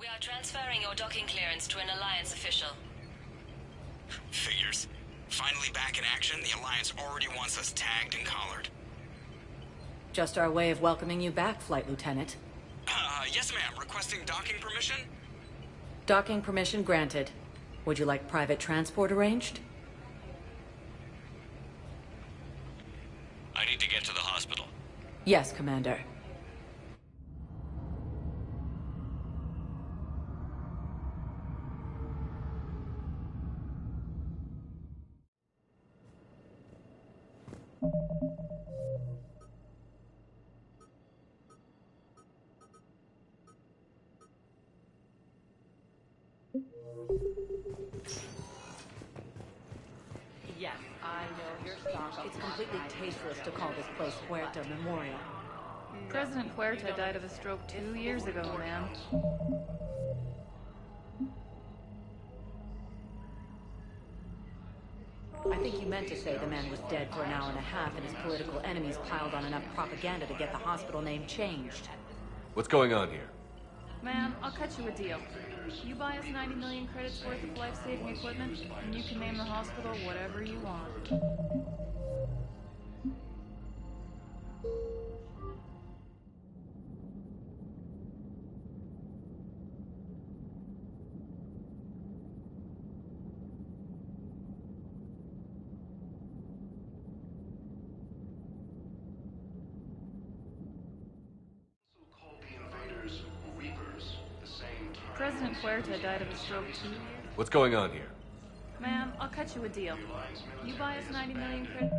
We are transferring your docking clearance to an Alliance official. Figures. Finally back in action, the Alliance already wants us tagged and collared. Just our way of welcoming you back, Flight Lieutenant. Yes ma'am. Requesting docking permission? Docking permission granted. Would you like private transport arranged? I need to get to the hospital. Yes, Commander. Yes, I know your stock. It's completely tasteless to call this place Puerto Memorial. President Puerta died of a stroke 2 years ago, ma'am. I think you meant to say the man was dead for an hour and a half and his political enemies piled on enough propaganda to get the hospital name changed. What's going on here? Ma'am, I'll cut you a deal. You buy us 90 million credits worth of life-saving equipment, and you can name the hospital whatever you want. President Puerta died of a stroke 2 years. What's going on here? Ma'am, I'll cut you a deal. You buy us 90 million credits.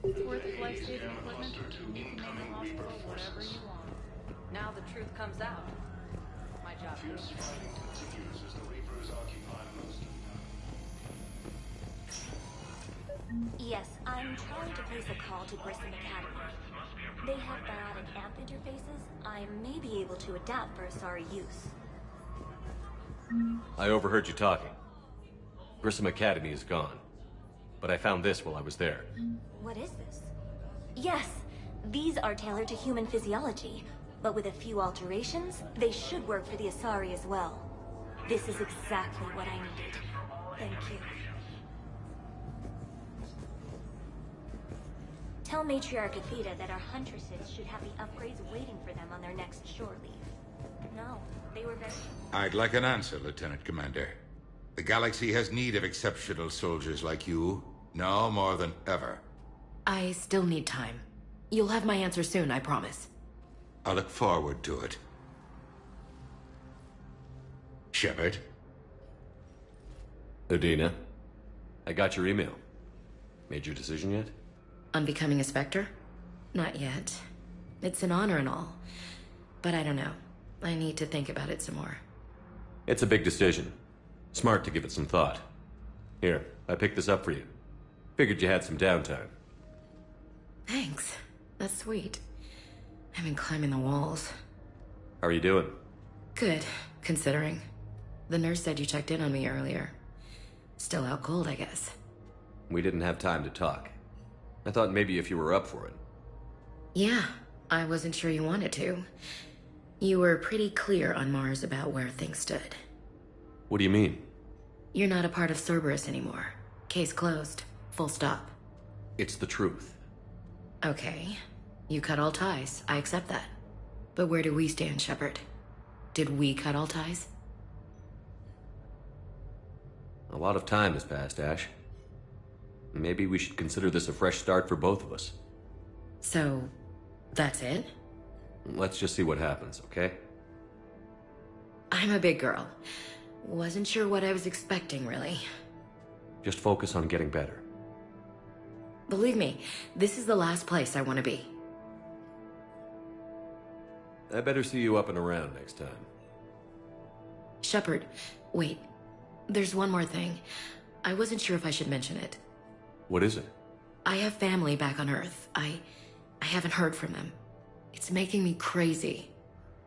It's worth of life-saving equipment. You can name the hospital whatever you want. Now the truth comes out. My job. Yes, I'm trying to place a call to Grissom Academy. They have biotic amp interfaces. I may be able to adapt for Asari use. I overheard you talking. Grissom Academy is gone. But I found this while I was there. What is this? Yes, these are tailored to human physiology, but with a few alterations, they should work for the Asari as well. This is exactly what I needed. Thank you. Tell Matriarch Athena that our huntresses should have the upgrades waiting for them on their next shore leave. No, they were very... I'd like an answer, Lieutenant Commander. The galaxy has need of exceptional soldiers like you, now more than ever. I still need time. You'll have my answer soon, I promise. I look forward to it. Shepard? Adina, I got your email. Made your decision yet? On becoming a Spectre? Not yet. It's an honor and all. But I don't know. I need to think about it some more. It's a big decision. Smart to give it some thought. Here, I picked this up for you. Figured you had some downtime. Thanks. That's sweet. I've been climbing the walls. How are you doing? Good, considering. The nurse said you checked in on me earlier. Still out cold, I guess. We didn't have time to talk. I thought maybe if you were up for it. Yeah, I wasn't sure you wanted to. You were pretty clear on Mars about where things stood. What do you mean? You're not a part of Cerberus anymore. Case closed. Full stop. It's the truth. Okay. You cut all ties. I accept that. But where do we stand, Shepard? Did we cut all ties? A lot of time has passed, Ash. Maybe we should consider this a fresh start for both of us. So, that's it? Let's just see what happens, okay? I'm a big girl. Wasn't sure what I was expecting, really. Just focus on getting better. Believe me, this is the last place I want to be. I better see you up and around next time. Shepard, wait. There's one more thing. I wasn't sure if I should mention it. What is it? I have family back on Earth. I haven't heard from them. It's making me crazy.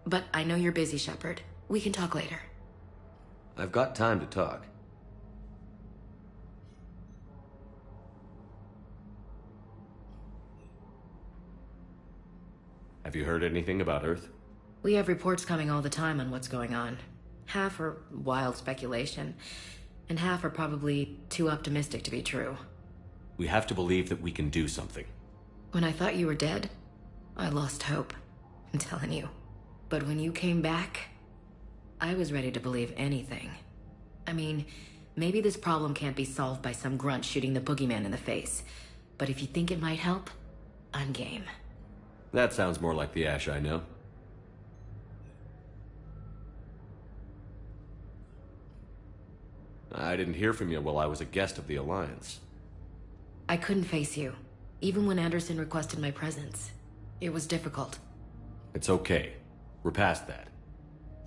But I know you're busy, Shepard. We can talk later. I've got time to talk. Have you heard anything about Earth? We have reports coming all the time on what's going on. Half are wild speculation, and half are probably too optimistic to be true. We have to believe that we can do something. When I thought you were dead, I lost hope. I'm telling you. But when you came back, I was ready to believe anything. I mean, maybe this problem can't be solved by some grunt shooting the boogeyman in the face. But if you think it might help, I'm game. That sounds more like the Ash I know. I didn't hear from you while I was a guest of the Alliance. I couldn't face you, even when Anderson requested my presence. It was difficult. It's okay. We're past that.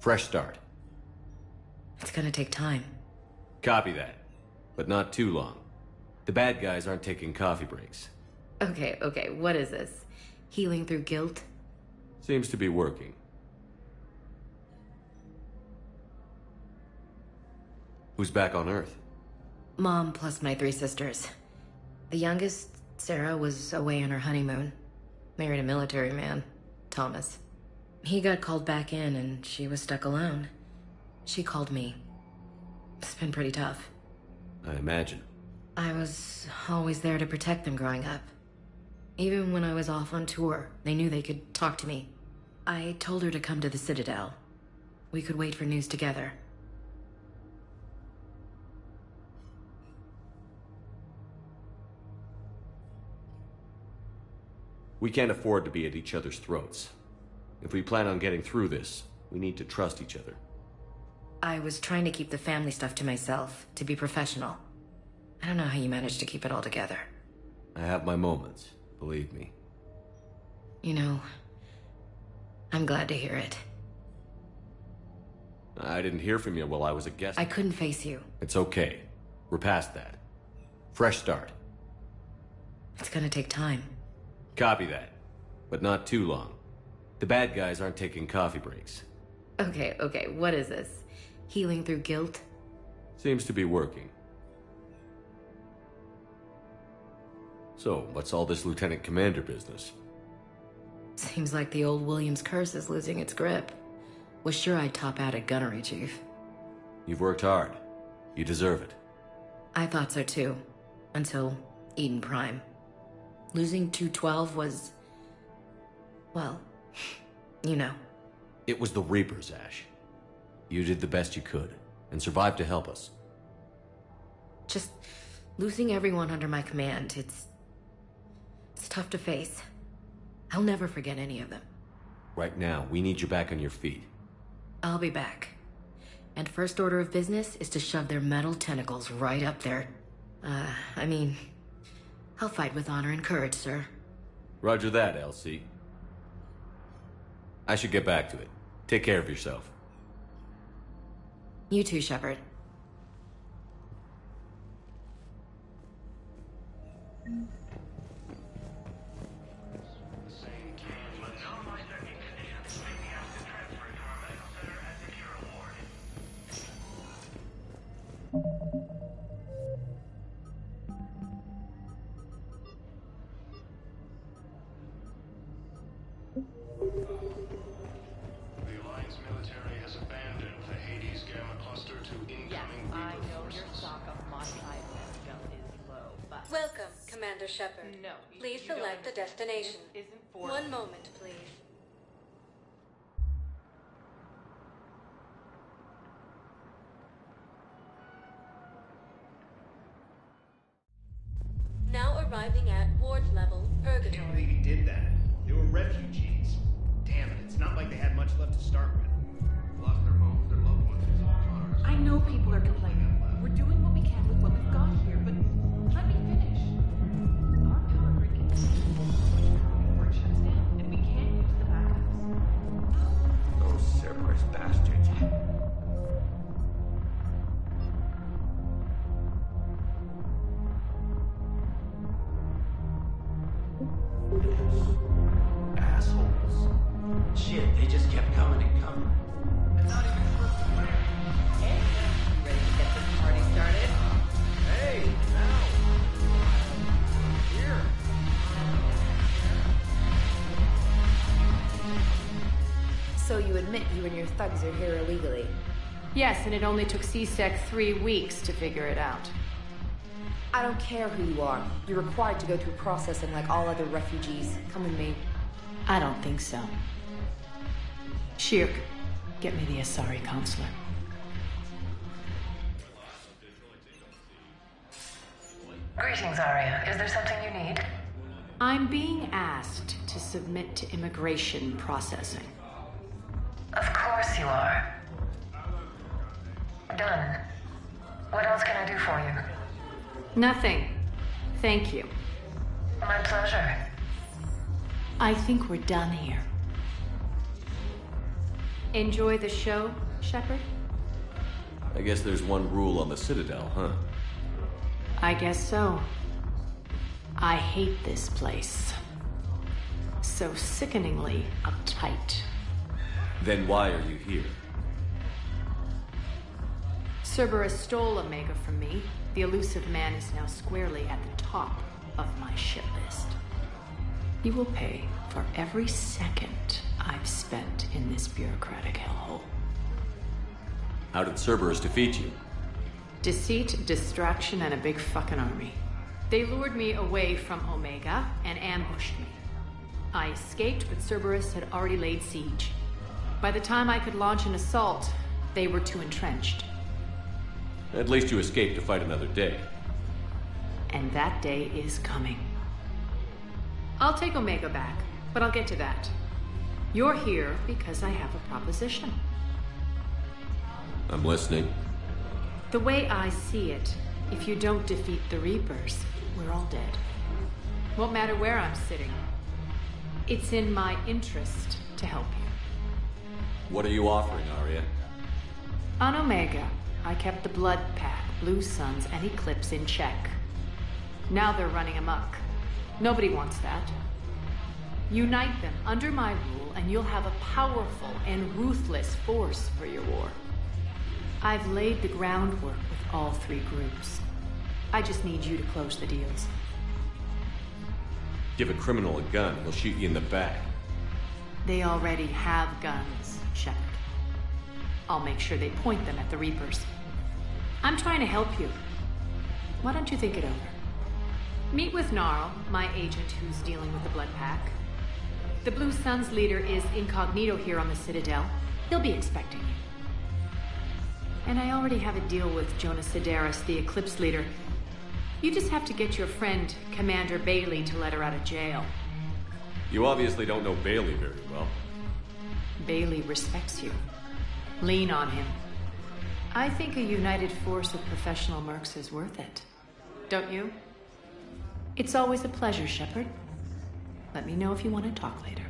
Fresh start. It's gonna take time. Copy that. But not too long. The bad guys aren't taking coffee breaks. Okay, what is this? Healing through guilt? Seems to be working. Who's back on Earth? Mom plus my 3 sisters. The youngest, Sarah, was away on her honeymoon. Married a military man, Thomas. He got called back in and she was stuck alone. She called me. It's been pretty tough. I imagine. I was always there to protect them growing up. Even when I was off on tour, they knew they could talk to me. I told her to come to the Citadel. We could wait for news together. We can't afford to be at each other's throats. If we plan on getting through this, we need to trust each other. I was trying to keep the family stuff to myself, to be professional. I don't know how you managed to keep it all together. I have my moments, believe me. You know, I'm glad to hear it. I didn't hear from you while I was a guest. I couldn't face you. It's okay. We're past that. Fresh start. It's gonna take time. Copy that. But not too long. The bad guys aren't taking coffee breaks. Okay, what is this? Healing through guilt? Seems to be working. So, what's all this Lieutenant Commander business? Seems like the old Williams curse is losing its grip. Was sure I'd top out at gunnery, Chief. You've worked hard. You deserve it. I thought so too. Until Eden Prime. Losing 212 was... well, you know. It was the Reapers, Ash. You did the best you could, and survived to help us. Just losing everyone under my command, it's tough to face. I'll never forget any of them. Right now, we need you back on your feet. I'll be back. And first order of business is to shove their metal tentacles right up there. I mean, I'll fight with honor and courage, sir. Roger that, LC. I should get back to it. Take care of yourself. You too, Shepard. Welcome, Commander Shepard. No, Please you don't select the understand. destination. This isn't for... One moment, please. Now arriving at ward level, I can't Purgatory. believe he did that. They were refugees. Damn it, it's not like they had much left to start with. Lost their homes, their loved ones. I know people are complaining. We're doing what we can with what we've got here, but let me finish. Our power grid can before it shuts down, and we can't use the backups. Those Cerberus bastards. Assholes. Shit, they just kept coming and coming. It's not even close to where. Hey, you ready to get this party started? Hey, now. Here. thugs are here illegally. Yes, and it only took CSEC 3 weeks to figure it out. I don't care who you are. You're required to go through processing like all other refugees. Come with me. I don't think so. Shirk, get me the Asari consular. Greetings, Arya. Is there something you need? I'm being asked to submit to immigration processing. Of course you are. Done. What else can I do for you? Nothing. Thank you. My pleasure. I think we're done here. Enjoy the show, Shepard? I guess there's one rule on the Citadel, huh? I guess so. I hate this place. So sickeningly uptight. Then why are you here? Cerberus stole Omega from me. The elusive man is now squarely at the top of my shit list. You will pay for every second I've spent in this bureaucratic hellhole. How did Cerberus defeat you? Deceit, distraction, and a big fucking army. They lured me away from Omega and ambushed me. I escaped, but Cerberus had already laid siege. By the time I could launch an assault, they were too entrenched. At least you escaped to fight another day. And that day is coming. I'll take Omega back, but I'll get to that. You're here because I have a proposition. I'm listening. The way I see it, if you don't defeat the Reapers, we're all dead. Won't matter where I'm sitting. It's in my interest to help you. What are you offering, Arya? On Omega, I kept the Blood Pack, Blue Suns, and Eclipse in check. Now they're running amok. Nobody wants that. Unite them under my rule, and you'll have a powerful and ruthless force for your war. I've laid the groundwork with all 3 groups. I just need you to close the deals. Give a criminal a gun, he'll shoot you in the back. They already have guns, Shepard. I'll make sure they point them at the Reapers. I'm trying to help you. Why don't you think it over? Meet with Gnarl, my agent who's dealing with the Blood Pack. The Blue Suns leader is incognito here on the Citadel. He'll be expecting you. And I already have a deal with Jonas Sidaris, the Eclipse leader. You just have to get your friend, Commander Bailey, to let her out of jail. You obviously don't know Bailey very well. Bailey respects you. Lean on him. I think a united force of professional mercs is worth it. Don't you? It's always a pleasure, Shepard. Let me know if you want to talk later.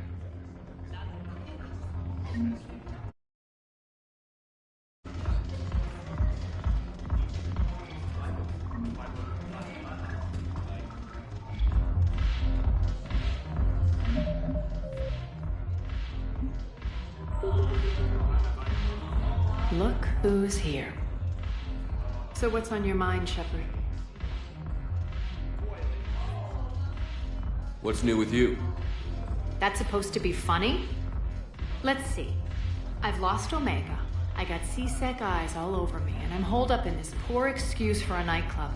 Look who's here. So what's on your mind, Shepard? What's new with you? That's supposed to be funny? Let's see. I've lost Omega. I got CSEC eyes all over me, and I'm holed up in this poor excuse for a nightclub.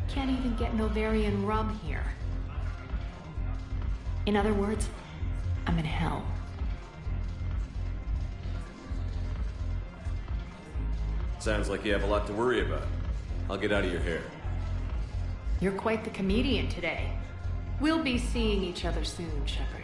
Can't even get Novarian rum here. In other words, I'm in hell. Sounds like you have a lot to worry about. I'll get out of your hair. You're quite the comedian today. We'll be seeing each other soon, Shepard.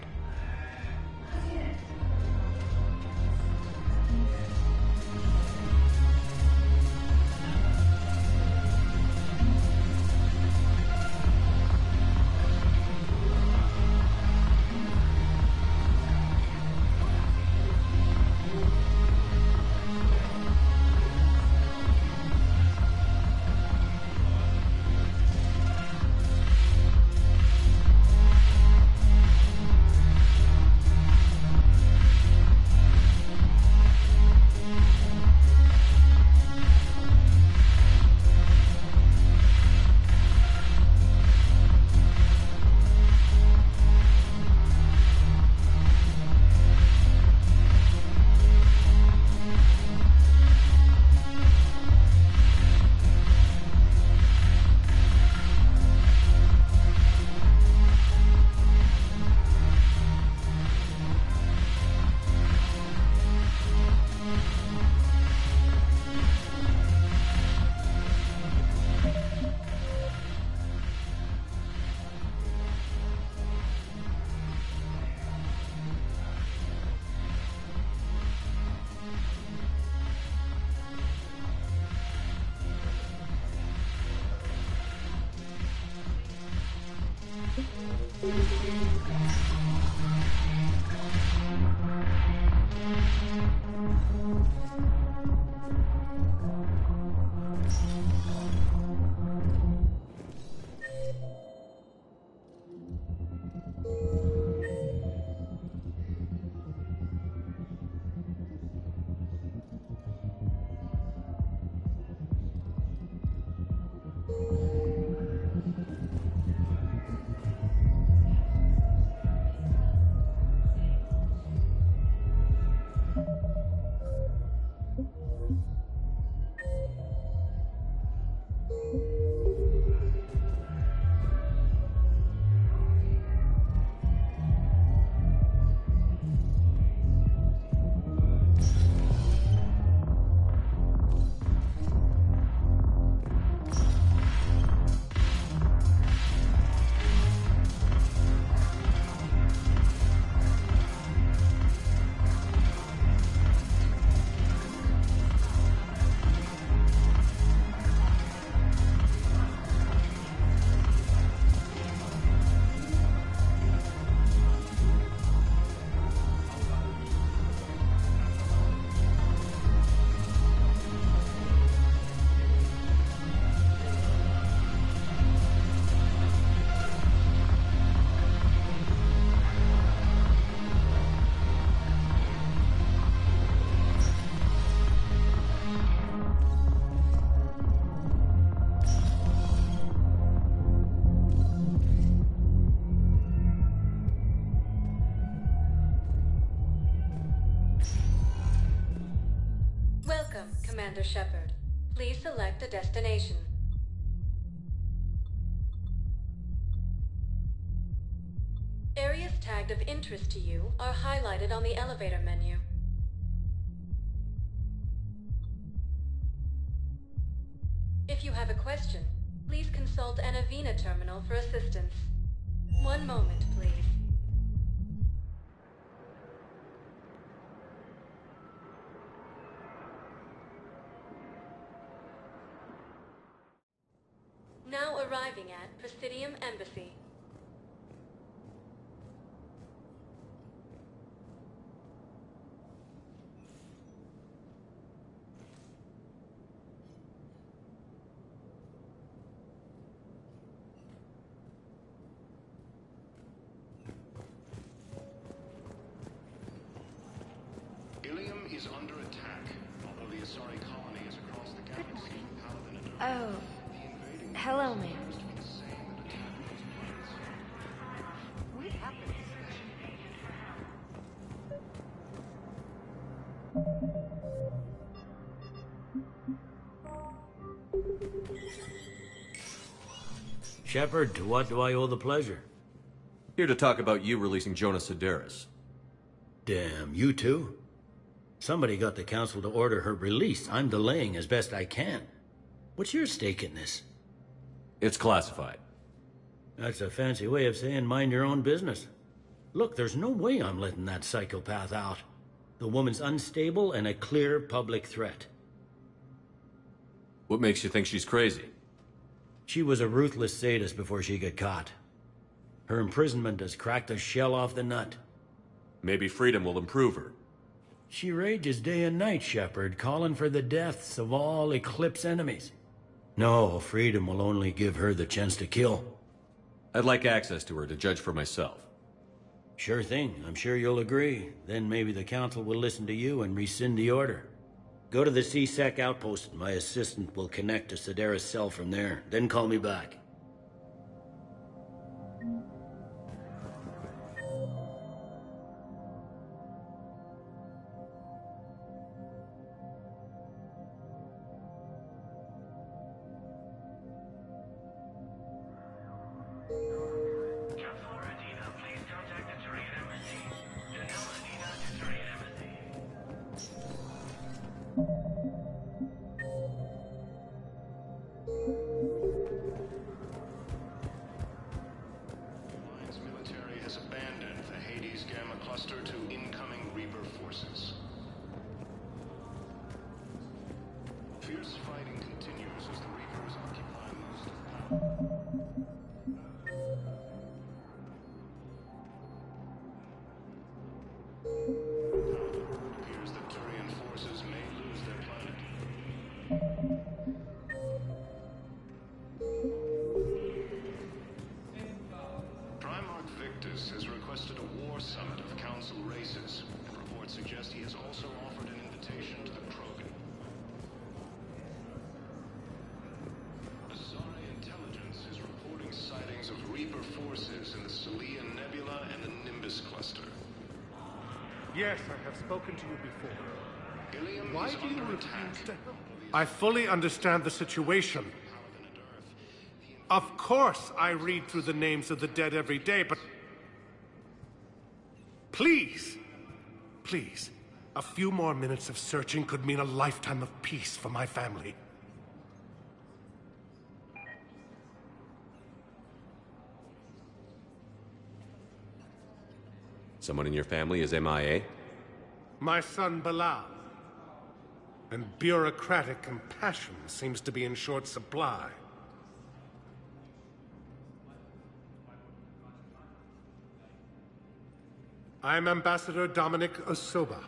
Welcome, Commander Shepard. Please select a destination. Areas tagged of interest to you are highlighted on the elevator menu. If you have a question, please consult an Avena terminal for assistance. One moment, please. Now arriving at Presidium Embassy. Ilium is under attack, although the Asari colony is across the galaxy. Oh. Hello, ma'am. Shepard, to what do I owe the pleasure? Here to talk about you releasing Jonas Sedaris. Damn, you too? Somebody got the Council to order her release. I'm delaying as best I can. What's your stake in this? It's classified. That's a fancy way of saying mind your own business. Look, there's no way I'm letting that psychopath out. The woman's unstable and a clear public threat. What makes you think she's crazy? She was a ruthless sadist before she got caught. Her imprisonment has cracked the shell off the nut. Maybe freedom will improve her. She rages day and night, Shepard, calling for the deaths of all Eclipse enemies. No, freedom will only give her the chance to kill. I'd like access to her to judge for myself. Sure thing. I'm sure you'll agree. Then maybe the Council will listen to you and rescind the order. Go to the C-Sec outpost. My assistant will connect to Sedaris' cell from there. Then call me back. Primarch Victus has requested a war summit of Council races. Reports suggest he has also offered an invitation to the Krogan. Asari intelligence is reporting sightings of Reaper forces in the Celian Nebula and the Nimbus cluster. Yes, I have spoken to you before. Ilium Why is do you under refuse attack. to help? I fully understand the situation. Of course, I read through the names of the dead every day, but... Please, please, a few more minutes of searching could mean a lifetime of peace for my family. Someone in your family is MIA? My son, Bilal. And bureaucratic compassion seems to be in short supply. I'm Ambassador Dominic Osoba.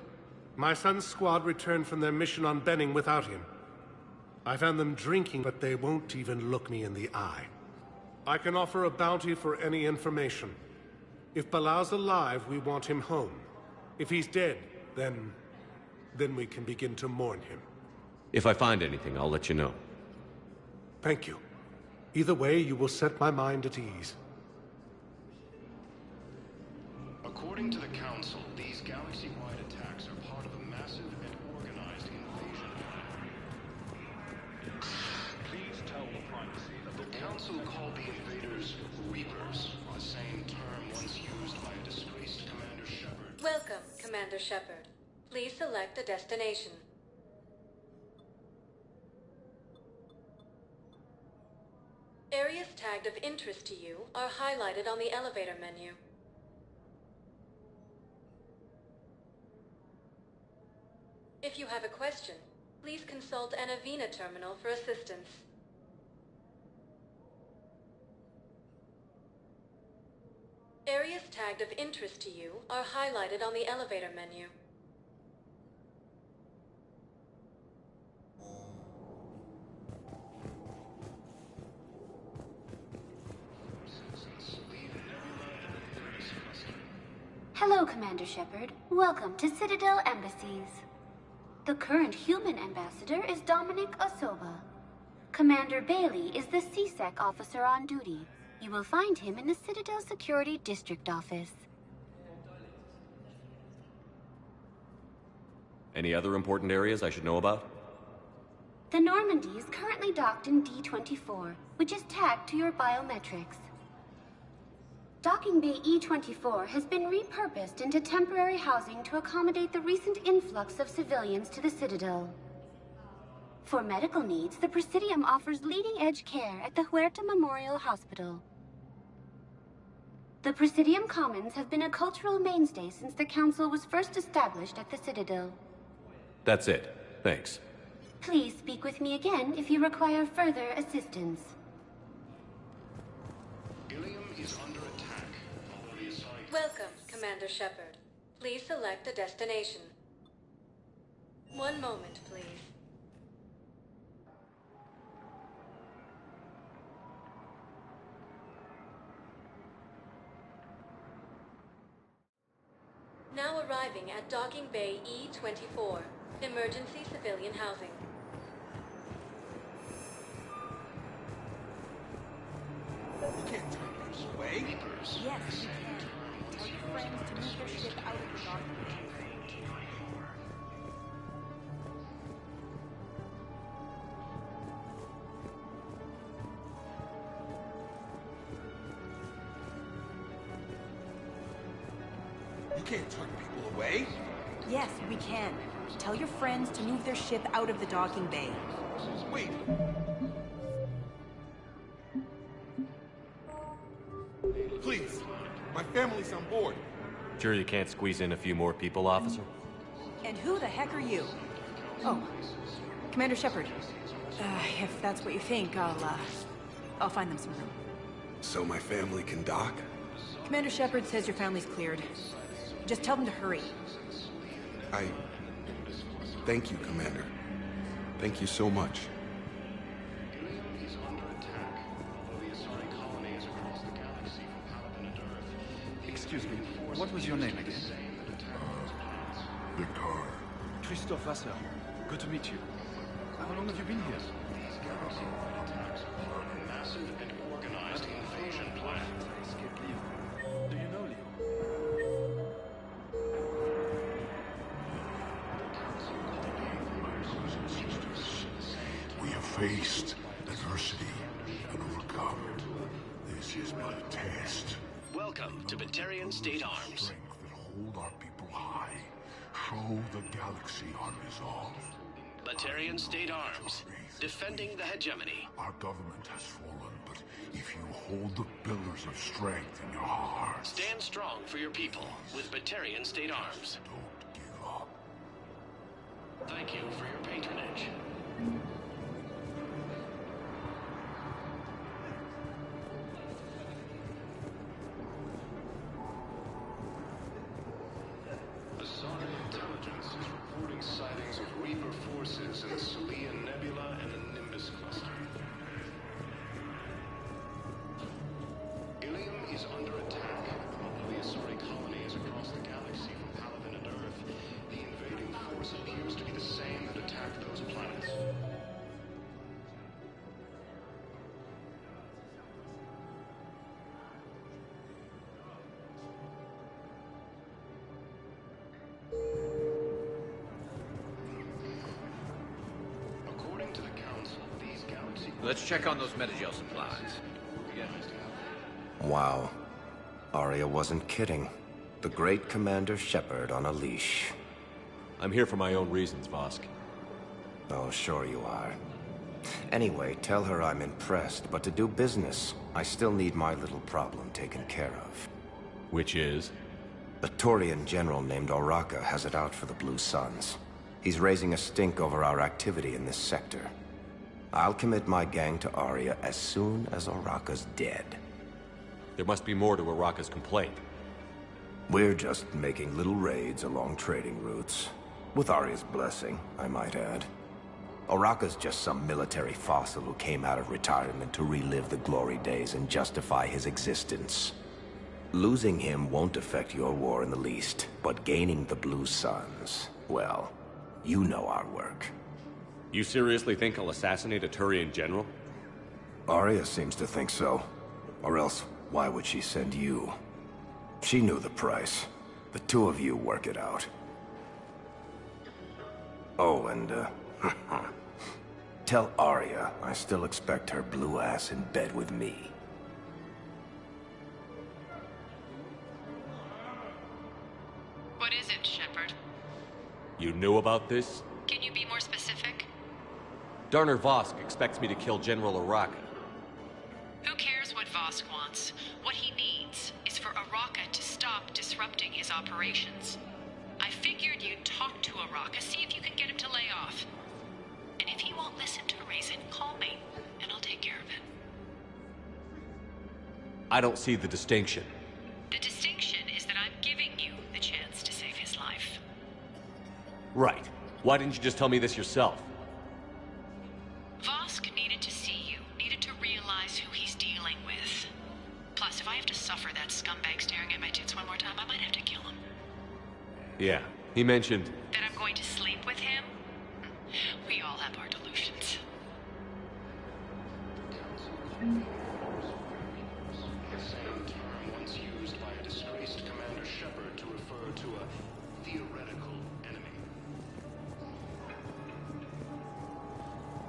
My son's squad returned from their mission on Benning without him. I found them drinking, but they won't even look me in the eye. I can offer a bounty for any information. If Bilal's alive, we want him home. If he's dead, then we can begin to mourn him. If I find anything, I'll let you know. Thank you. Either way, you will set my mind at ease. According to the Council, these galaxy-wide attacks are part of a massive and organized invasion. Please tell the primacy that the Council called the invaders Reapers, the same term once used by a disgraced Commander Shepard. Welcome, Commander Shepard. Please select a destination. Areas tagged of interest to you are highlighted on the elevator menu. If you have a question, please consult an Avina terminal for assistance. Areas tagged of interest to you are highlighted on the elevator menu. Hello, Commander Shepard. Welcome to Citadel Embassies. The current human ambassador is Dominic Osoba. Commander Bailey is the CSEC officer on duty. You will find him in the Citadel Security District Office. Any other important areas I should know about? The Normandy is currently docked in D-24, which is tagged to your biometrics. Docking Bay E-24 has been repurposed into temporary housing to accommodate the recent influx of civilians to the Citadel. For medical needs, the Presidium offers leading-edge care at the Huerta Memorial Hospital. The Presidium Commons have been a cultural mainstay since the Council was first established at the Citadel. That's it. Thanks. Please speak with me again if you require further assistance. Ilium is under attack. Welcome, Commander Shepard. Please select a destination. One moment, please. Now arriving at Docking Bay E-24, emergency civilian housing. You can't turn us away. Yes, you can. Tell your friends to move their ship out of the docking bay. You can't turn people away. Yes, we can. Tell your friends to move their ship out of the docking bay. Wait. Please, my family's on board. Sure you can't squeeze in a few more people, officer? And who the heck are you? Oh, Commander Shepard. If that's what you think, I'll find them some room. So my family can dock? Commander Shepard says your family's cleared. Just tell them to hurry. Thank you, Commander. Thank you so much. Ilium is under attack. Although the Asari colony is across the galaxy from Palaven and Earth. Excuse me, what was your name again? Victor. Christophe Vasseur. Good to meet you. How long have you been here? These galaxy-wide attacks are part of a massive and organized invasion plan. Do you know Leo? We have faced adversity and overcome. This is but a test. Welcome to Batarian State Arms. Strength that hold our people high. Show the galaxy our resolve. Batarian State Arms. Defending the hegemony. Our government has fallen, but if you hold the pillars of strength in your heart... Stand strong for your people with Batarian State Arms. Don't give up. Thank you for your patronage. Asari intelligence is reporting sightings of Reaper forces in the Salian Nebula and the Nimbus cluster. Ilium is under attack. Although the Asari colony is across the galaxy from Palaven and Earth, the invading force appears to be the same that attacked those planets. According to the Council, these galaxy... Let's check on those Metagel supplies. Wow. Arya wasn't kidding. The great Commander Shepard on a leash. I'm here for my own reasons, Vosk. Oh, sure you are. Anyway, tell her I'm impressed, but to do business, I still need my little problem taken care of. Which is? A Turian general named Oraka has it out for the Blue Suns. He's raising a stink over our activity in this sector. I'll commit my gang to Arya as soon as Oraka's dead. There must be more to Oraka's complaint. We're just making little raids along trading routes. With Arya's blessing, I might add. Oraka's just some military fossil who came out of retirement to relive the glory days and justify his existence. Losing him won't affect your war in the least, but gaining the Blue Suns, well, you know our work. You seriously think I'll assassinate a Turian general? Arya seems to think so. Or else, why would she send you? She knew the price. The two of you work it out. Oh, and, tell Arya I still expect her blue ass in bed with me. What is it, Shepard? You knew about this? Can you be more specific? Darner Vosk expects me to kill General Oraka. Who cares what Vosk wants? What he needs is for Oraka to stop disrupting his operations. I figured you'd talk to Oraka, see if you can get him to lay off. And if he won't listen to reason, call me, and I'll take care of it. I don't see the distinction. The distinction is that I'm giving you the chance to save his life. Right. Why didn't you just tell me this yourself? Vosk needed to see you, needed to realize who he's dealing with. Plus, if I have to suffer that scumbag staring at my tits one more time, I might have to kill him. Yeah, he mentioned... That I'm going to sleep with him? We all have our delusions. The same term once used by a disgraced Commander Shepard to refer to a theoretical enemy.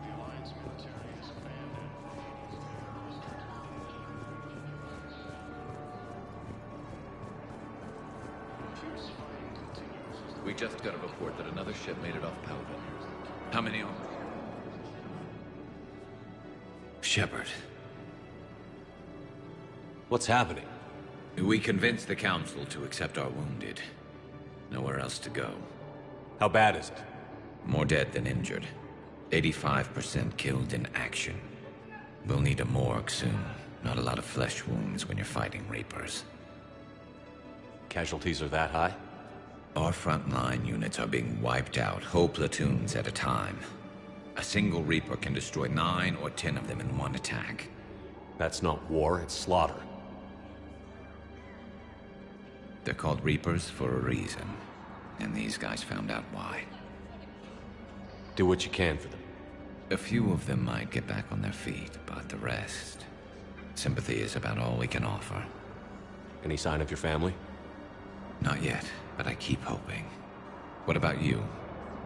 The Alliance military has abandoned. Fierce fighting continues. We just got a report that another ship made it off Palaven. How many are? Shepard. What's happening? We convinced the Council to accept our wounded. Nowhere else to go. How bad is it? More dead than injured. 85% killed in action. We'll need a morgue soon. Not a lot of flesh wounds when you're fighting Reapers. Casualties are that high? Our frontline units are being wiped out, whole platoons at a time. A single Reaper can destroy 9 or 10 of them in one attack. That's not war, it's slaughter. They're called Reapers for a reason, and these guys found out why. Do what you can for them. A few of them might get back on their feet, but the rest... sympathy is about all we can offer. Any sign of your family? Not yet, but I keep hoping. What about you?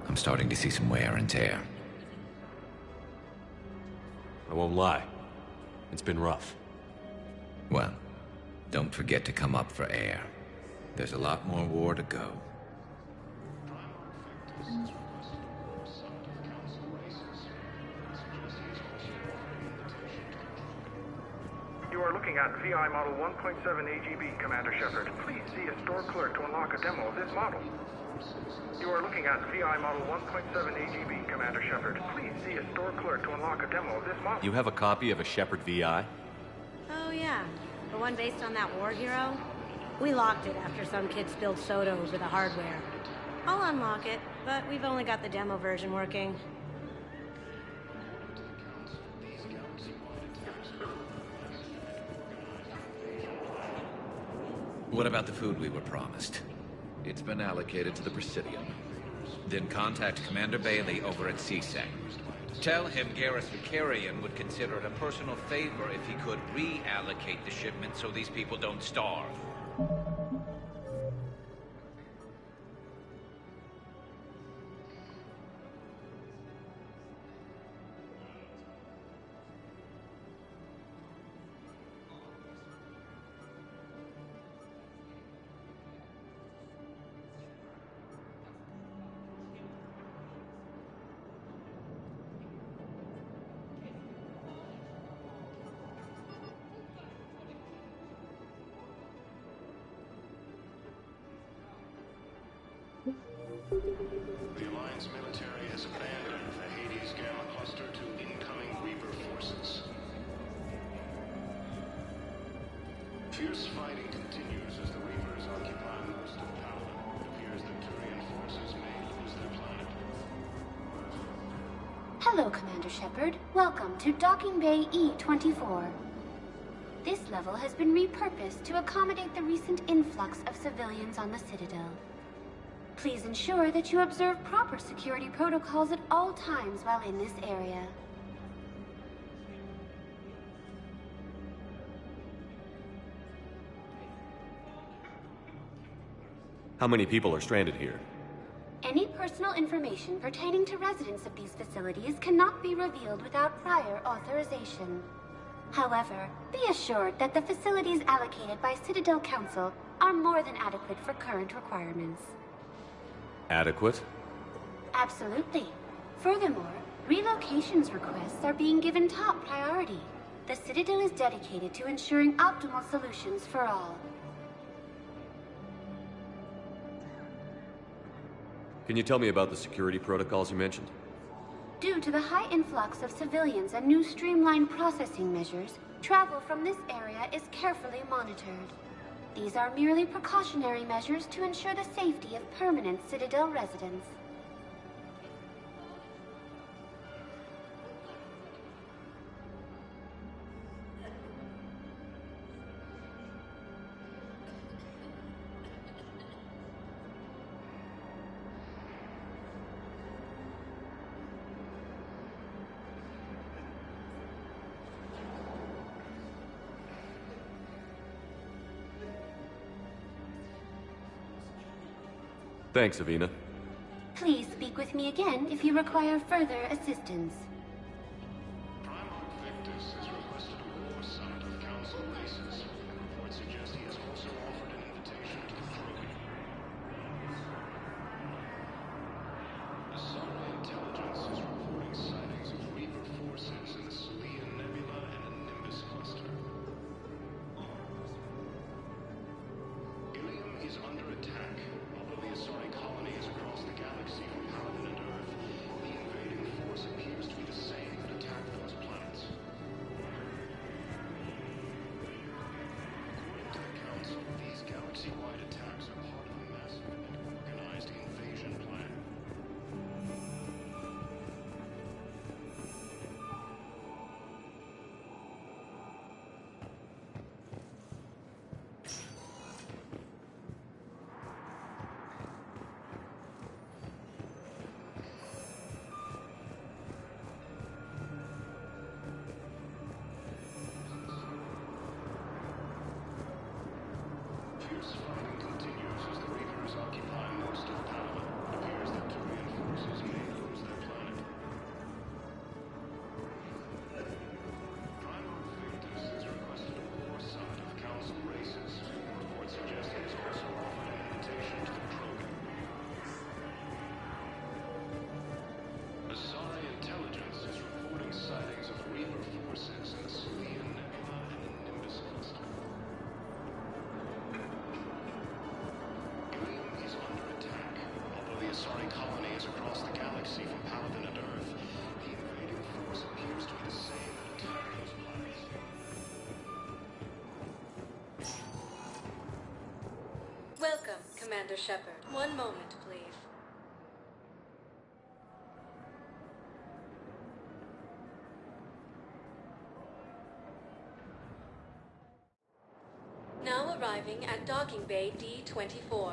I'm starting to see some wear and tear. I won't lie. It's been rough. Well, don't forget to come up for air. There's a lot more war to go. You are looking at VI Model 1.7 AGB, Commander Shepard. Please see a store clerk to unlock a demo of this model. You are looking at VI Model 1.7 AGB, Commander Shepard. Please see a store clerk to unlock a demo of this model. You have a copy of a Shepard VI? Oh, yeah. The one based on that war hero? We locked it after some kid spilled soda over the hardware. I'll unlock it, but we've only got the demo version working. What about the food we were promised? It's been allocated to the Presidium. Then contact Commander Bailey over at CSEC. Tell him Garrus Vicarian would consider it a personal favor if he could reallocate the shipment so these people don't starve. The Alliance military has abandoned the Hades Gamma Cluster to incoming Reaper forces. Fierce fighting continues as the Reapers occupy most of Paladin. It appears that Turian forces may lose their planet. Hello, Commander Shepard. Welcome to Docking Bay E-24. This level has been repurposed to accommodate the recent influx of civilians on the Citadel. Please ensure that you observe proper security protocols at all times while in this area. How many people are stranded here? Any personal information pertaining to residents of these facilities cannot be revealed without prior authorization. However, be assured that the facilities allocated by Citadel Council are more than adequate for current requirements. Adequate? Absolutely. Furthermore, relocations requests are being given top priority. The Citadel is dedicated to ensuring optimal solutions for all. Can you tell me about the security protocols you mentioned? Due to the high influx of civilians and new streamlined processing measures, travel from this area is carefully monitored. These are merely precautionary measures to ensure the safety of permanent Citadel residents. Thanks, Avina. Please speak with me again if you require further assistance. Victus has requested a war summit of Council races. Reports suggest he has also offered an invitation to the crew. The Sunray intelligence is reporting sightings of Reaper forces in the Salian Nebula and the Nimbus cluster. Ilium is under attack. Although the Asari colony is across the galaxy from Paladin and Earth, the invading force appears to be the same that attacked those planets. According to the Council, these Commander Shepard. One moment, please. Now arriving at Docking Bay D-24.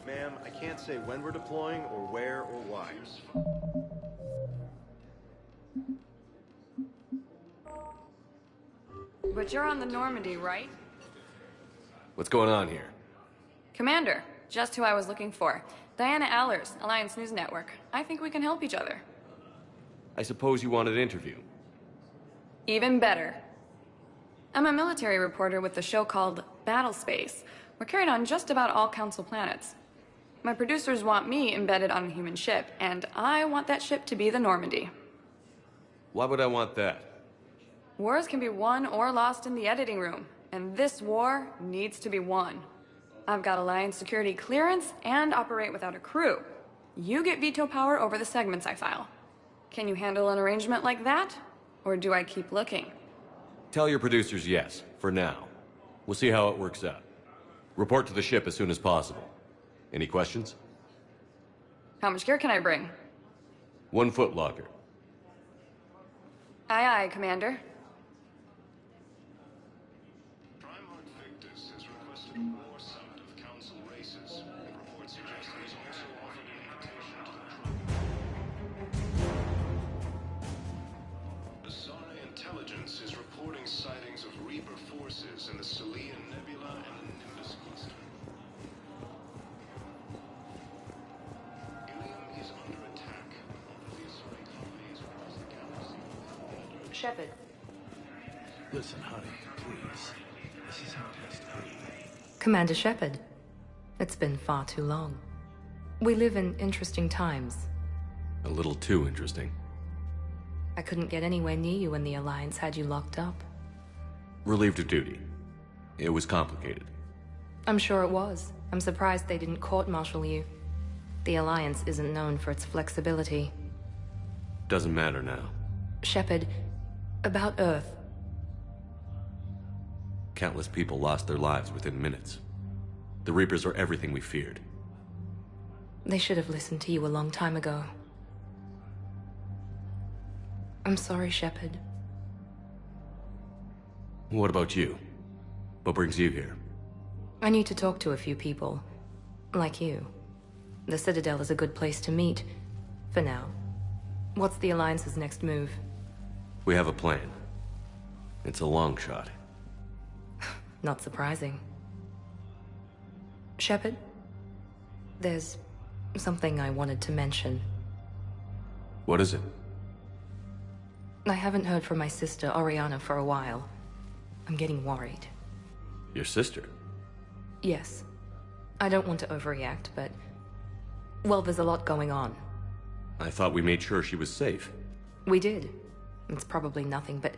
Ma'am, I can't say when we're deploying or where or why. But you're on the Normandy, right? What's going on here? Commander, just who I was looking for. Diana Allers, Alliance News Network. I think we can help each other. I suppose you want an interview. Even better. I'm a military reporter with the show called Battle Space. We're carried on just about all Council planets. My producers want me embedded on a human ship, and I want that ship to be the Normandy. Why would I want that? Wars can be won or lost in the editing room, and this war needs to be won. I've got Alliance security clearance and operate without a crew. You get veto power over the segments I file. Can you handle an arrangement like that? Or do I keep looking? Tell your producers yes, for now. We'll see how it works out. Report to the ship as soon as possible. Any questions? How much gear can I bring? 1 foot locker. Aye, aye, Commander. Intelligence is reporting sightings of Reaper forces in the Salian Nebula and the Nimbus cluster. Ilium is under attack. The Asari colonies across the galaxy. Shepard. Listen, honey, please. This is how it has to be. Commander Shepard. It's been far too long. We live in interesting times. A little too interesting. I couldn't get anywhere near you when the Alliance had you locked up. Relieved of duty. It was complicated. I'm sure it was. I'm surprised they didn't court-martial you. The Alliance isn't known for its flexibility. Doesn't matter now. Shepard, about Earth. Countless people lost their lives within minutes. The Reapers are everything we feared. They should have listened to you a long time ago. I'm sorry, Shepard. What about you? What brings you here? I need to talk to a few people. Like you. The Citadel is a good place to meet. For now. What's the Alliance's next move? We have a plan. It's a long shot. Not surprising. Shepard? There's something I wanted to mention. What is it? I haven't heard from my sister, Oriana, for a while. I'm getting worried. Your sister? Yes. I don't want to overreact, but... well, there's a lot going on. I thought we made sure she was safe. We did. It's probably nothing, but...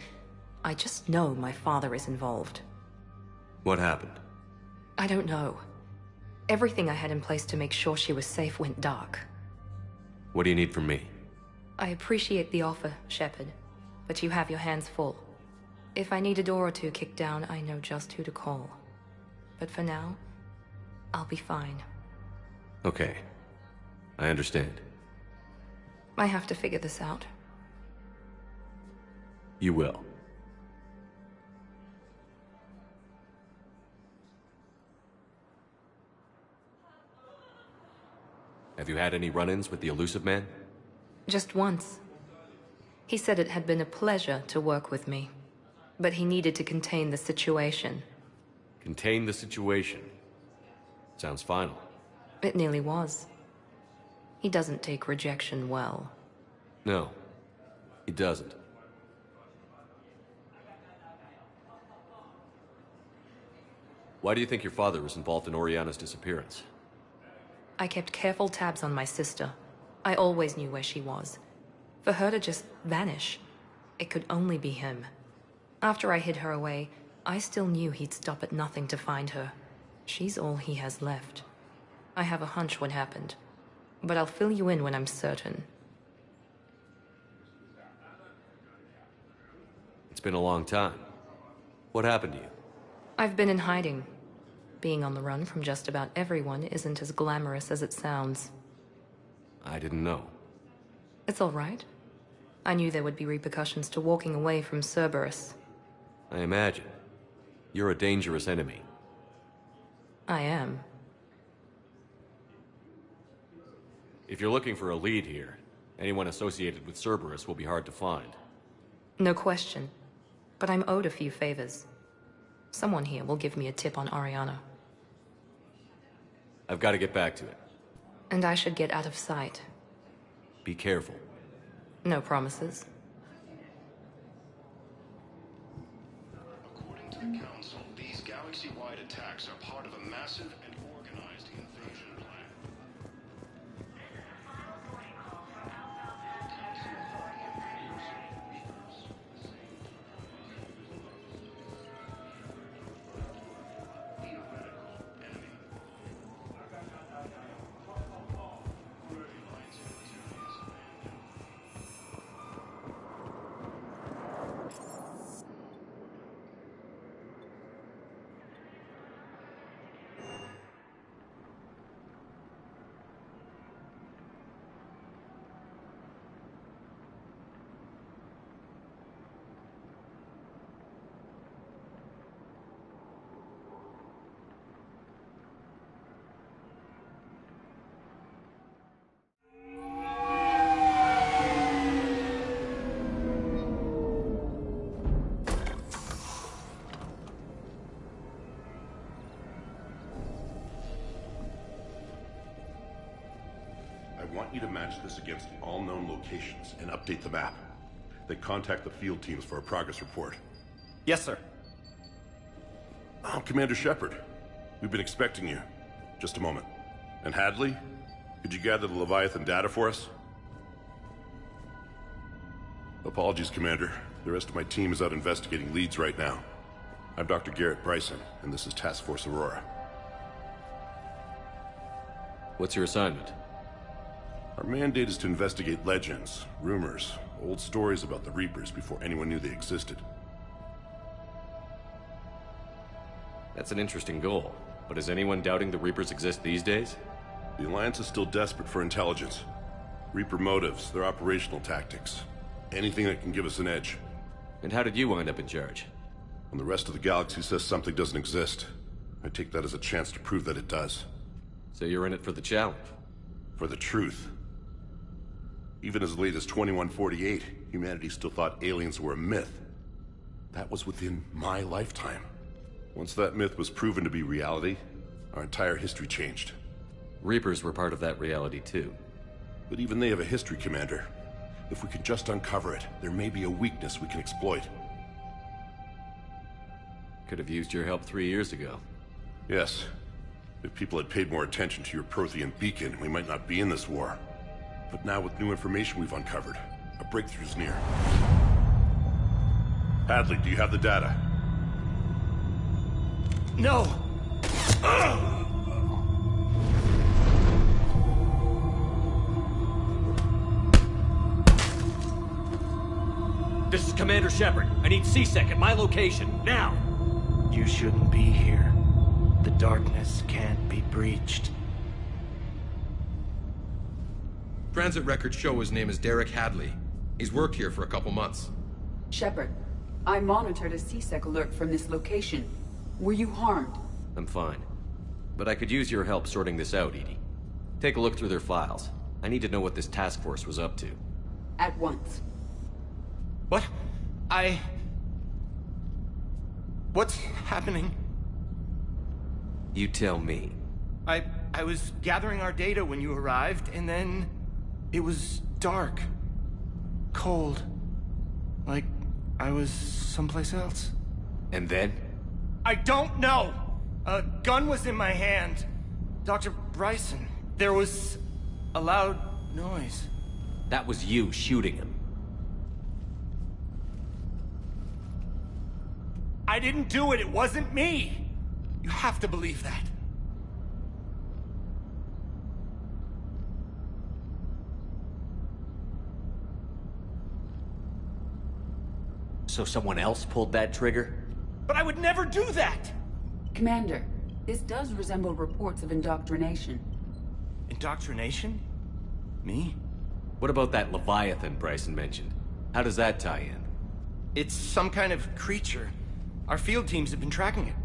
I just know my father is involved. What happened? I don't know. Everything I had in place to make sure she was safe went dark. What do you need from me? I appreciate the offer, Shepard. But you have your hands full. If I need a door or two kicked down, I know just who to call. But for now, I'll be fine. Okay. I understand. I have to figure this out. You will. Have you had any run-ins with the Elusive Man? Just once. He said it had been a pleasure to work with me, but he needed to contain the situation. Contain the situation. Sounds final. It nearly was. He doesn't take rejection well. No, he doesn't. Why do you think your father was involved in Oriana's disappearance? I kept careful tabs on my sister. I always knew where she was. For her to just vanish, it could only be him. After I hid her away, I still knew he'd stop at nothing to find her. She's all he has left. I have a hunch what happened, but I'll fill you in when I'm certain. It's been a long time. What happened to you? I've been in hiding. Being on the run from just about everyone isn't as glamorous as it sounds. I didn't know. It's all right. I knew there would be repercussions to walking away from Cerberus. I imagine. You're a dangerous enemy. I am. If you're looking for a lead here, anyone associated with Cerberus will be hard to find. No question. But I'm owed a few favors. Someone here will give me a tip on Ariana. I've got to get back to it. And I should get out of sight. Be careful. No promises. According to the Council, these galaxy-wide attacks are part of a massive and organized invasion plan. I want you to match this against all known locations and update the map. Then contact the field teams for a progress report. Yes, sir. I'm Commander Shepard. We've been expecting you. Just a moment. And Hadley, could you gather the Leviathan data for us? Apologies, Commander. The rest of my team is out investigating leads right now. I'm Dr. Garrett Bryson, and this is Task Force Aurora. What's your assignment? Our mandate is to investigate legends, rumors, old stories about the Reapers before anyone knew they existed. That's an interesting goal, but is anyone doubting the Reapers exist these days? The Alliance is still desperate for intelligence. Reaper motives, their operational tactics. Anything that can give us an edge. And how did you wind up in charge? When the rest of the galaxy says something doesn't exist, I take that as a chance to prove that it does. So you're in it for the challenge? For the truth. Even as late as 2148, humanity still thought aliens were a myth. That was within my lifetime. Once that myth was proven to be reality, our entire history changed. Reapers were part of that reality too. But even they have a history, Commander. If we can just uncover it, there may be a weakness we can exploit. Could have used your help 3 years ago. Yes. If people had paid more attention to your Prothean beacon, we might not be in this war. But now with new information we've uncovered, a breakthrough's near. Hadley, do you have the data? No! This is Commander Shepard. I need C-Sec at my location, now! You shouldn't be here. The darkness can't be breached. Transit records show his name is Derek Hadley. He's worked here for a couple months. Shepard, I monitored a C-Sec alert from this location. Were you harmed? I'm fine. But I could use your help sorting this out, Edie. Take a look through their files. I need to know what this task force was up to. At once. What? What's happening? You tell me. I was gathering our data when you arrived, and then it was dark. Cold. Like I was someplace else. And then? I don't know! A gun was in my hand. Dr. Bryson, there was a loud noise. That was you shooting him. I didn't do it, it wasn't me! You have to believe that. So someone else pulled that trigger? But I would never do that! Commander, this does resemble reports of indoctrination. Indoctrination? Me? What about that Leviathan Bryson mentioned? How does that tie in? It's some kind of creature. Our field teams have been tracking it.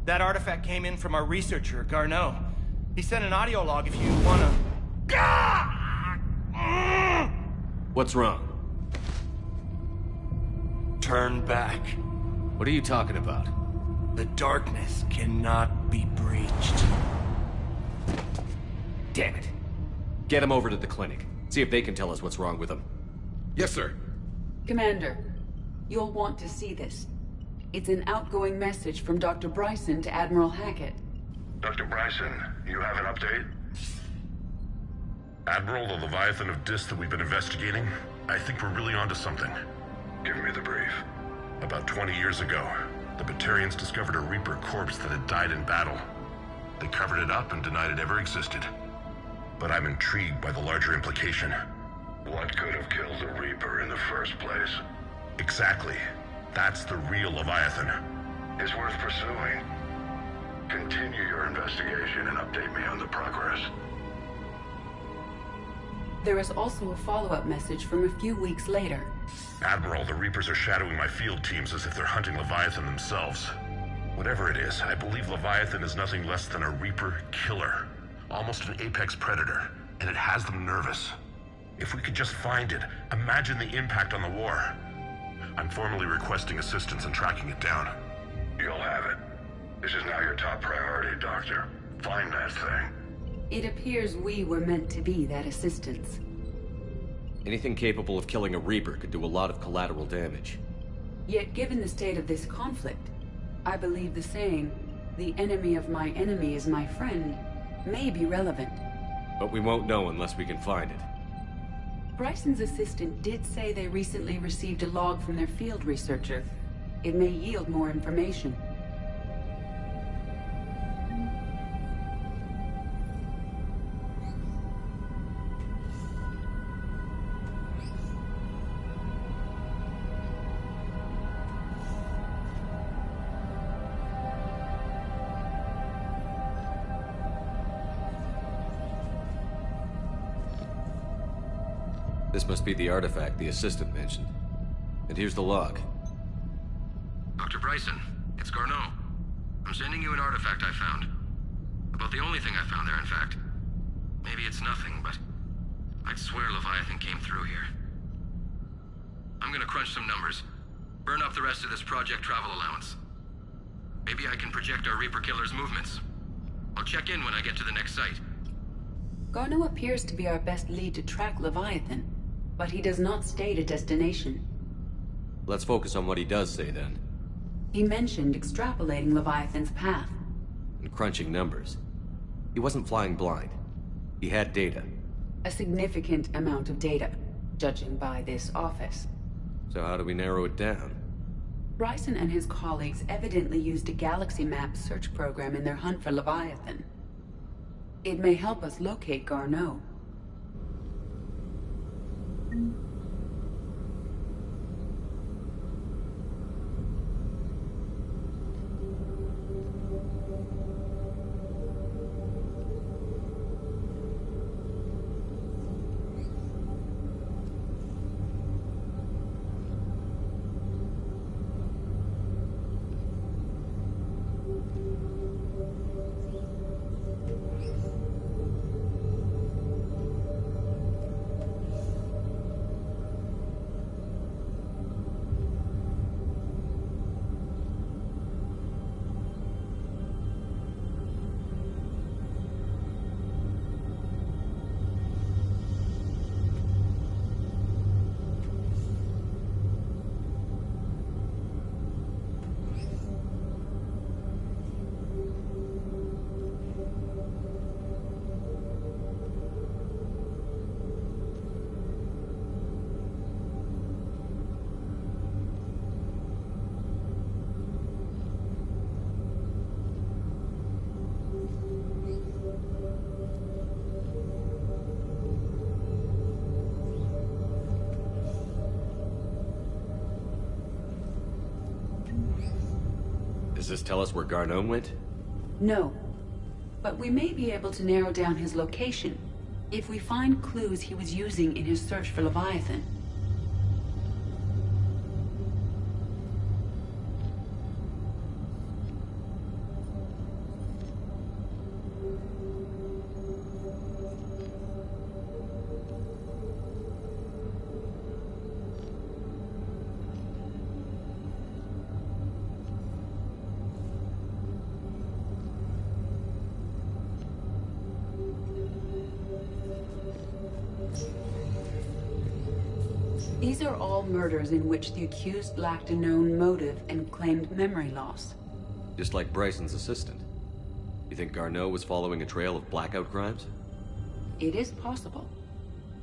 That artifact came in from our researcher, Garneau. He sent an audio log if you wanna... What's wrong? Turn back. What are you talking about? The darkness cannot be breached. Damn it. Get him over to the clinic. See if they can tell us what's wrong with him. Yes, sir. Commander, you'll want to see this. It's an outgoing message from Dr. Bryson to Admiral Hackett. Dr. Bryson, you have an update? Admiral, the Leviathan of Dis that we've been investigating, I think we're really onto something. Give me the brief. About 20 years ago, the Batarians discovered a Reaper corpse that had died in battle. They covered it up and denied it ever existed. But I'm intrigued by the larger implication. What could have killed the Reaper in the first place? Exactly. That's the real Leviathan. It's worth pursuing. Continue your investigation and update me on the progress. There is also a follow-up message from a few weeks later. Admiral, the Reapers are shadowing my field teams as if they're hunting Leviathan themselves. Whatever it is, I believe Leviathan is nothing less than a Reaper killer. Almost an apex predator, and it has them nervous. If we could just find it, imagine the impact on the war. I'm formally requesting assistance in tracking it down. You'll have it. This is now your top priority, Doctor. Find that thing. It appears we were meant to be that assistance. Anything capable of killing a Reaper could do a lot of collateral damage. Yet given the state of this conflict, I believe the saying, "The enemy of my enemy is my friend," may be relevant. But we won't know unless we can find it. Bryson's assistant did say they recently received a log from their field researcher. It may yield more information. This must be the artifact the assistant mentioned. And here's the log. Dr. Bryson, it's Garneau. I'm sending you an artifact I found. About the only thing I found there, in fact. Maybe it's nothing, but I'd swear Leviathan came through here. I'm gonna crunch some numbers. Burn up the rest of this project travel allowance. Maybe I can project our Reaper killer's movements. I'll check in when I get to the next site. Garneau appears to be our best lead to track Leviathan, but he does not state a destination. Let's focus on what he does say, then. He mentioned extrapolating Leviathan's path. And crunching numbers. He wasn't flying blind. He had data. A significant amount of data, judging by this office. So how do we narrow it down? Bryson and his colleagues evidently used a galaxy map search program in their hunt for Leviathan. It may help us locate Garneau. Does this tell us where Garneau went? No. But we may be able to narrow down his location if we find clues he was using in his search for Leviathan. These are all murders in which the accused lacked a known motive and claimed memory loss. Just like Bryson's assistant. You think Garneau was following a trail of blackout crimes? It is possible.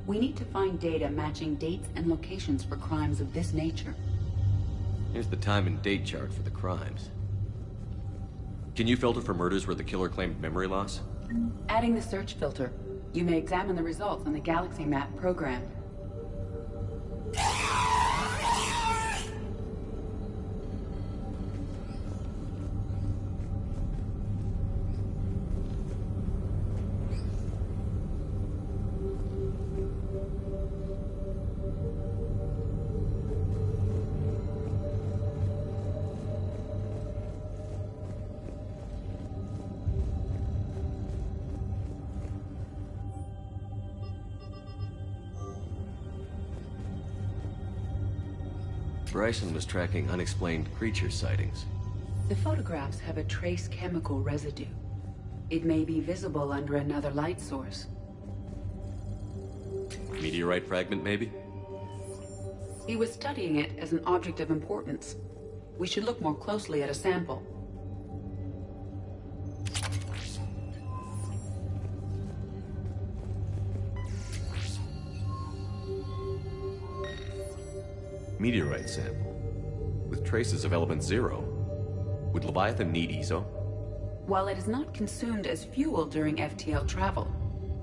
We need to find data matching dates and locations for crimes of this nature. Here's the time and date chart for the crimes. Can you filter for murders where the killer claimed memory loss? Adding the search filter, you may examine the results on the Galaxy Map program. Bryson was tracking unexplained creature sightings. The photographs have a trace chemical residue. It may be visible under another light source. Meteorite fragment, maybe? He was studying it as an object of importance. We should look more closely at a sample. Meteorite sample. With traces of element zero. Would Leviathan need ESO? While it is not consumed as fuel during FTL travel,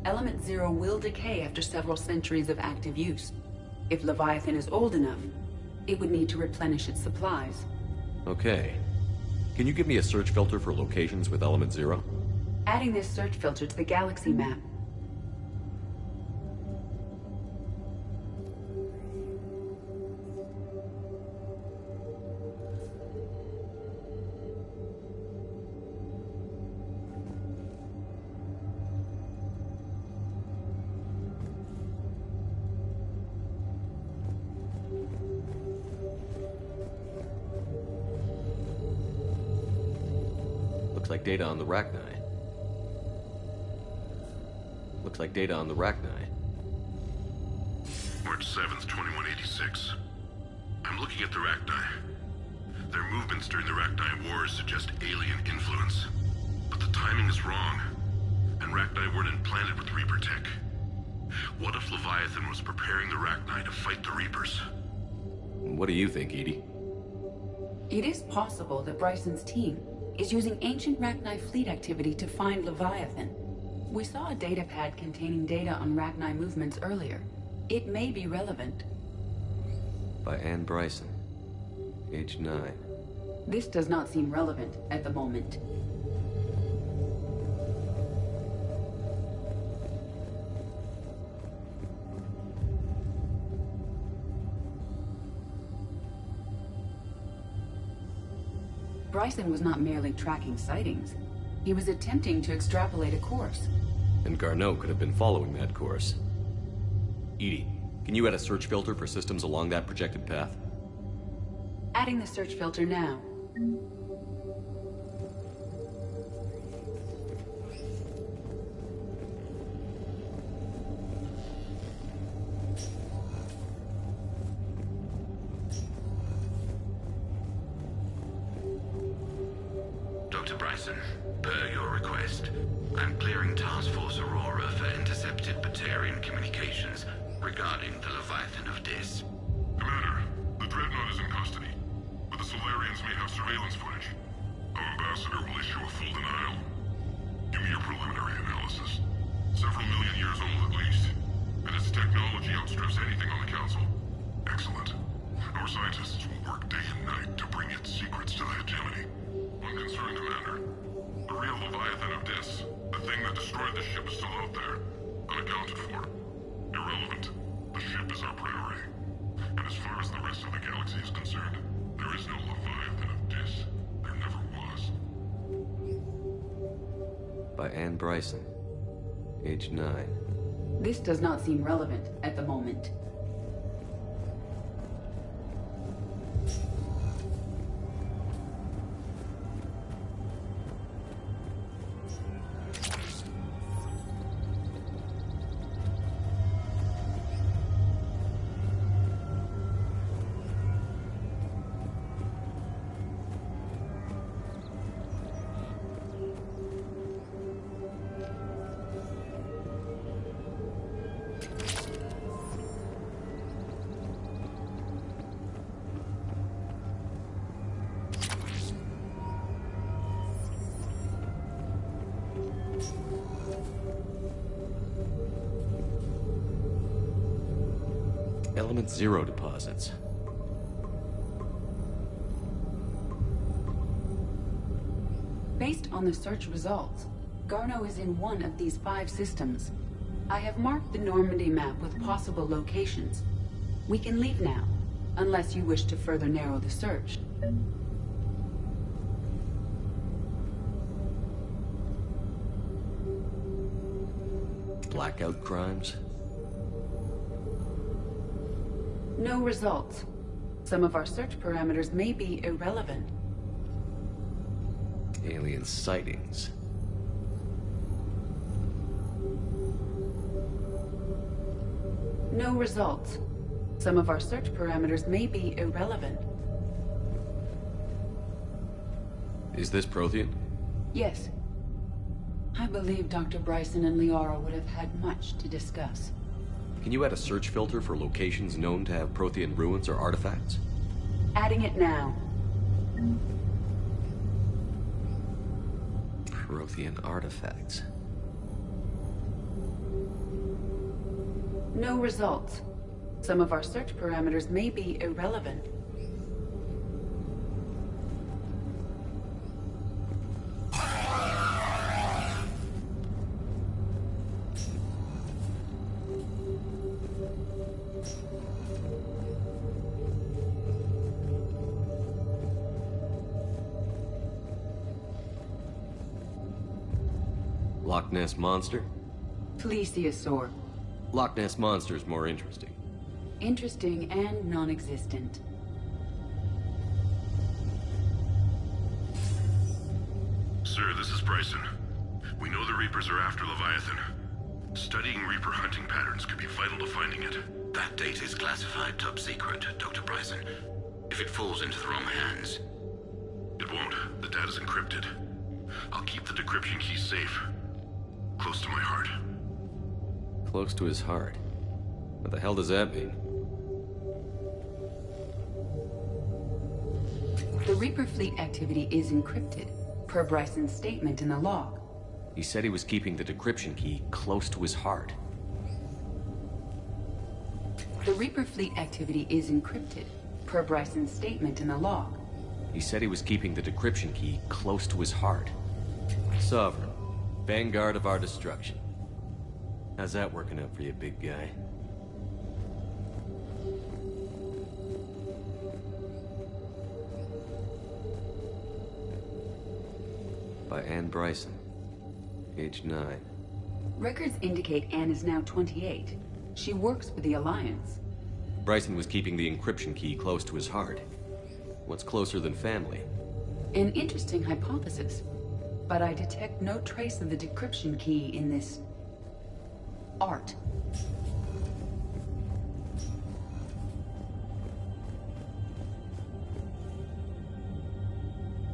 element zero will decay after several centuries of active use. If Leviathan is old enough, it would need to replenish its supplies. Okay. Can you give me a search filter for locations with element zero? Adding this search filter to the Galaxy Map. Looks like data on the Rachni. Looks like data on the Rachni. March 7th, 2186. I'm looking at the Rachni. Their movements during the Rachni Wars suggest alien influence. But the timing is wrong. And Rachni weren't implanted with Reaper tech. What if Leviathan was preparing the Rachni to fight the Reapers? What do you think, Edie? It is possible that Bryson's team is using ancient Rachni fleet activity to find Leviathan. We saw a data pad containing data on Rachni movements earlier. It may be relevant. By Anne Bryson. Age 9. This does not seem relevant at the moment. Bryson was not merely tracking sightings. He was attempting to extrapolate a course. And Garneau could have been following that course. Edie, can you add a search filter for systems along that projected path? Adding the search filter now. Dr. Bryson, per your request, I'm clearing Task Force Aurora for intercepted Batarian communications regarding the Leviathan of Dis. Commander, the Dreadnought is in custody, but the Solarians may have surveillance footage. Our ambassador will issue a full denial. Give me your preliminary analysis. Several million years old at least, and its technology outstrips anything on the Council. Excellent. Our scientists will work day and night to bring its secrets to the hegemony. one concern, Commander. The real Leviathan of Dis, the thing that destroyed the ship, is still out there. Unaccounted for. Irrelevant. The ship is our priority. And as far as the rest of the galaxy is concerned, there is no Leviathan of Dis. There never was. By Anne Bryson. Age 9. This does not seem relevant at the moment. Element 0 deposits. Based on the search results, Garneau is in one of these 5 systems. I have marked the Normandy map with possible locations. We can leave now, unless you wish to further narrow the search. Blackout crimes? No results. Some of our search parameters may be irrelevant. Alien sightings. No results. Some of our search parameters may be irrelevant. Is this Prothean? Yes. I believe Dr. Bryson and Liara would have had much to discuss. Can you add a search filter for locations known to have Prothean ruins or artifacts? Adding it now. Prothean artifacts. No results. Some of our search parameters may be irrelevant. Loch Ness Monster? Plesiosaur. Loch Ness Monster is more interesting. Interesting and non-existent. Sir, this is Bryson. We know the Reapers are after Leviathan. Studying Reaper hunting patterns could be vital to finding it. That data is classified top secret, Dr. Bryson. If it falls into the wrong hands... It won't. The data's encrypted. I'll keep the decryption key safe. Close to my heart. Close to his heart? What the hell does that mean? The Reaper fleet activity is encrypted, per Bryson's statement in the log. He said he was keeping the decryption key close to his heart. The Reaper fleet activity is encrypted, per Bryson's statement in the log. He said he was keeping the decryption key close to his heart. Sovereign, vanguard of our destruction. How's that working out for you, big guy? By Anne Bryson. Age 9. Records indicate Anne is now 28. She works for the Alliance. Bryson was keeping the encryption key close to his heart. What's closer than family? An interesting hypothesis. But I detect no trace of the decryption key in this... art.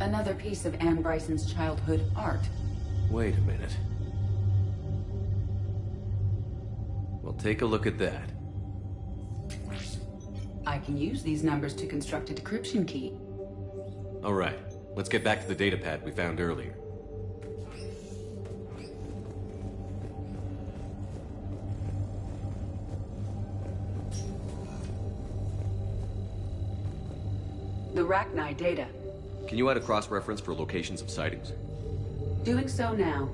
Another piece of Anne Bryson's childhood art. Wait a minute. Well, take a look at that. I can use these numbers to construct a decryption key. All right, let's get back to the datapad we found earlier. The Rachni data. Can you add a cross-reference for locations of sightings? Doing so now.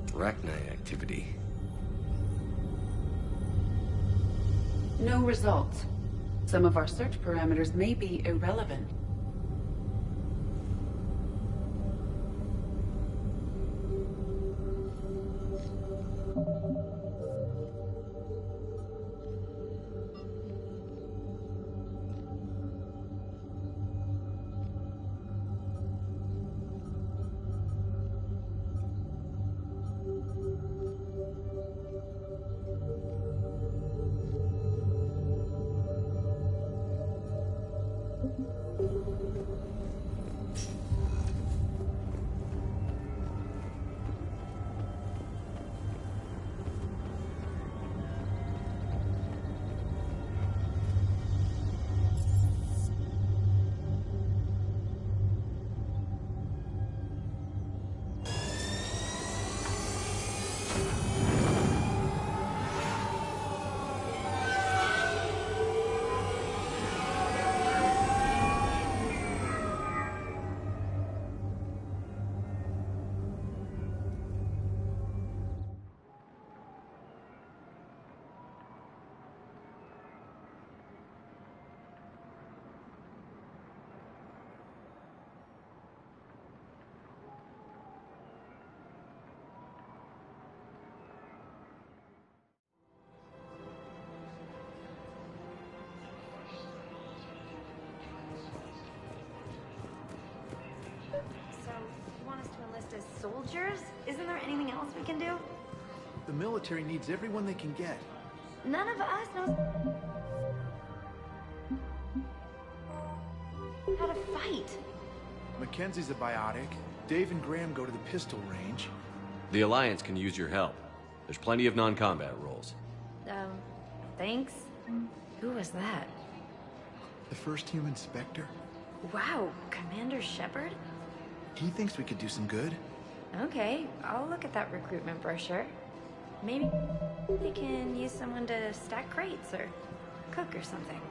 Arachnite activity. No results. Some of our search parameters may be irrelevant. Soldiers? Isn't there anything else we can do? The military needs everyone they can get. None of us knows how to fight. Mackenzie's a biotic. Dave and Graham go to the pistol range. The Alliance can use your help. There's plenty of non-combat roles. Thanks. Who was that? The first human Spectre. Wow, Commander Shepard? He thinks we could do some good. Okay, I'll look at that recruitment brochure. Maybe they can use someone to stack crates or cook or something.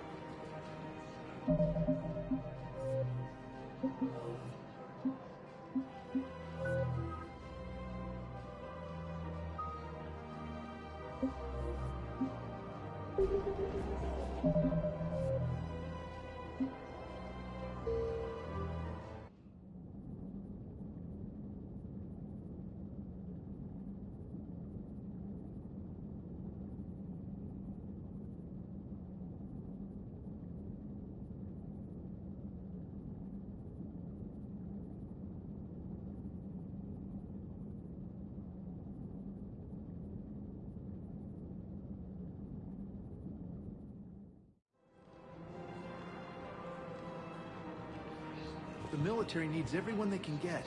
The military needs everyone they can get.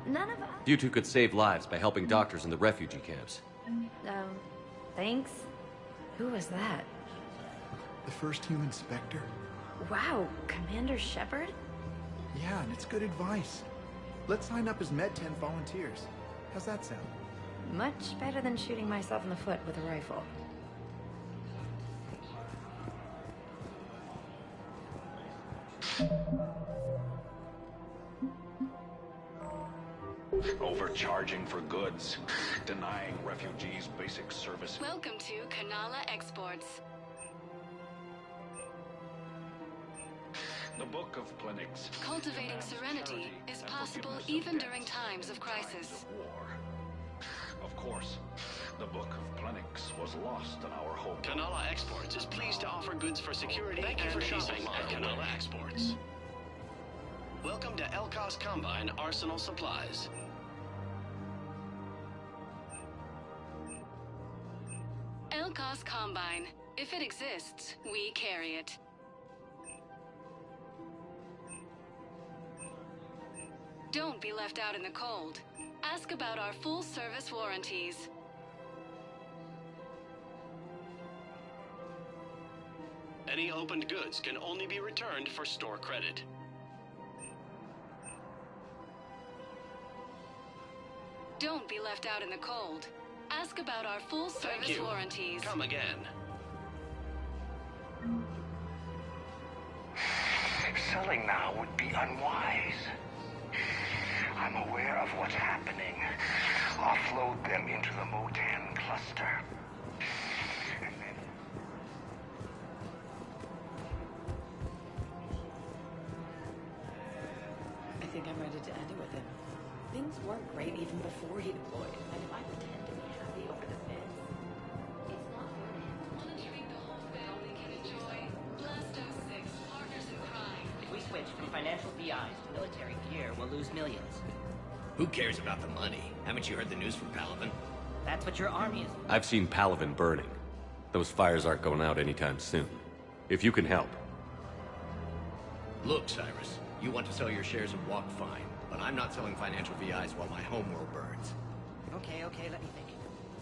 None of us. You two could save lives by helping doctors in the refugee camps. Thanks. Who was that? The first human Spectre. Wow, Commander Shepard? Yeah, and it's good advice. Let's sign up as Med-10 volunteers. How's that sound? Much better than shooting myself in the foot with a rifle. Overcharging for goods, denying refugees basic service. Welcome to Kanala Exports. The Book of Plenix. Cultivating serenity is possible even during times of crisis. Of course, the Book of Plenix was lost in our home. Kanala Exports is pleased to offer goods for security Thank you and for shopping at Kanala Exports. Welcome to Elkos Combine Arsenal Supplies. Elkos Combine. If it exists, we carry it. Don't be left out in the cold. Ask about our full-service warranties. Any opened goods can only be returned for store credit. Don't be left out in the cold. Ask about our full Thank service you. warranties. Come again. Selling now would be unwise. I'm aware of what's happening. Offload them into the Motan cluster. I think I'm ready to end it with him. Things weren't great even before he deployed, and if I pretend to be happy over the fence, it's not fair to him. Want to treat the whole family can enjoy Blast 06, Partners in Crime. If we switch from financial VIs to military gear, we'll lose millions. Who cares about the money? Haven't you heard the news from Palaven? That's what your army is. I've seen Palaven burning. Those fires aren't going out anytime soon. If you can help. Look, Cyrus, you want to sell your shares of Walk fine, but I'm not selling financial VIs while my homeworld burns. Okay, let me think.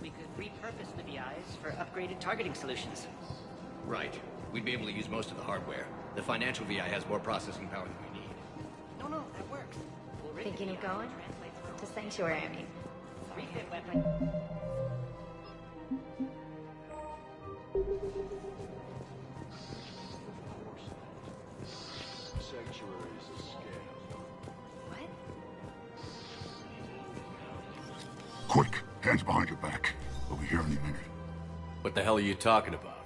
We could repurpose the VIs for upgraded targeting solutions. Right. We'd be able to use most of the hardware. The financial VI has more processing power than we need. No, that works. We'll Thinking of going? To Sanctuary, I mean. Refit weapon. Sanctuary's a scam. What? Quick, hands behind your back. We'll be here any minute. What the hell are you talking about?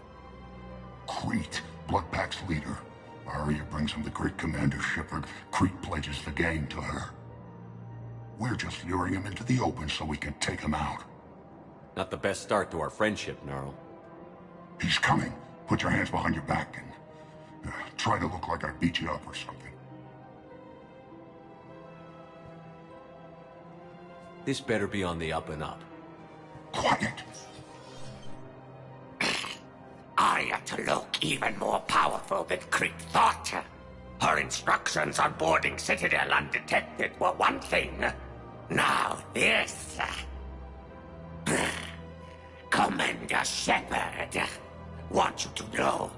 Crete, Bloodpack's leader. Arya brings him the great Commander Shepard. Crete pledges the gang to her. We're just luring him into the open so we can take him out. Not the best start to our friendship, Gnarl. He's coming. Put your hands behind your back and try to look like I beat you up or something. This better be on the up and up. Quiet! Arya to look even more powerful than Crete thought. Her instructions on boarding Citadel undetected were one thing. Now this. Commander Shepard, want you to know,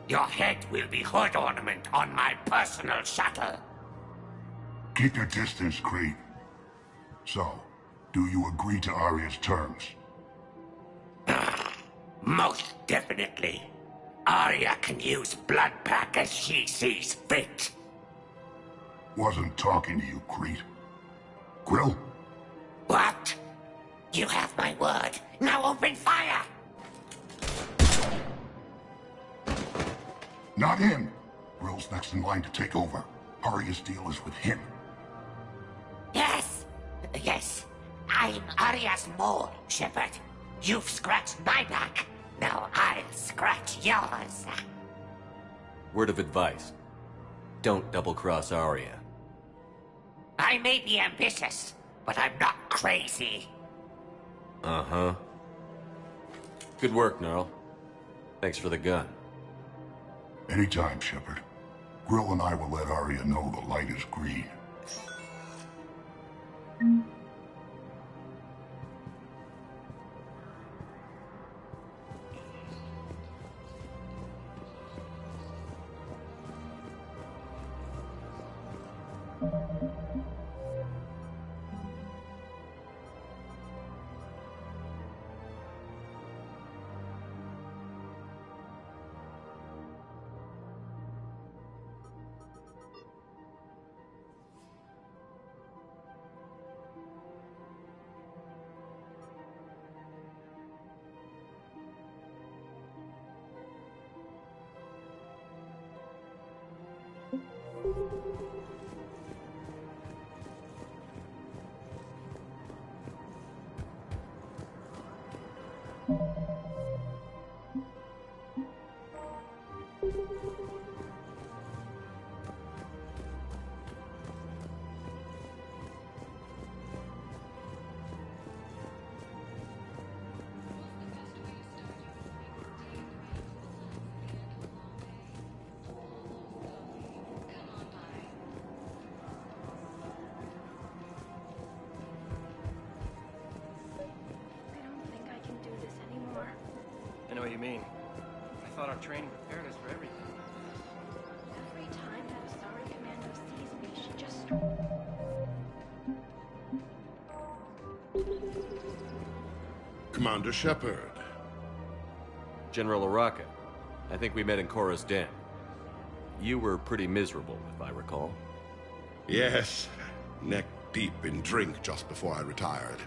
your head will be hood ornament on my personal shuttle. Keep your distance, Crete. So, do you agree to Arya's terms? Most definitely. Arya can use Bloodpack as she sees fit. Wasn't talking to you, Crete. Grill? What? You have my word. Now open fire! Not him. Grill's next in line to take over. Arya's deal is with him. Yes. I'm Arya's mole, Shepard. You've scratched my back. Now I'll scratch yours. Word of advice. Don't double-cross Arya. I may be ambitious, but I'm not crazy. Uh-huh. Good work, Gnarl. Thanks for the gun. Anytime, Shepard. Grill and I will let Arya know the light is green. I know what you mean. I thought our training prepared us for everything. Every time that Asari commando sees me, she just... Commander Shepard. General Araka. I think we met in Korra's den. You were pretty miserable, if I recall. Yes, neck deep in drink just before I retired.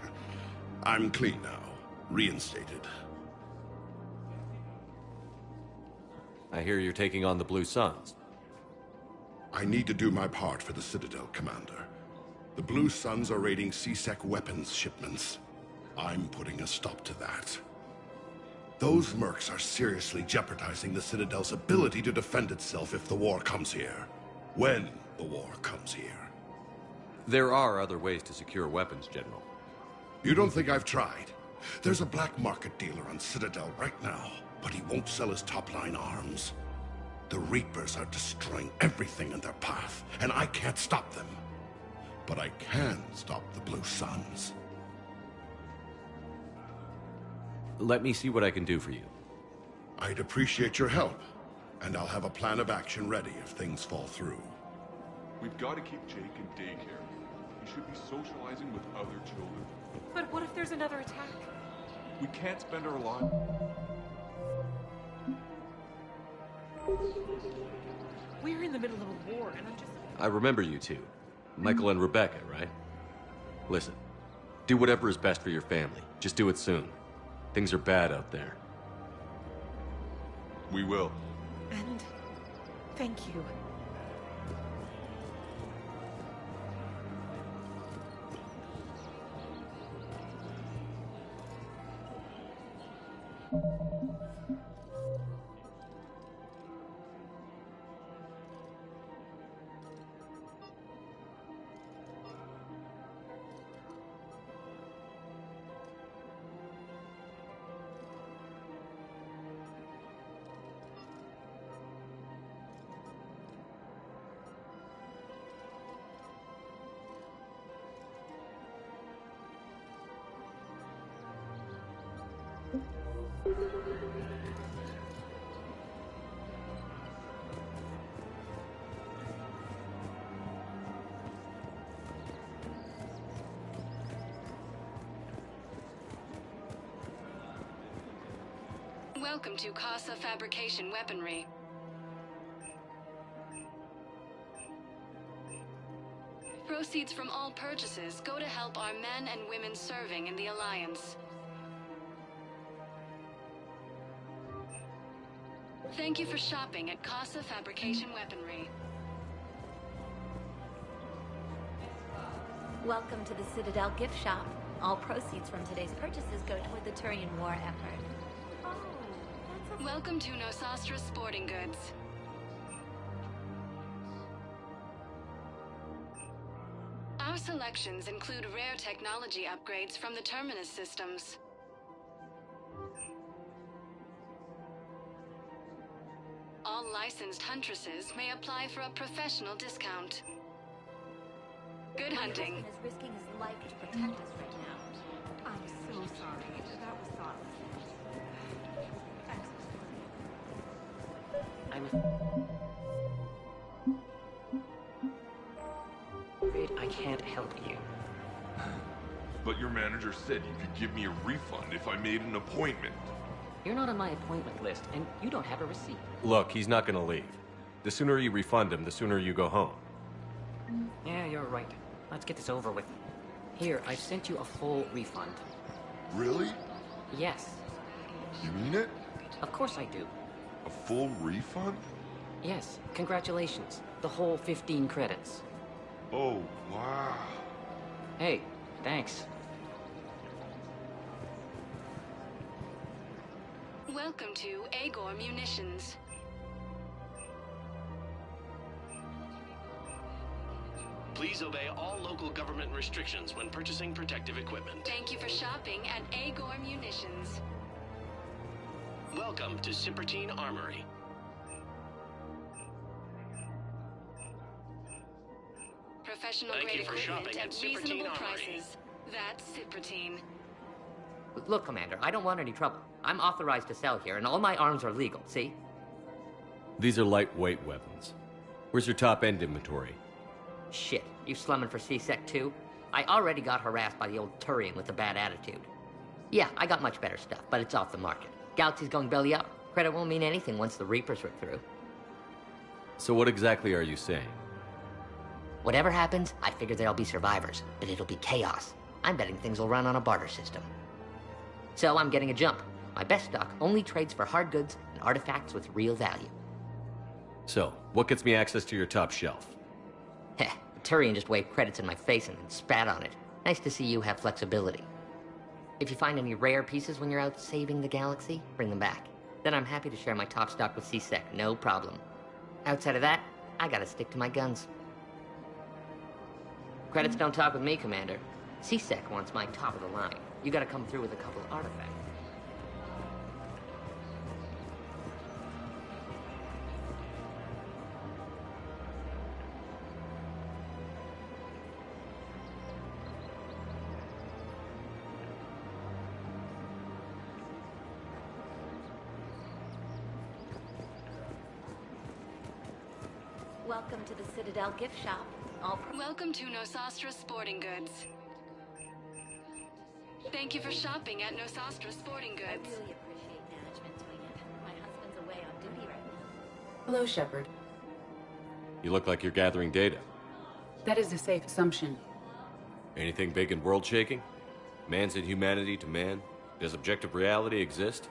I'm clean now, reinstated. I hear you're taking on the Blue Suns. I need to do my part for the Citadel, Commander. The Blue Suns are raiding C-Sec weapons shipments. I'm putting a stop to that. Those mercs are seriously jeopardizing the Citadel's ability to defend itself if the war comes here. When the war comes here. There are other ways to secure weapons, General. You don't think I've tried? There's a black market dealer on Citadel right now, but he won't sell his top-line arms. The Reapers are destroying everything in their path, and I can't stop them. But I can stop the Blue Suns. Let me see what I can do for you. I'd appreciate your help, and I'll have a plan of action ready if things fall through. We've got to keep Jake in daycare. He should be socializing with other children. But what if there's another attack? We can't spend our lives... We're in the middle of a war, and I'm just... I remember you two. Michael and Rebecca, right? Listen, do whatever is best for your family. Just do it soon. Things are bad out there. We will. And thank you. Welcome to Casa Fabrication Weaponry. Proceeds from all purchases go to help our men and women serving in the Alliance. Thank you for shopping at Casa Fabrication Weaponry. Welcome to the Citadel gift shop. All proceeds from today's purchases go toward the Turian war effort. Welcome to Nosastra Sporting Goods. Our selections include rare technology upgrades from the Terminus systems. All licensed huntresses may apply for a professional discount. Good hunting. My husband is risking his life to protect us right now. I'm so sorry. That was thoughtless. I'm afraid I can't help you. But your manager said you could give me a refund if I made an appointment. You're not on my appointment list, and you don't have a receipt. Look, he's not gonna leave. The sooner you refund him, the sooner you go home. Yeah, you're right. Let's get this over with. Here, I've sent you a full refund. Really? Yes. You mean it? Of course I do. A full refund? Yes, congratulations. The whole 15 credits. Oh, wow. Hey, thanks. Welcome to Agor Munitions. Please obey all local government restrictions when purchasing protective equipment. Thank you for shopping at Agor Munitions. Welcome to Cypertine Armory. Professional Thank grade you for equipment shopping at at Cypertine reasonable Armory. prices. That's Cypertine. Look, Commander, I don't want any trouble. I'm authorized to sell here, and all my arms are legal, see? These are lightweight weapons. Where's your top-end inventory? Shit, you slumming for C-Sec too? I already got harassed by the old Turian with a bad attitude. Yeah, I got much better stuff, but it's off the market. Galaxy's going belly up. Credit won't mean anything once the Reapers rip through. So what exactly are you saying? Whatever happens, I figure there'll be survivors, but it'll be chaos. I'm betting things will run on a barter system. So I'm getting a jump. My best stock only trades for hard goods and artifacts with real value. So, what gets me access to your top shelf? Heh, the Turian just waved credits in my face and then spat on it. Nice to see you have flexibility. If you find any rare pieces when you're out saving the galaxy, bring them back. Then I'm happy to share my top stock with C-Sec, no problem. Outside of that, I gotta stick to my guns. Credits don't talk with me, Commander. C-Sec wants my top of the line. You gotta come through with a couple artifacts. Welcome to the Citadel gift shop. Welcome to Nosastra Sporting Goods. Thank you for shopping at Nosastra Sporting Goods. I really appreciate management doing it. My husband's away on duty right now. Hello, Shepard. You look like you're gathering data. That is a safe assumption. Anything big and world-shaking? Man's inhumanity to man? Does objective reality exist?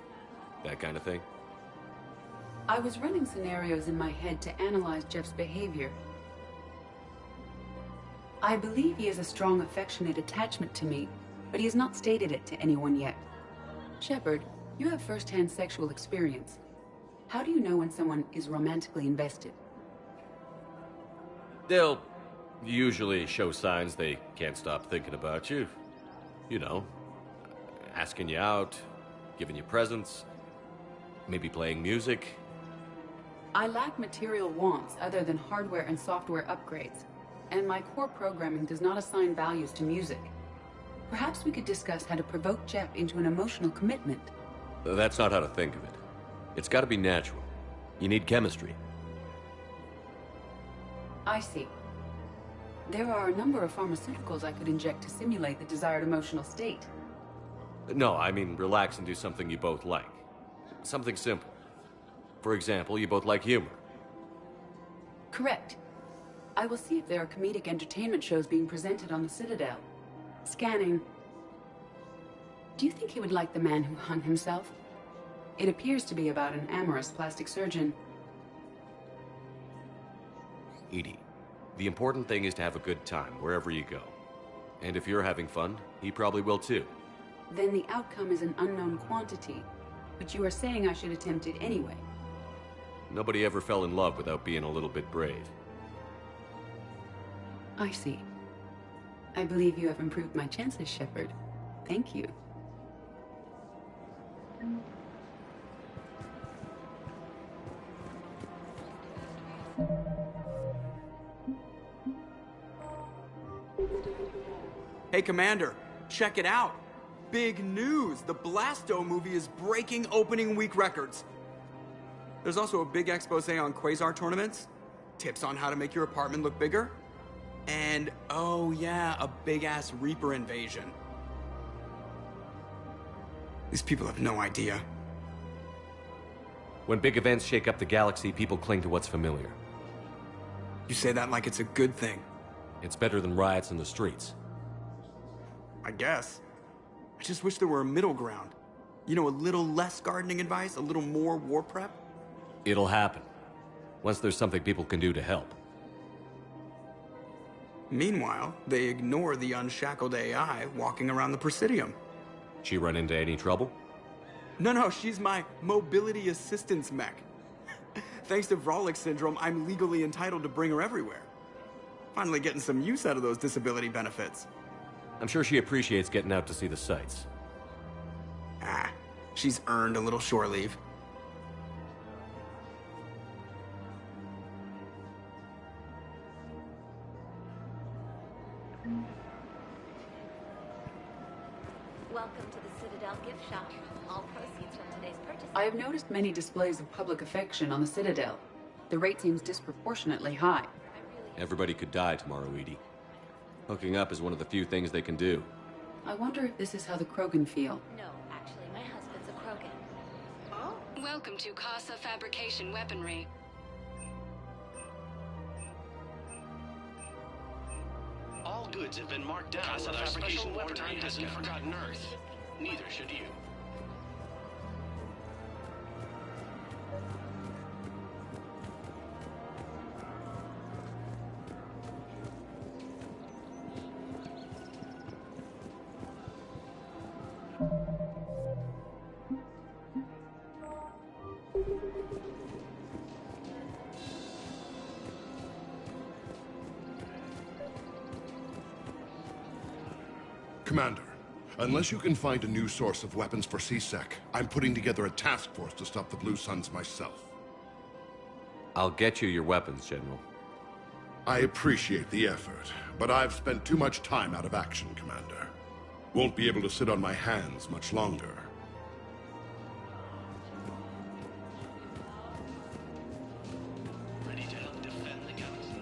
That kind of thing? I was running scenarios in my head to analyze Jeff's behavior. I believe he has a strong affectionate attachment to me, but he has not stated it to anyone yet. Shepard, you have first-hand sexual experience. How do you know when someone is romantically invested? They'll usually show signs they can't stop thinking about you. You know, asking you out, giving you presents, maybe playing music. I lack material wants other than hardware and software upgrades, and my core programming does not assign values to music. Perhaps we could discuss how to provoke Jeff into an emotional commitment. That's not how to think of it. It's got to be natural. You need chemistry. I see. There are a number of pharmaceuticals I could inject to simulate the desired emotional state. No, I mean relax and do something you both like. Something simple. For example, you both like humor. Correct. I will see if there are comedic entertainment shows being presented on the Citadel. Scanning. Do you think he would like The Man Who Hung Himself? It appears to be about an amorous plastic surgeon. Edie, the important thing is to have a good time wherever you go. And if you're having fun, he probably will too. Then the outcome is an unknown quantity. But you are saying I should attempt it anyway. Nobody ever fell in love without being a little bit brave. I see. I believe you have improved my chances, Shepard. Thank you. Hey, Commander, check it out. Big news! The Blasto movie is breaking opening week records. There's also a big expose on Quasar tournaments, tips on how to make your apartment look bigger, and, oh yeah, a big-ass Reaper invasion. These people have no idea. When big events shake up the galaxy, people cling to what's familiar. You say that like it's a good thing. It's better than riots in the streets. I guess. I just wish there were a middle ground. You know, a little less gardening advice, a little more war prep. It'll happen. Once there's something people can do to help. Meanwhile, they ignore the unshackled AI walking around the Presidium. She run into any trouble? No, she's my mobility assistance mech. Thanks to Vrolic syndrome, I'm legally entitled to bring her everywhere. Finally getting some use out of those disability benefits. I'm sure she appreciates getting out to see the sights. Ah, she's earned a little shore leave. Welcome to the Citadel gift shop. All proceeds from today's purchase. I have noticed many displays of public affection on the Citadel. The rate seems disproportionately high. Everybody could die tomorrow, Edie. Hooking up is one of the few things they can do. I wonder if this is how the Krogan feel. No, actually, my husband's a Krogan. Oh? Welcome to Casa Fabrication Weaponry. All goods have been marked down with our special wartime hasn't forgotten Earth. Neither should you. Commander, unless you can find a new source of weapons for CSEC, I'm putting together a task force to stop the Blue Suns myself. I'll get you your weapons, General. I appreciate the effort, but I've spent too much time out of action, Commander. Won't be able to sit on my hands much longer. Ready to help defend the galaxy.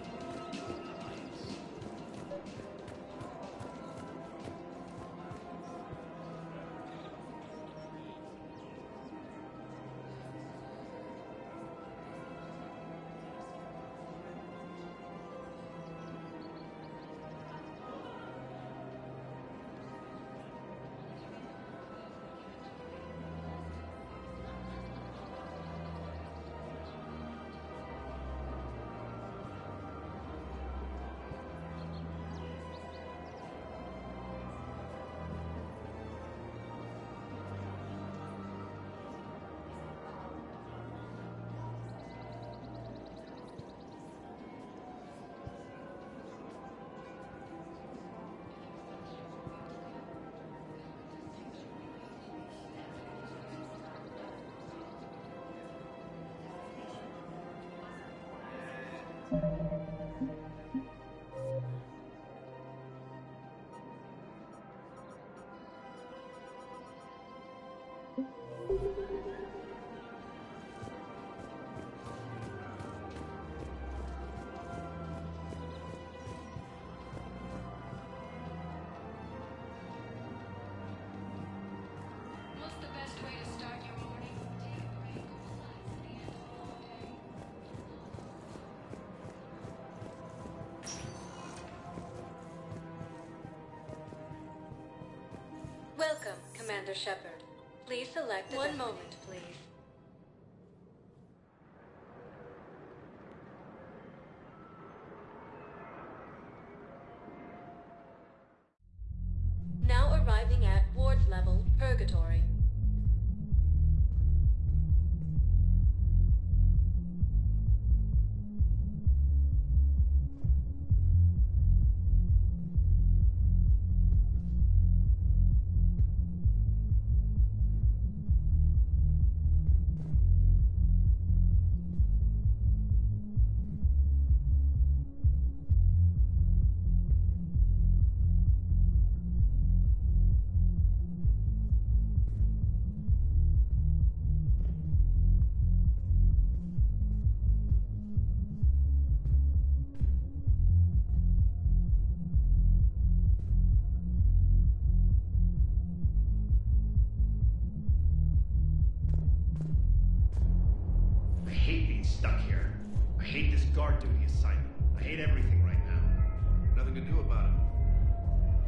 What's the best way to start your morning? Take a break or relax at the end of a long day. Welcome, Commander Shepard. Please select one moment, please. Now arriving at ward level Purgatory. I hate being stuck here. I hate this guard duty assignment. I hate everything right now. Nothing to do about it.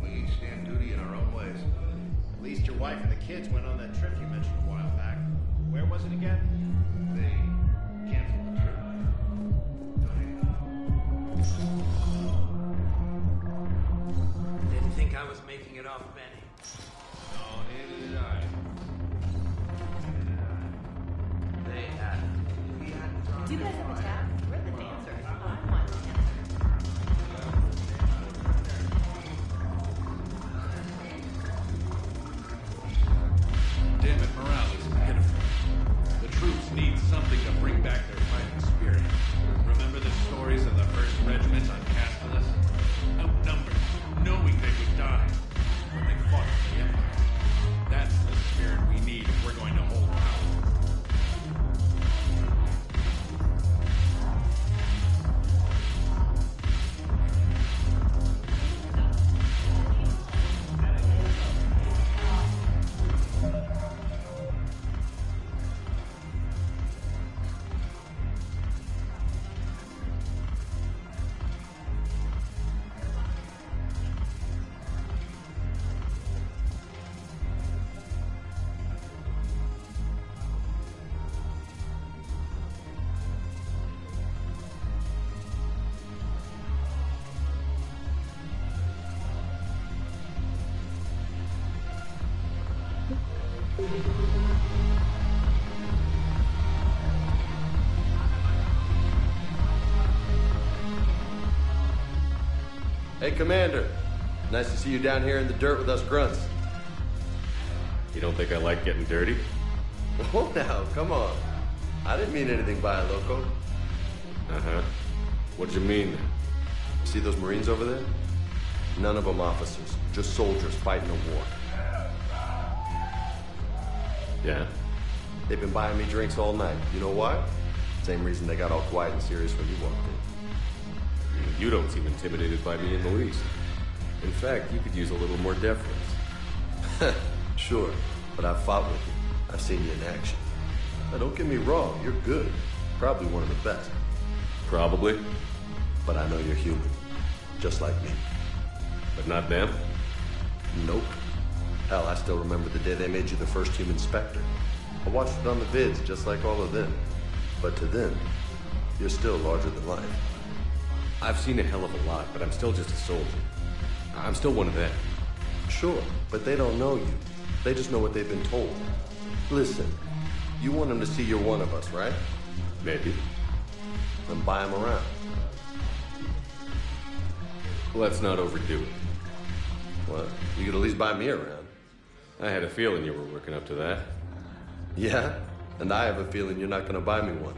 We each stand duty in our own ways. At least your wife and the kids went on that trip you mentioned a while back. Where was it again? They canceled the trip. Didn't think I was making it off, Benny. No, neither did I. They had. We hadn't drawn. Do you guys have a tab? We're the dancers. I want to dance. Damn it, morale is pitiful. The troops need something to bring back their fighting spirit. Remember the stories of the 1st Regiment on Castellus? Outnumbered, knowing they would die. But they fought for the Empire. That's the spirit we need if we're going to hold power. Hey, Commander. Nice to see you down here in the dirt with us grunts. You don't think I like getting dirty? Oh, now, come on. I didn't mean anything by it, Loco. Uh-huh. What'd you mean? See those Marines over there? None of them officers, just soldiers fighting a war. Yeah? They've been buying me drinks all night. You know why? Same reason they got all quiet and serious when you walked in. You don't seem intimidated by me in the least. In fact, you could use a little more deference. Sure, but I've fought with you. I've seen you in action. Now, don't get me wrong, you're good. Probably one of the best. Probably. But I know you're human. Just like me. But not them? Nope. Hell, I still remember the day they made you the first human Spectre. I watched it on the vids, just like all of them. But to them, you're still larger than life. I've seen a hell of a lot, but I'm still just a soldier. I'm still one of them. Sure, but they don't know you. They just know what they've been told. Listen, you want them to see you're one of us, right? Maybe. Then buy them around. Let's not overdo it. Well, you could at least buy me around. I had a feeling you were working up to that. Yeah? And I have a feeling you're not gonna buy me one.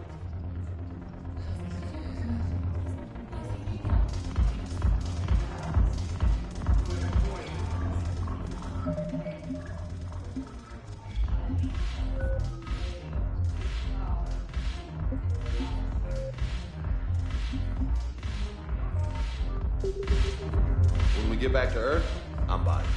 When we get back to Earth, I'm buying.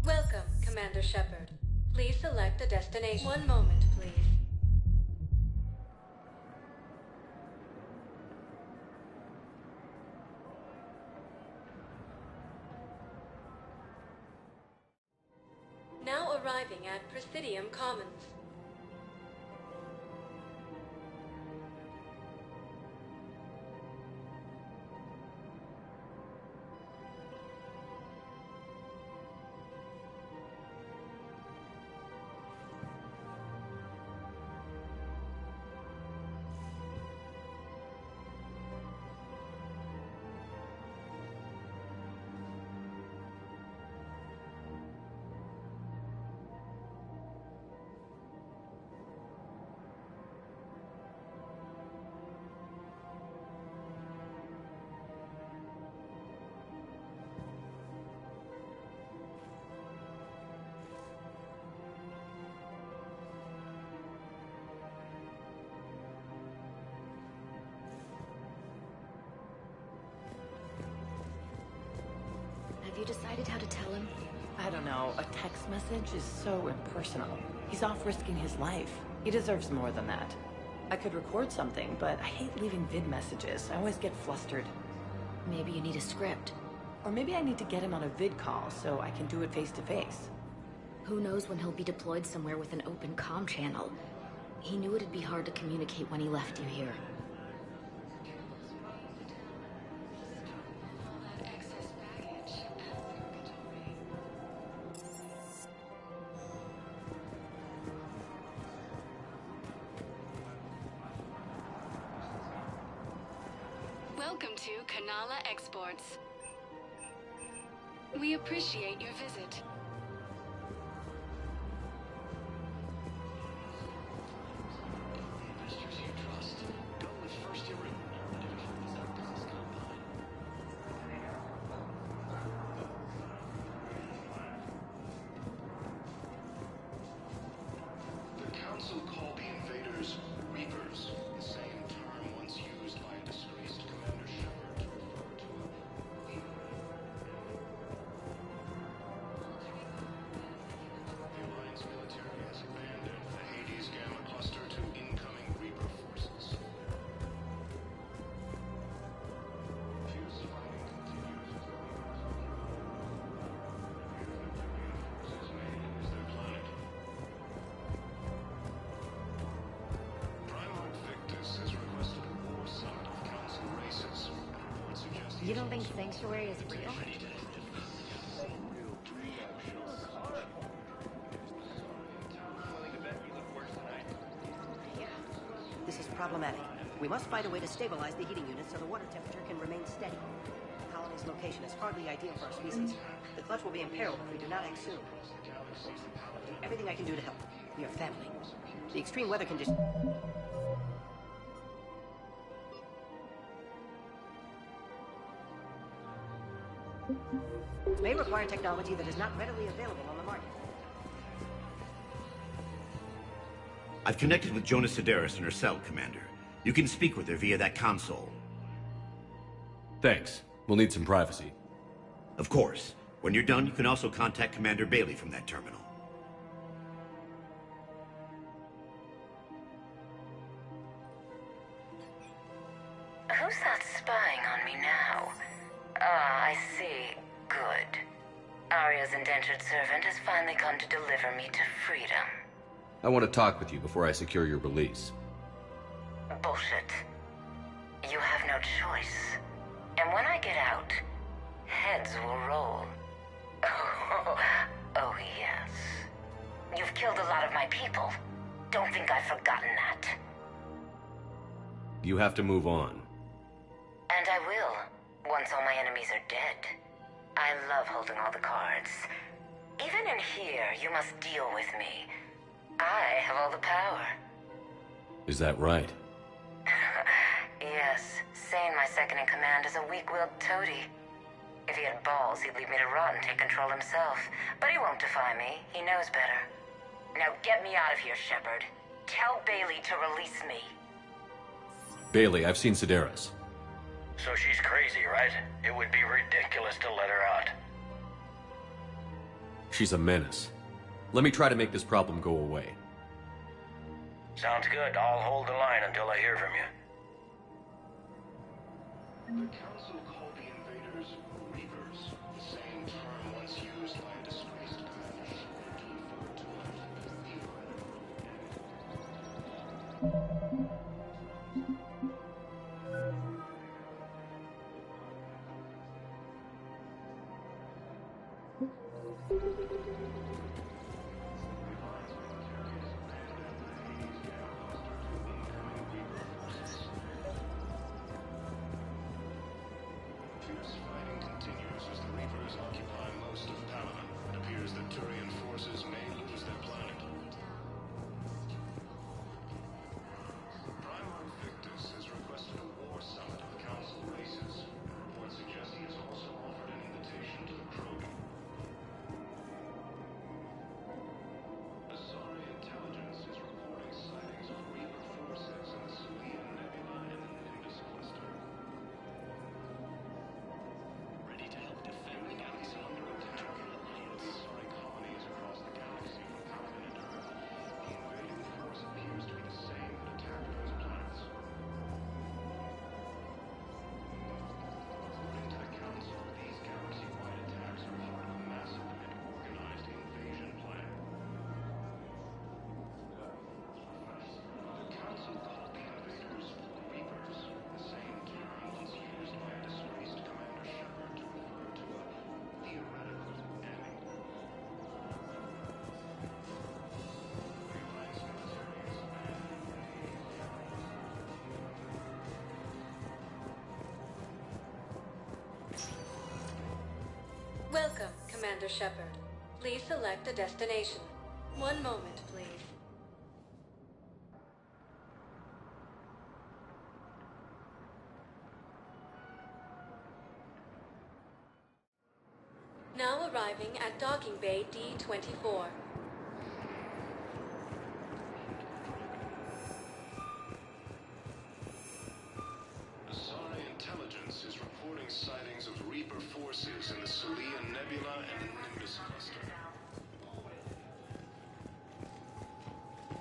Welcome, Commander Shepard. Please select a destination. One moment, please. Now arriving at Presidium Commons. Have you decided how to tell him? I don't know. A text message is so impersonal. He's off risking his life. He deserves more than that. I could record something, but I hate leaving vid messages. I always get flustered. Maybe you need a script. Or maybe I need to get him on a vid call so I can do it face to face. Who knows when he'll be deployed somewhere with an open comm channel. He knew it'd be hard to communicate when he left you here. Welcome to Kanala Exports. We appreciate your visit. The Council called the invaders Reapers, the same term once used by a disgraced Commander Shepard to refer to a You don't think Sanctuary is real? This is problematic. We must find a way to stabilize the heating unit so the water temperature can remain steady. The colony's location is hardly ideal for our species. The clutch will be in peril if we do not act soon. I'll do everything I can do to help. We are family. The extreme weather conditions... may require technology that is not readily available on the market. I've connected with Jonas Sedaris in her cell, Commander. You can speak with her via that console. Thanks. We'll need some privacy. Of course. When you're done, you can also contact Commander Bailey from that terminal. Who's that spying on me now? Ah, I see. Good. Arya's indentured servant has finally come to deliver me to freedom. I want to talk with you before I secure your release. Bullshit. You have no choice. And when I get out, heads will roll. Oh, yes. You've killed a lot of my people. Don't think I've forgotten that. You have to move on. And I will, once all my enemies are dead. I love holding all the cards. Even in here, you must deal with me. I have all the power. Is that right? Yes, Sane, my second-in-command, is a weak-willed toady. If he had balls, he'd leave me to rot and take control himself. But he won't defy me. He knows better. Now get me out of here, Shepard. Tell Bailey to release me. Bailey, I've seen Sedaris. So she's crazy, right? It would be ridiculous to let her out. She's a menace. Let me try to make this problem go away. Sounds good. I'll hold the line until I hear from you. The Council called the invaders Reapers, the same term once used by a disgraced commander to refer to a theoretical. Fierce fighting continues as the Reapers occupy most of Paladin. It appears that Turian forces may lose their planet. Primarch Victus has requested a war summit of the Council races. Reports suggest he has also offered an invitation to the crew. Asari intelligence is reporting sightings of Reaper forces in the Silian Nebula and the Nimbus cluster. Ready to help defend the galaxy under a potential alliance. Asari colonies across the galaxy from Paladin and Earth. The invading force appears to be the same that attacked those planets. According to the Council, these galaxy-wide attacks are part of a massive and organized invasion plan. The Council called the invaders Reapers, the same term once used by a disgraced Commander Shepard to refer to a theoretical enemy. Welcome, Commander Shepard. Please select a destination. One moment, please. Now arriving at Docking Bay D-24. Asari intelligence is reporting sightings of Reaper forces in the Silian Nebula and the Nimbus cluster.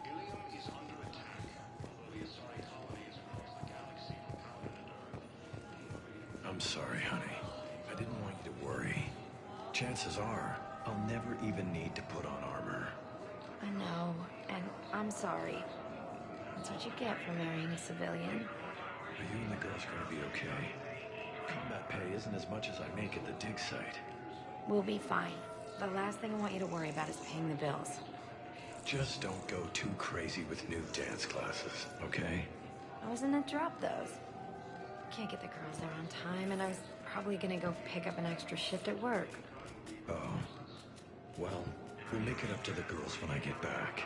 Ilium is under attack, although the Asari colonies across the galaxy from Paladin and Earth. I'm sorry, honey. I didn't want you to worry. Chances are, I'll never even need to put on armor. I know, and I'm sorry. That's what you get for marrying a civilian. Are you and the girls gonna be okay? Combat pay isn't as much as I make at the dig site. We'll be fine. The last thing I want you to worry about is paying the bills. Just don't go too crazy with new dance classes, okay? I was gonna drop those. Can't get the girls there on time, and I was probably gonna go pick up an extra shift at work. Oh. Well, we'll make it up to the girls when I get back.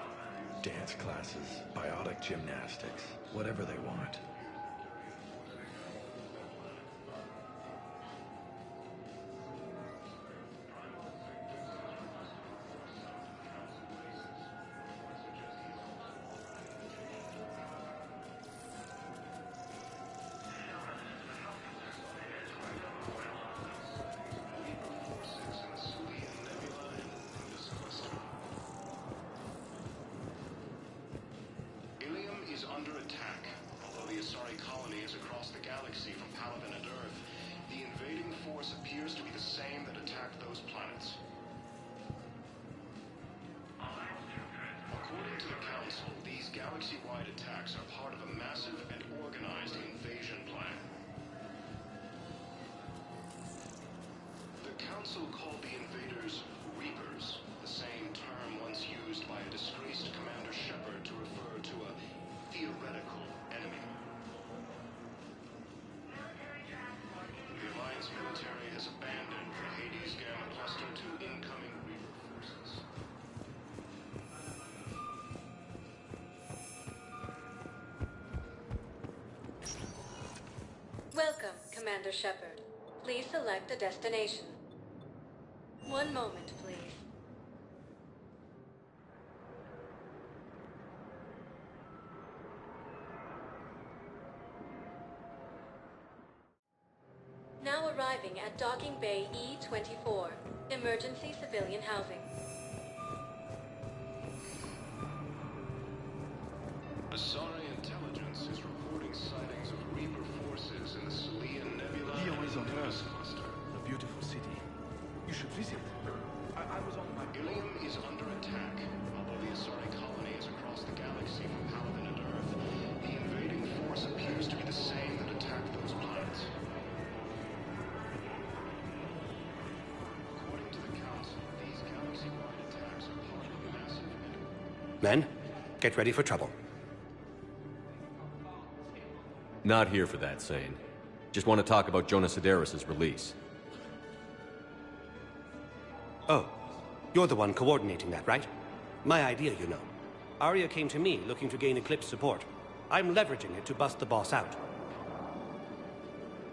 Dance classes, biotic gymnastics, whatever they want. Galaxy-wide attacks are part of a massive and organized invasion plan. The Council called the invaders Reapers, the same term once used by a disgraced Commander Shepard to refer to a theoretical enemy. The Alliance military has abandoned the Hades Gamma cluster to incoming Reaper forces. Welcome, Commander Shepard. Please select a destination. One moment, please. Now arriving at Docking Bay E-24, emergency civilian housing. Asari intelligence is reporting sightings of Reaper forces in the Salian Nebula Leo is on and Earth, cluster. a beautiful city. You should visit. I was on my... Ilium is under attack. Although the Asari colony is across the galaxy from Paladin and Earth, the invading force appears to be the same that attacked those planets. According to the Council, these galaxy-wide attacks are part of a massive... Men, get ready for trouble. Not here for that, Sane. Just want to talk about Jonas Sedaris' release. Oh, you're the one coordinating that, right? My idea, you know. Arya came to me looking to gain Eclipse support. I'm leveraging it to bust the boss out.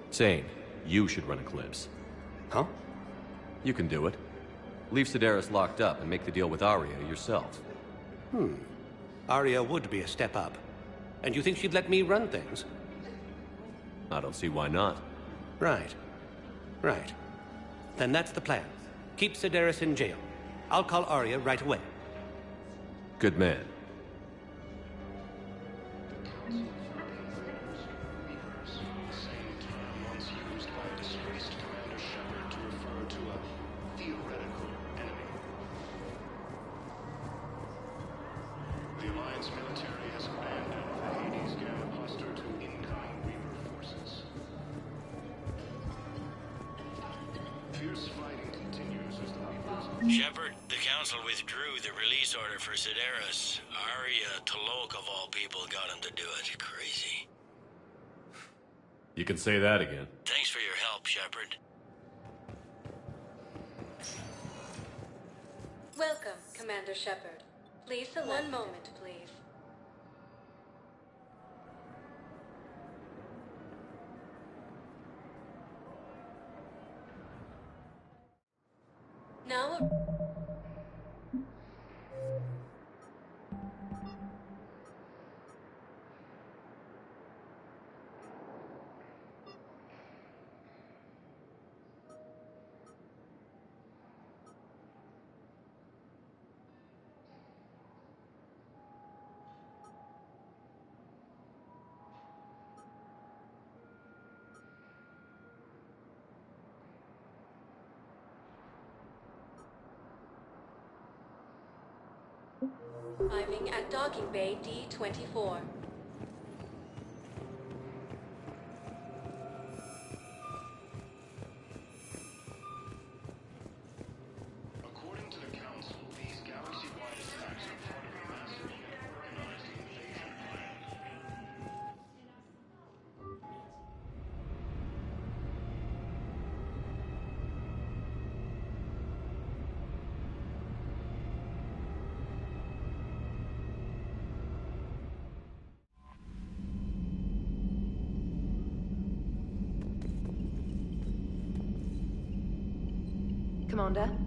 Sane, you should run Eclipse. Huh? You can do it. Leave Sedaris locked up and make the deal with Arya yourself. Arya would be a step up. And you think she'd let me run things? I don't see why not. Right. Right. Then that's the plan. Keep Sedaris in jail. I'll call Arya right away. Good man. The same term once used by a disgraced Commander Shepard to refer to a theoretical enemy. The Alliance military has abandoned the Hades Gamma cluster to incoming Reaper forces. Fierce fighting continues as the Reapers... Shepard, the Council withdrew the release order for Sedaris. Arya Tolok, of all people, got him to do it. Crazy. You can say that again. Thanks for your help, Shepard. Welcome, Commander Shepard. Please select... One moment, please. Now... Arriving at Docking Bay D-24. Ramonda.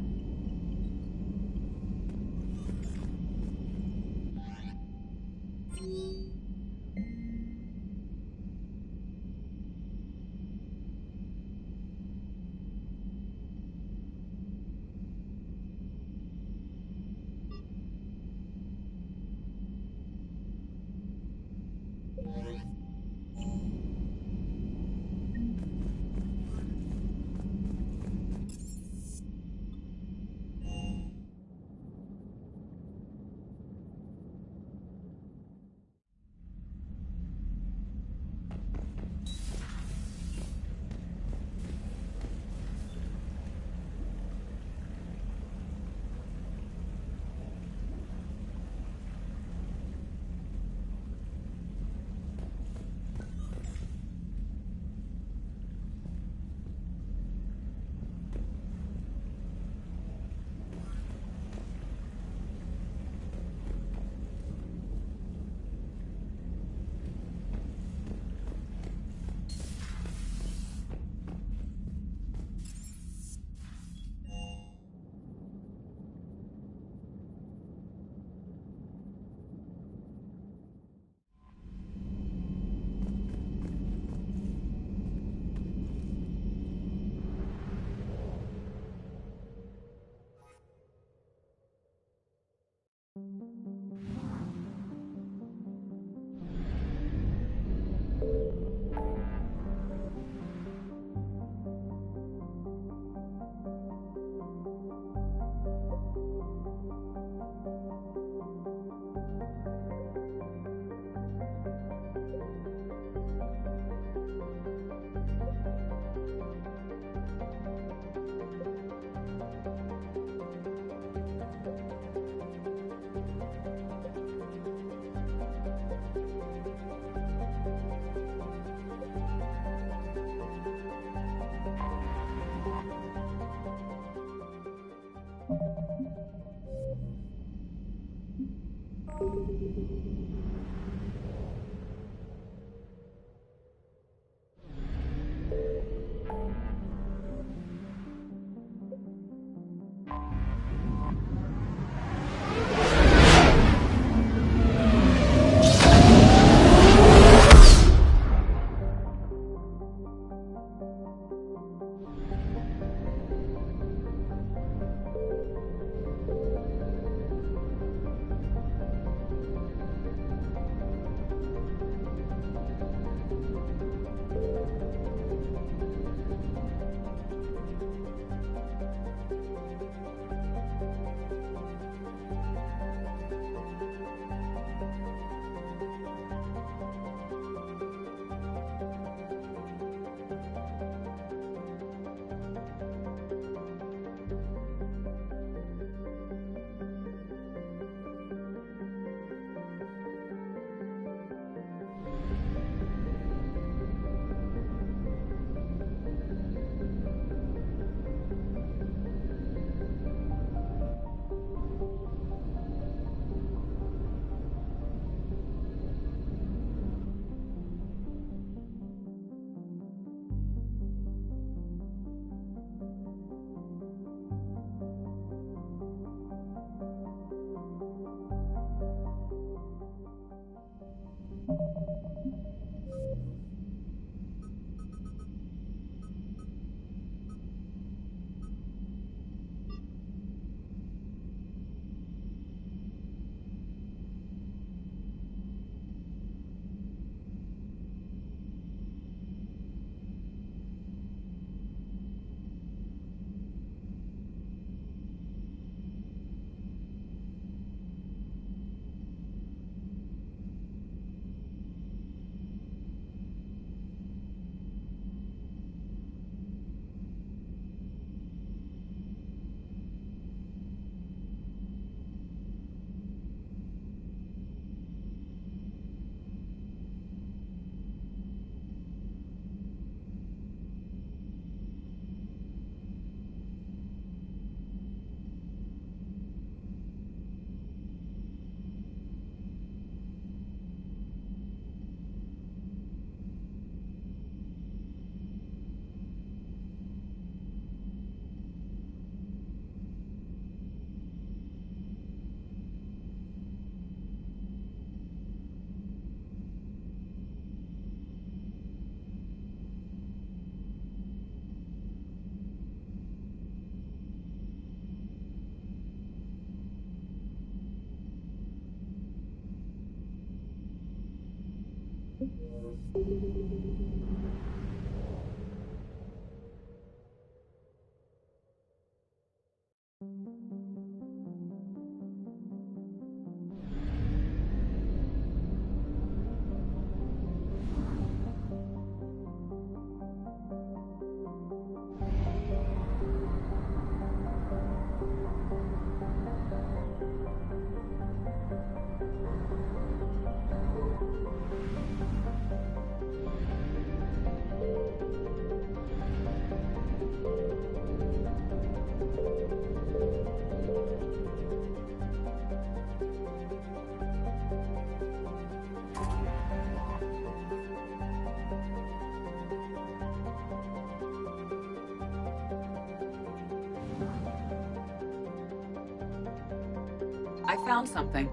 I found something.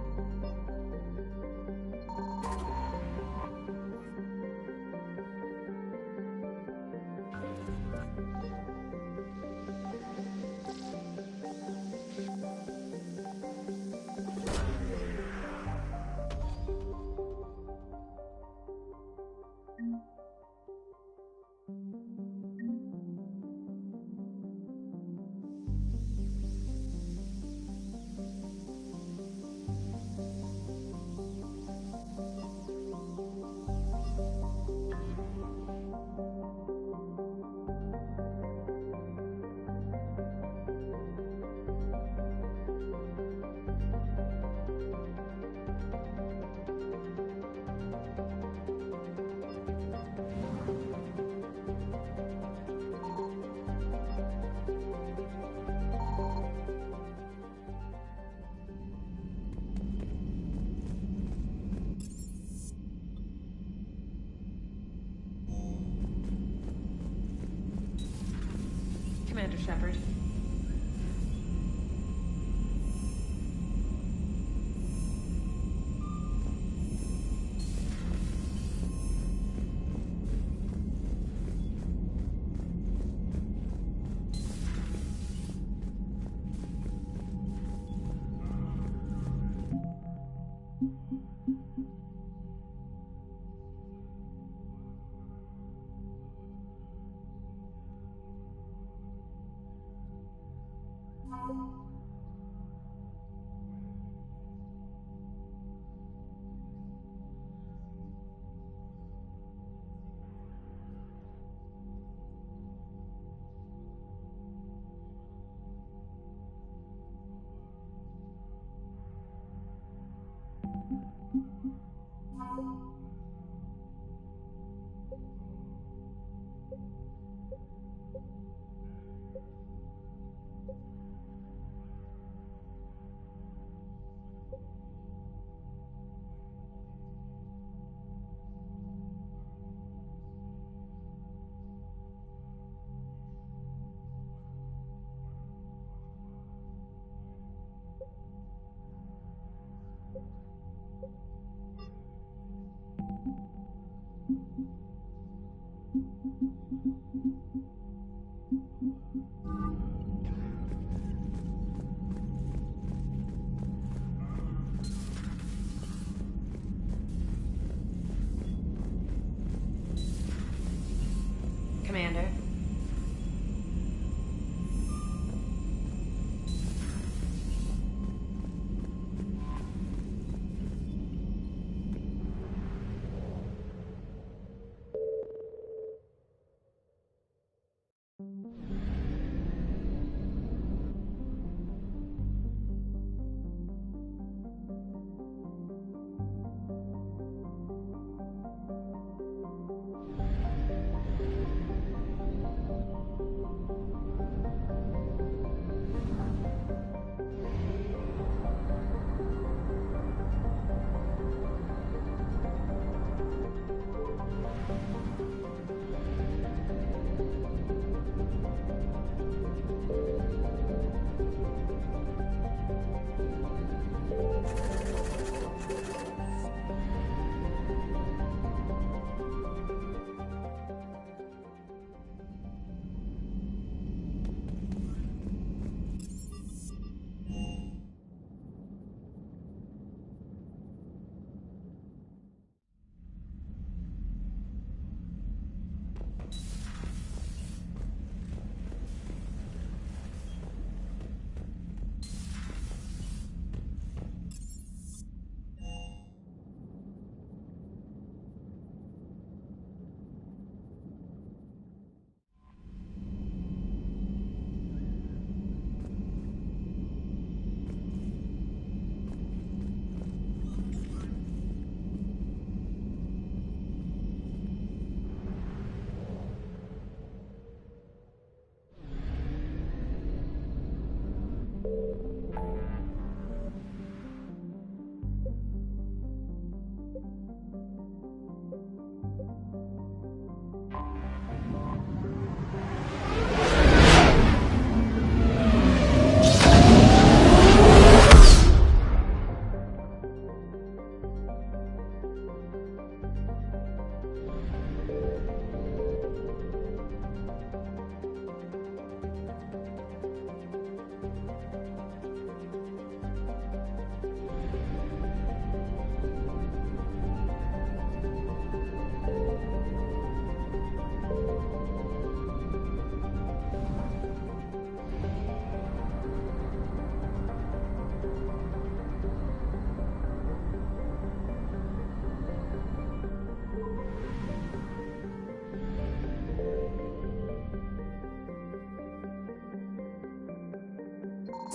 Commander Shepard.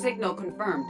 Signal confirmed.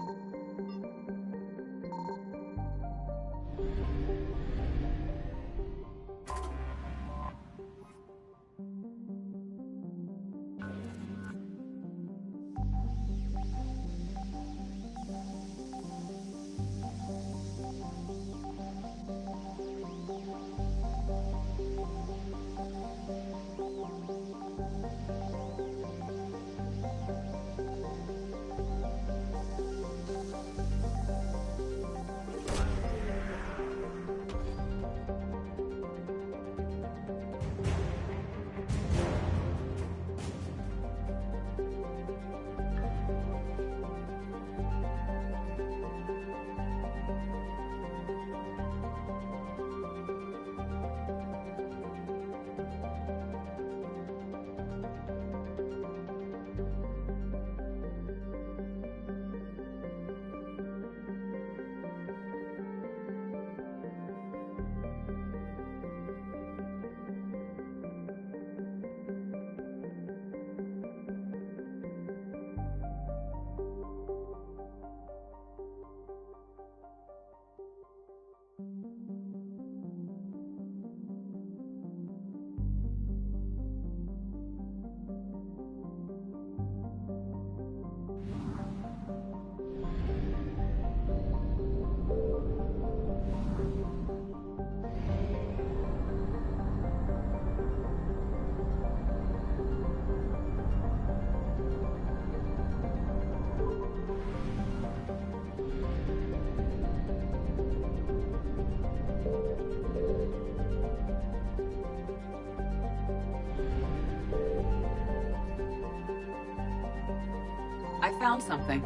I found something.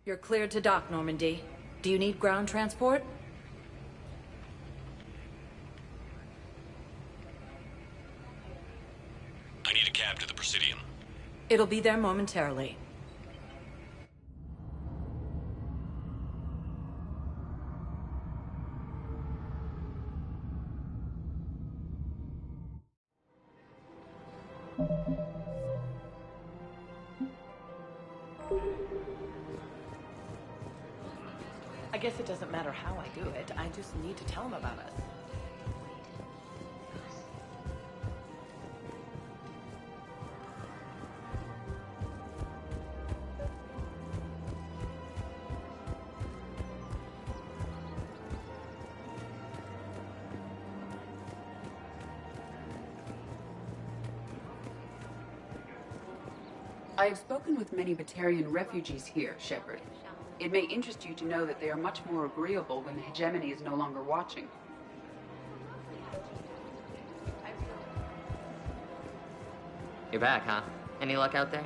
You're cleared to dock, Normandy. Do you need ground transport? I need a cab to the Presidium. It'll be there momentarily. I guess it doesn't matter how I do it. I just need to tell him about us. I have spoken with many Batarian refugees here, Shepard. It may interest you to know that they are much more agreeable when hegemony is no longer watching. You're back, huh? Any luck out there?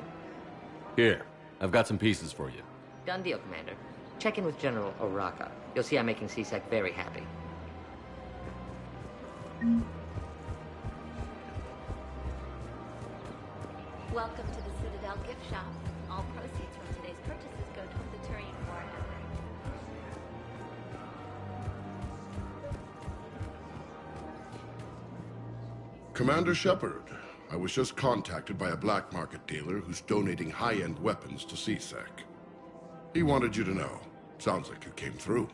Here, I've got some pieces for you. Done deal, Commander. Check in with General Oraka. You'll see I'm making C-Sec very happy. Welcome to the Citadel gift shop. All proceeds from today's purchases go toward the Turian war effort. Commander Shepard, I was just contacted by a black market dealer who's donating high-end weapons to CSEC. He wanted you to know. Sounds like you came through.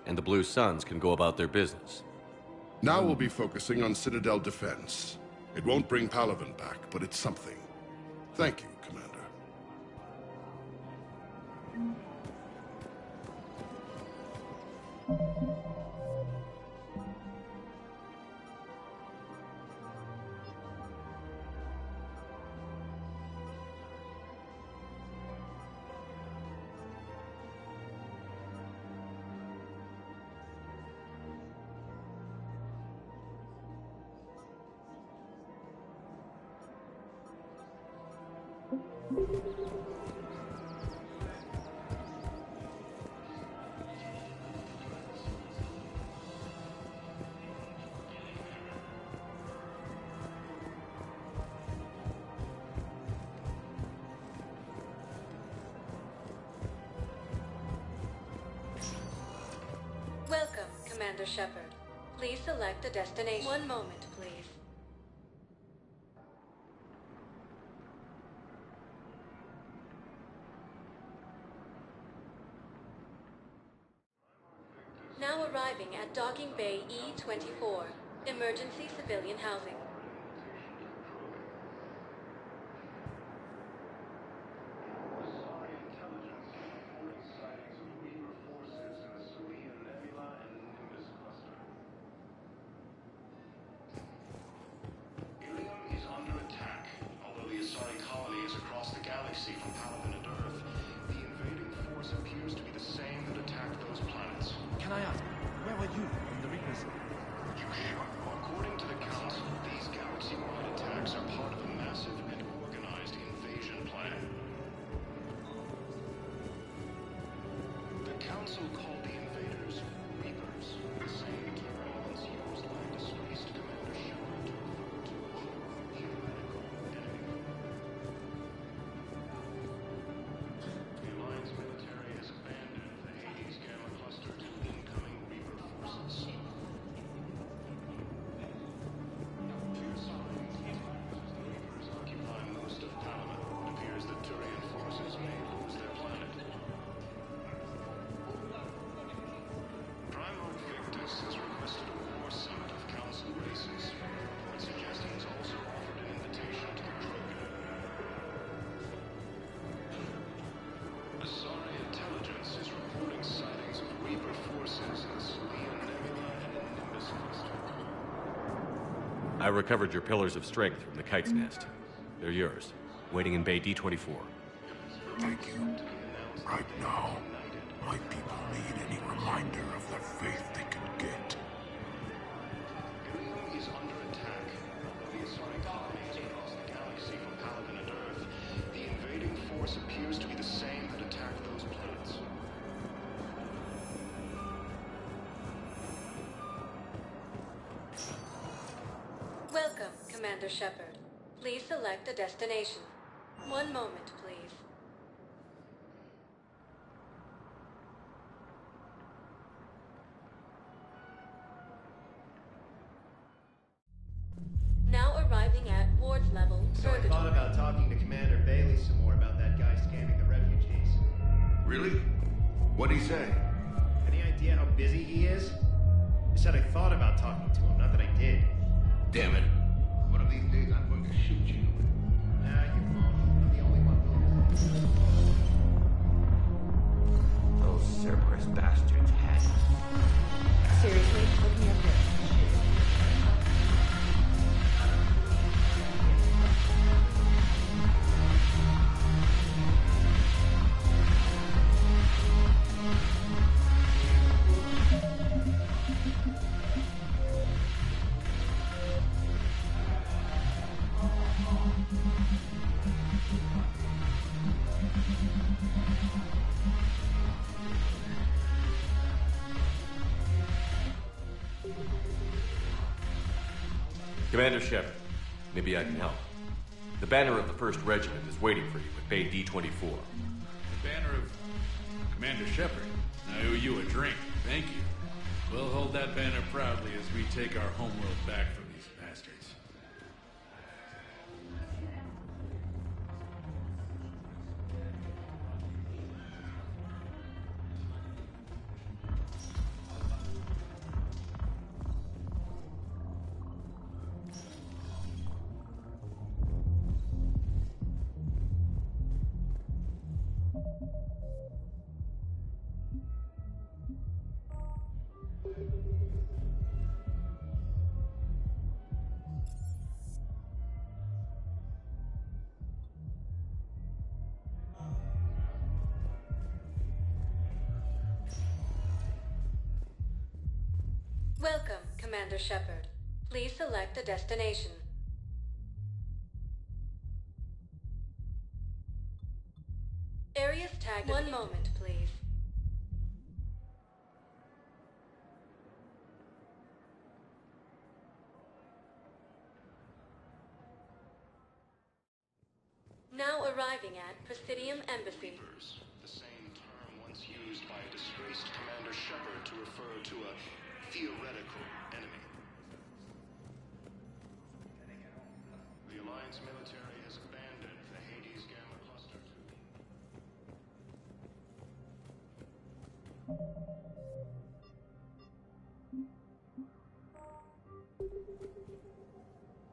And the Blue Suns can go about their business. Now we'll be focusing on Citadel defense. It won't bring Palaven back, but it's something. Thank you, Commander. Welcome, Commander Shepard. Please select a destination. One moment, please. Now arriving at Docking Bay E-24, emergency civilian housing. Can I ask, where were you when the Reapers... You shut. According to the Council, these galaxy-wide attacks are part of a massive and organized invasion plan. The Council called the invaders Reapers, the same term once used by disgraced Commander Shepard to refer to a theoretical enemy. The Alliance military has abandoned the Hades Gamma cluster to incoming Reaper forces. For your signs, the Reapers occupy most of Panama. It appears that Turian forces may lose their planet. Primarch Victus has requested a war summit of Council races. Reports suggest he has also offered an invitation to the Krogan. Asari intelligence is reporting sightings of Reaper forces in the Salian Nebula and Nimbus cluster. I recovered your pillars of strength from the kite's nest. They're yours, waiting in Bay D-24. Thank you. Right now, my people need any reminder of the faith they can get. Ilium is under attack. Although the Asari colonies across the galaxy from Paladin and Earth, the invading force appears to be the same that attacked those planets. Welcome, Commander Shepard. Please select a destination. One moment, please. Now arriving at Ward's level, So I thought about talking to Commander Bailey some more about that guy scamming the refugees. Really? What'd he say? Any idea how busy he is? I said I thought about talking to him, not that I did. Damn it. One of these days I'm going to shoot you. Nah, you won't. I'm the only one who... Those Cerberus bastards had us. Seriously? Look me up here. Commander Shepard, maybe I can help. The banner of the 1st Regiment is waiting for you at Bay D-24. The banner of Commander Shepard. I owe you a drink. Thank you. We'll hold that banner proudly as we take our homeworld back from these bastards. Welcome, Commander Shepard. Please select a destination. Areas tagged. One moment, please. Now arriving at Presidium Embassy. The same term once used by a disgraced Commander Shepard to refer to a theoretical enemy. Alliance military has abandoned the Hades Gamma cluster.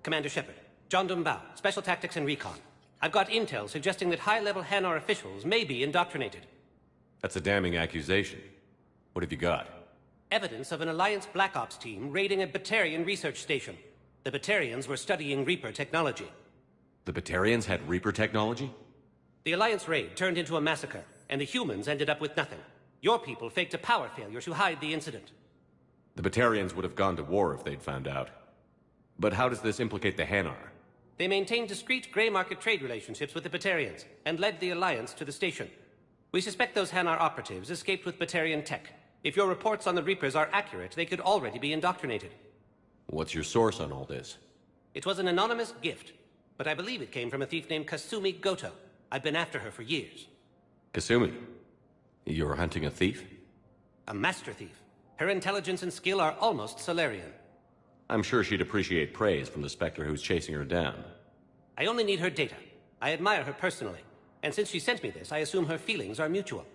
Commander Shepard, John Dumbao, Special Tactics and Recon. I've got intel suggesting that high-level Hanar officials may be indoctrinated. That's a damning accusation. What have you got? Evidence of an Alliance Black Ops team raiding a Batarian research station. The Batarians were studying Reaper technology. The Batarians had Reaper technology? The Alliance raid turned into a massacre, and the humans ended up with nothing. Your people faked a power failure to hide the incident. The Batarians would have gone to war if they'd found out. But how does this implicate the Hanar? They maintained discreet gray market trade relationships with the Batarians, and led the Alliance to the station. We suspect those Hanar operatives escaped with Batarian tech. If your reports on the Reapers are accurate, they could already be indoctrinated. What's your source on all this? It was an anonymous gift, but I believe it came from a thief named Kasumi Goto. I've been after her for years. Kasumi? You're hunting a thief? A master thief. Her intelligence and skill are almost Solarian. I'm sure she'd appreciate praise from the Spectre who's chasing her down. I only need her data. I admire her personally, and since she sent me this, I assume her feelings are mutual.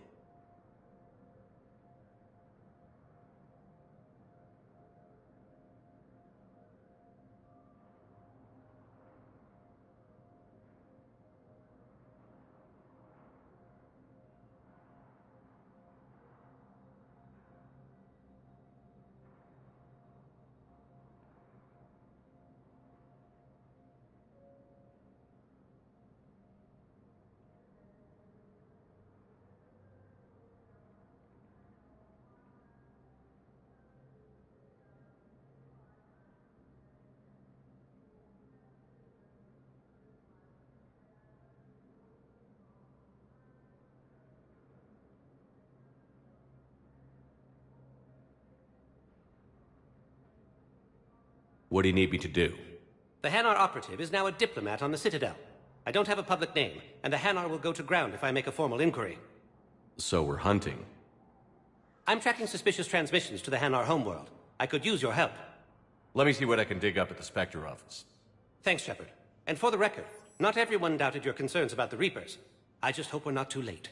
What do you need me to do? The Hanar operative is now a diplomat on the Citadel. I don't have a public name, and the Hanar will go to ground if I make a formal inquiry. So we're hunting. I'm tracking suspicious transmissions to the Hanar homeworld. I could use your help. Let me see what I can dig up at the Spectre office. Thanks, Shepard. And for the record, not everyone doubted your concerns about the Reapers. I just hope we're not too late.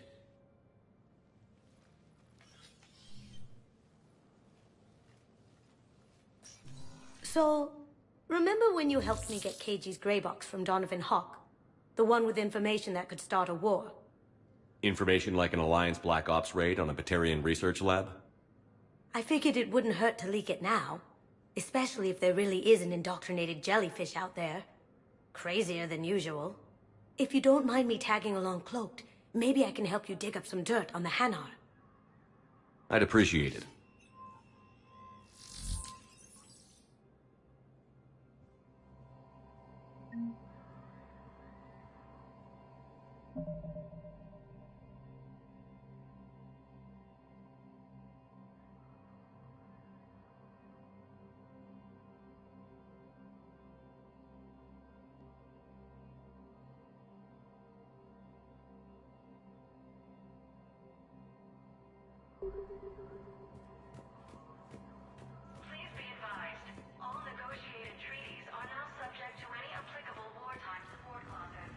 So, remember when you helped me get KG's grey box from Donovan Hawk? The one with information that could start a war? Information like an Alliance Black Ops raid on a Batarian research lab? I figured it wouldn't hurt to leak it now. Especially if there really is an indoctrinated jellyfish out there. Crazier than usual. If you don't mind me tagging along cloaked, maybe I can help you dig up some dirt on the Hanar. I'd appreciate it. Please be advised, all negotiated treaties are now subject to any applicable wartime support clauses.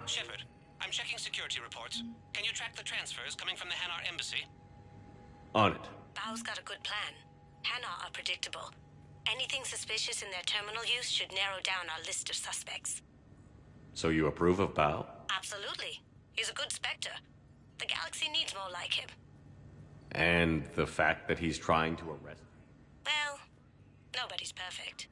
Shepard, I'm checking security. security reports. Can you track the transfers coming from the Hanar embassy? On it. Bao's got a good plan. Hanar are predictable. Anything suspicious in their terminal use should narrow down our list of suspects. So you approve of Bao? Absolutely. He's a good Spectre. The galaxy needs more like him. And the fact that he's trying to arrest... Well, nobody's perfect.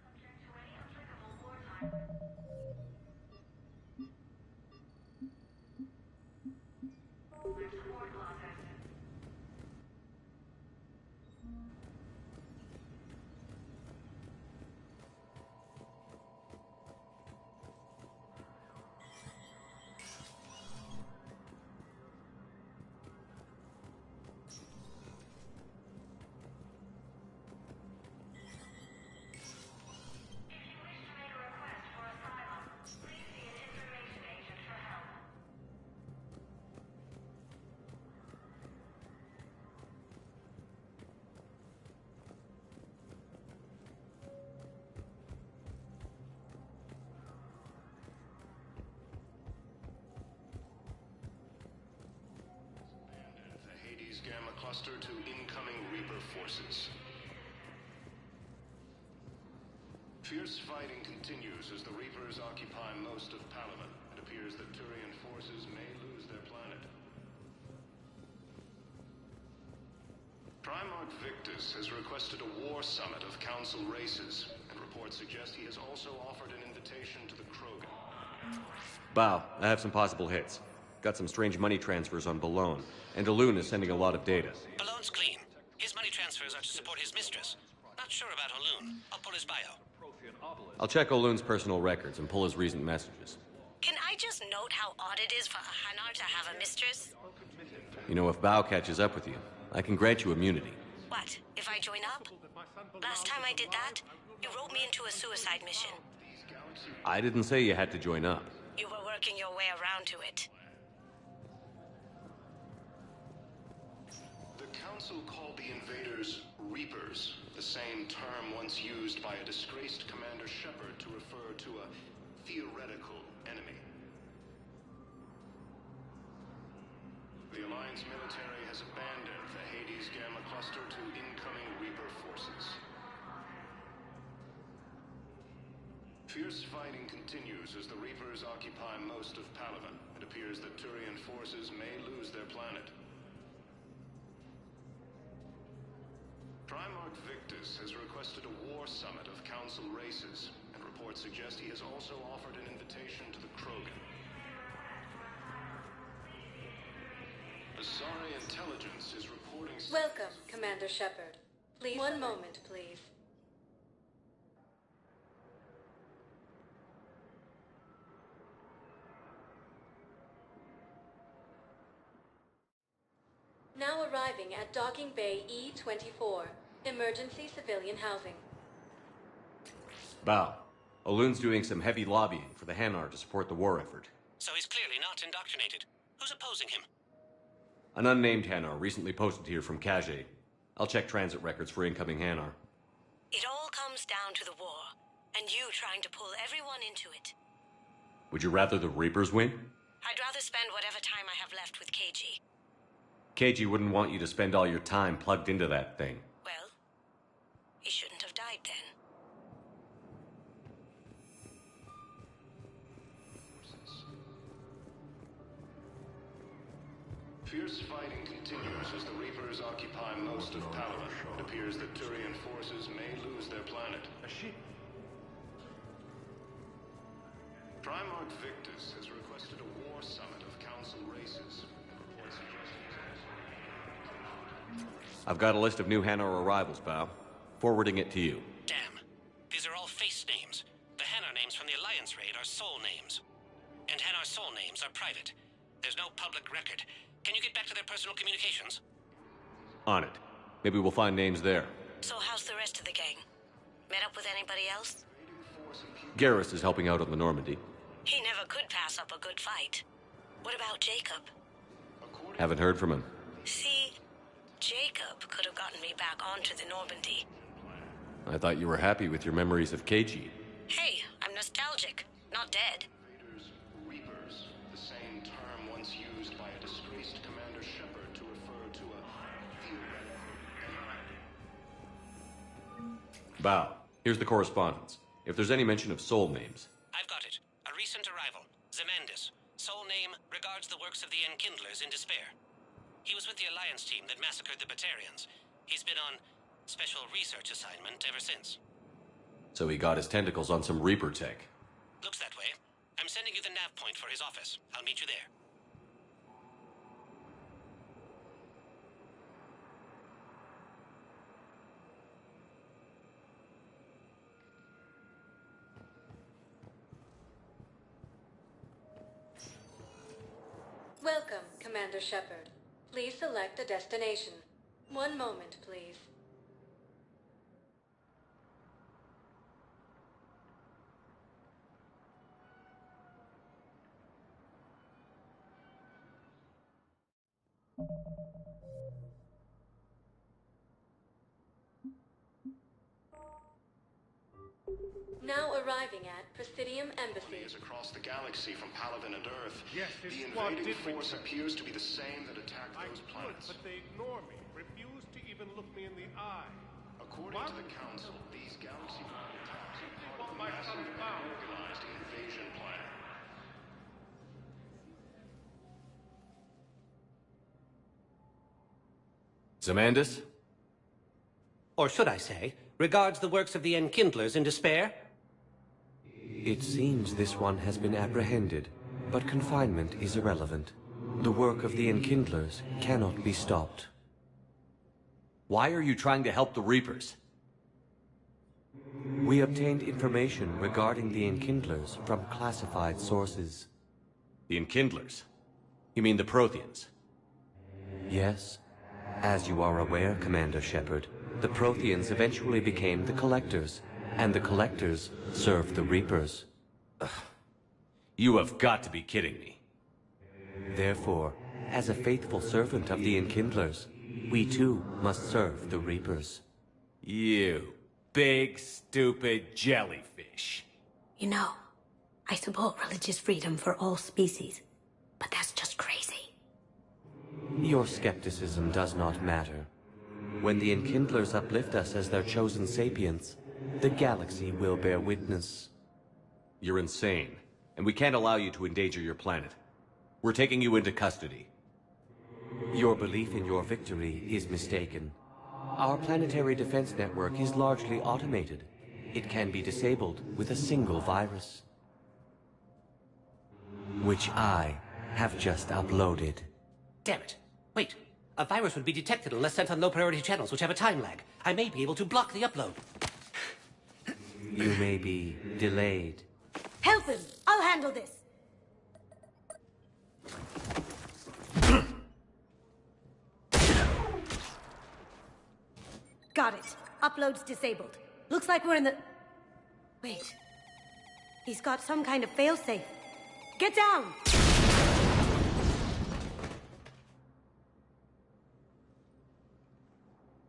Gamma cluster to incoming Reaper forces. Fierce fighting continues as the Reapers occupy most of Palaman. It appears that Turian forces may lose their planet. Primarch Victus has requested a war summit of Council races, and reports suggest he has also offered an invitation to the Krogan. Bao, I have some possible hits. Got some strange money transfers on Balone, and Alun is sending a lot of data. Balone's clean. His money transfers are to support his mistress. Not sure about Alun. I'll pull his bio. I'll check Olun's personal records and pull his recent messages. Can I just note how odd it is for a Hanar to have a mistress? You know, if Bao catches up with you, I can grant you immunity. What, if I join up? Last time I did that, you wrote me into a suicide mission. I didn't say you had to join up. You were working your way around to it. The Council called the invaders Reapers, the same term once used by a disgraced Commander Shepard to refer to a theoretical enemy. The Alliance military has abandoned the Hades Gamma cluster to incoming Reaper forces. Fierce fighting continues as the Reapers occupy most of Palaman. It appears that Turian forces may lose their planet. Primarch Victus has requested a war summit of Council races, and reports suggest he has also offered an invitation to the Krogan. Asari intelligence is reporting... Welcome, Commander Shepard. Please, one moment, please. Now arriving at Docking Bay E-24, emergency civilian housing. Bao, Olun's doing some heavy lobbying for the Hanar to support the war effort. So he's clearly not indoctrinated. Who's opposing him? An unnamed Hanar recently posted here from Kage. I'll check transit records for incoming Hanar. It all comes down to the war, and you trying to pull everyone into it. Would you rather the Reapers win? I'd rather spend whatever time I have left with KG. KG wouldn't want you to spend all your time plugged into that thing. Well, he shouldn't have died then. Fierce fighting continues as the Reapers occupy most of Palaman. It appears that Turian forces may lose their planet. Primarch Victus has requested a war summit of Council races. Reports suggest I've got a list of new Hanar arrivals, Bao. Forwarding it to you. Damn. These are all face names. The Hanar names from the Alliance raid are soul names. And Hanar soul names are private. There's no public record. Can you get back to their personal communications? On it. Maybe we'll find names there. So how's the rest of the gang? Met up with anybody else? Garrus is helping out on the Normandy. He never could pass up a good fight. What about Jacob? Haven't heard from him. See, Jacob could have gotten me back onto the Normandy. I thought you were happy with your memories of KG. Hey, I'm nostalgic, not dead. Reapers, the same term once used Bao, here's the correspondence. If there's any mention of soul names. I've got it. A recent arrival. Zemandis. Sole name regards the works of the Enkindlers in despair. He was with the Alliance team that massacred the Batarians. He's been on special research assignment ever since. So he got his tentacles on some Reaper tech. Looks that way. I'm sending you the nav point for his office. I'll meet you there. Welcome, Commander Shepard. Please select a destination. One moment, please. Now arriving at Presidium Embassy. Is across the galaxy from Paladin and Earth. Yes, this the squad invading did force return. appears to be the same that attacked those planets. But they ignore me, refuse to even look me in the eye. According to the Council, these galaxy-wide attacks are part of a massive and organized invasion plan. Zemandis? Or should I say, regards the works of the Enkindlers in despair? It seems this one has been apprehended, but confinement is irrelevant. The work of the Enkindlers cannot be stopped. Why are you trying to help the Reapers? We obtained information regarding the Enkindlers from classified sources. The Enkindlers? You mean the Protheans? Yes. As you are aware, Commander Shepard, the Protheans eventually became the Collectors, and the Collectors served the Reapers. Ugh. You have got to be kidding me. Therefore, as a faithful servant of the Enkindlers, we too must serve the Reapers. You big, stupid jellyfish. You know, I support religious freedom for all species, but that's just crazy. Your skepticism does not matter. When the Enkindlers uplift us as their chosen sapients, the galaxy will bear witness. You're insane, and we can't allow you to endanger your planet. We're taking you into custody. Your belief in your victory is mistaken. Our planetary defense network is largely automated. It can be disabled with a single virus, which I have just uploaded. Damn it. Wait. A virus would be detected unless sent on low-priority channels, which have a time lag. I may be able to block the upload. You may be delayed. Help him! I'll handle this! Got it. Upload's disabled. Looks like we're in the... Wait. He's got some kind of failsafe. Get down!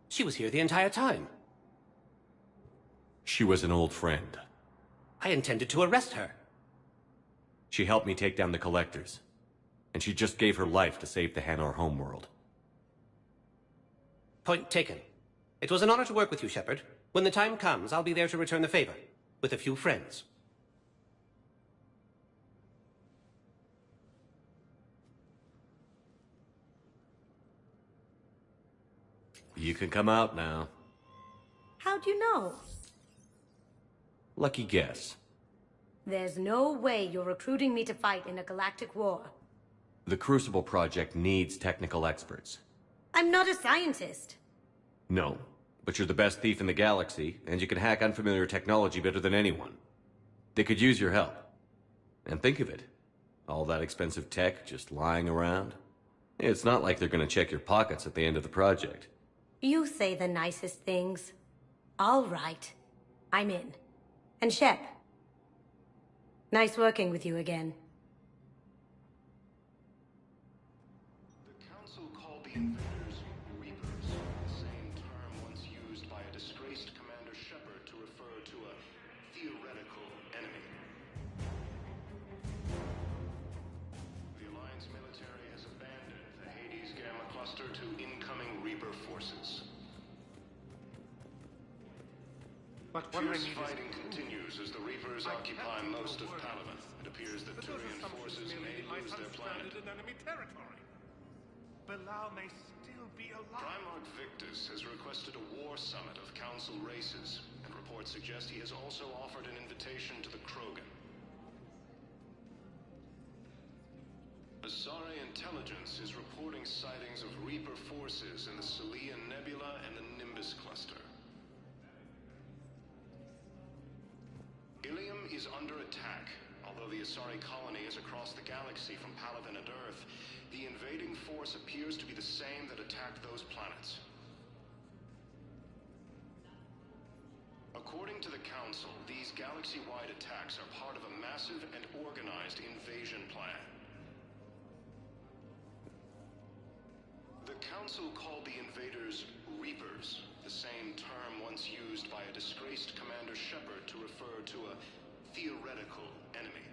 She was here the entire time. She was an old friend. I intended to arrest her. She helped me take down the Collectors. And she just gave her life to save the Hanar homeworld. Point taken. It was an honor to work with you, Shepard. When the time comes, I'll be there to return the favor. With a few friends. You can come out now. How'd you know? Lucky guess. There's no way you're recruiting me to fight in a galactic war. The Crucible Project needs technical experts. I'm not a scientist. No, but you're the best thief in the galaxy, and you can hack unfamiliar technology better than anyone. They could use your help. And think of it. All that expensive tech just lying around. It's not like they're gonna check your pockets at the end of the project. You say the nicest things. All right. I'm in. And Shep. Nice working with you again. The Council called the invaders Reapers, the same term once used by a disgraced Commander Shepard to refer to a theoretical enemy. The Alliance military has abandoned the Hades Gamma Cluster to incoming Reaper forces. But what I Fierce need fighting is continues as the Reapers occupy most of Palaven. It appears that Turian forces may lose their planet. in enemy territory. Bilal may still be alive. Primarch Victus has requested a war summit of Council races, and reports suggest he has also offered an invitation to the Krogan. Asari intelligence is reporting sightings of Reaper forces in the Salian Nebula and the Nimbus cluster. Ilium is under attack. Although the Asari colony is across the galaxy from Palaven and Earth, the invading force appears to be the same that attacked those planets. According to the Council, these galaxy-wide attacks are part of a massive and organized invasion plan. The Council called the invaders Reapers, the same term once used by a disgraced Commander Shepard to refer to a theoretical enemy.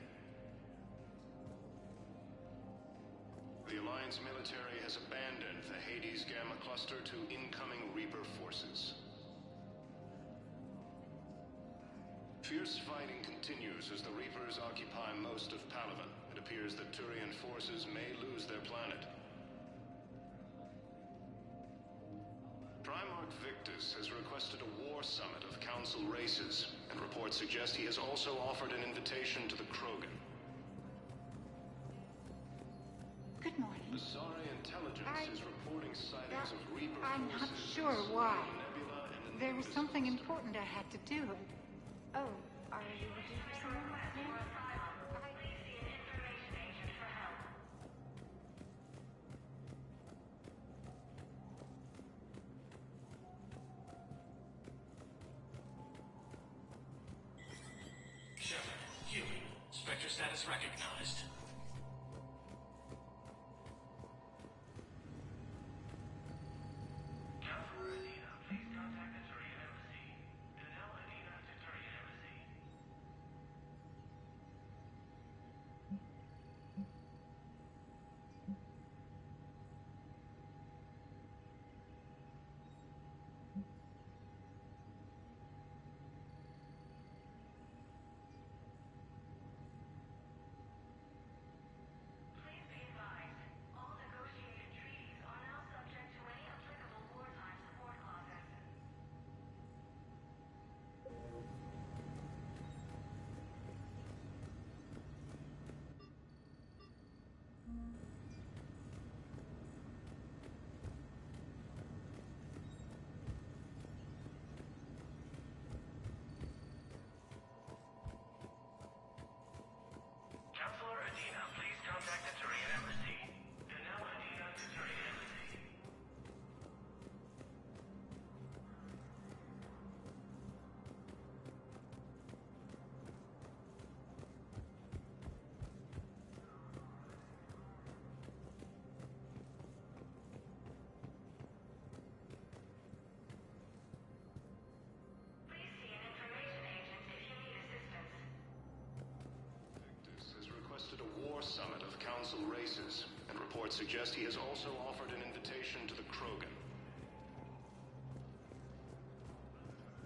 The Alliance military has abandoned the Hades Gamma cluster to incoming Reaper forces. Fierce fighting continues as the Reapers occupy most of Palaven. It appears that Turian forces may lose their planet. Primarch Victus has requested a war summit of Council races, and reports suggest he has also offered an invitation to the Krogan. Good morning. Asari intelligence is reporting sightings of Reaper I'm not forces sure in the why. Nebula and the There was Nimbus something cluster. important I had to do. Oh, are you looking for someone? Shepard, human. Spectre status recognized. Counselor Adina, please contact the Turian Embassy. Danelle Adina to Turian Embassy. Victus has requested a war summit of Council races, and reports suggest he has also offered an invitation to the Krogan.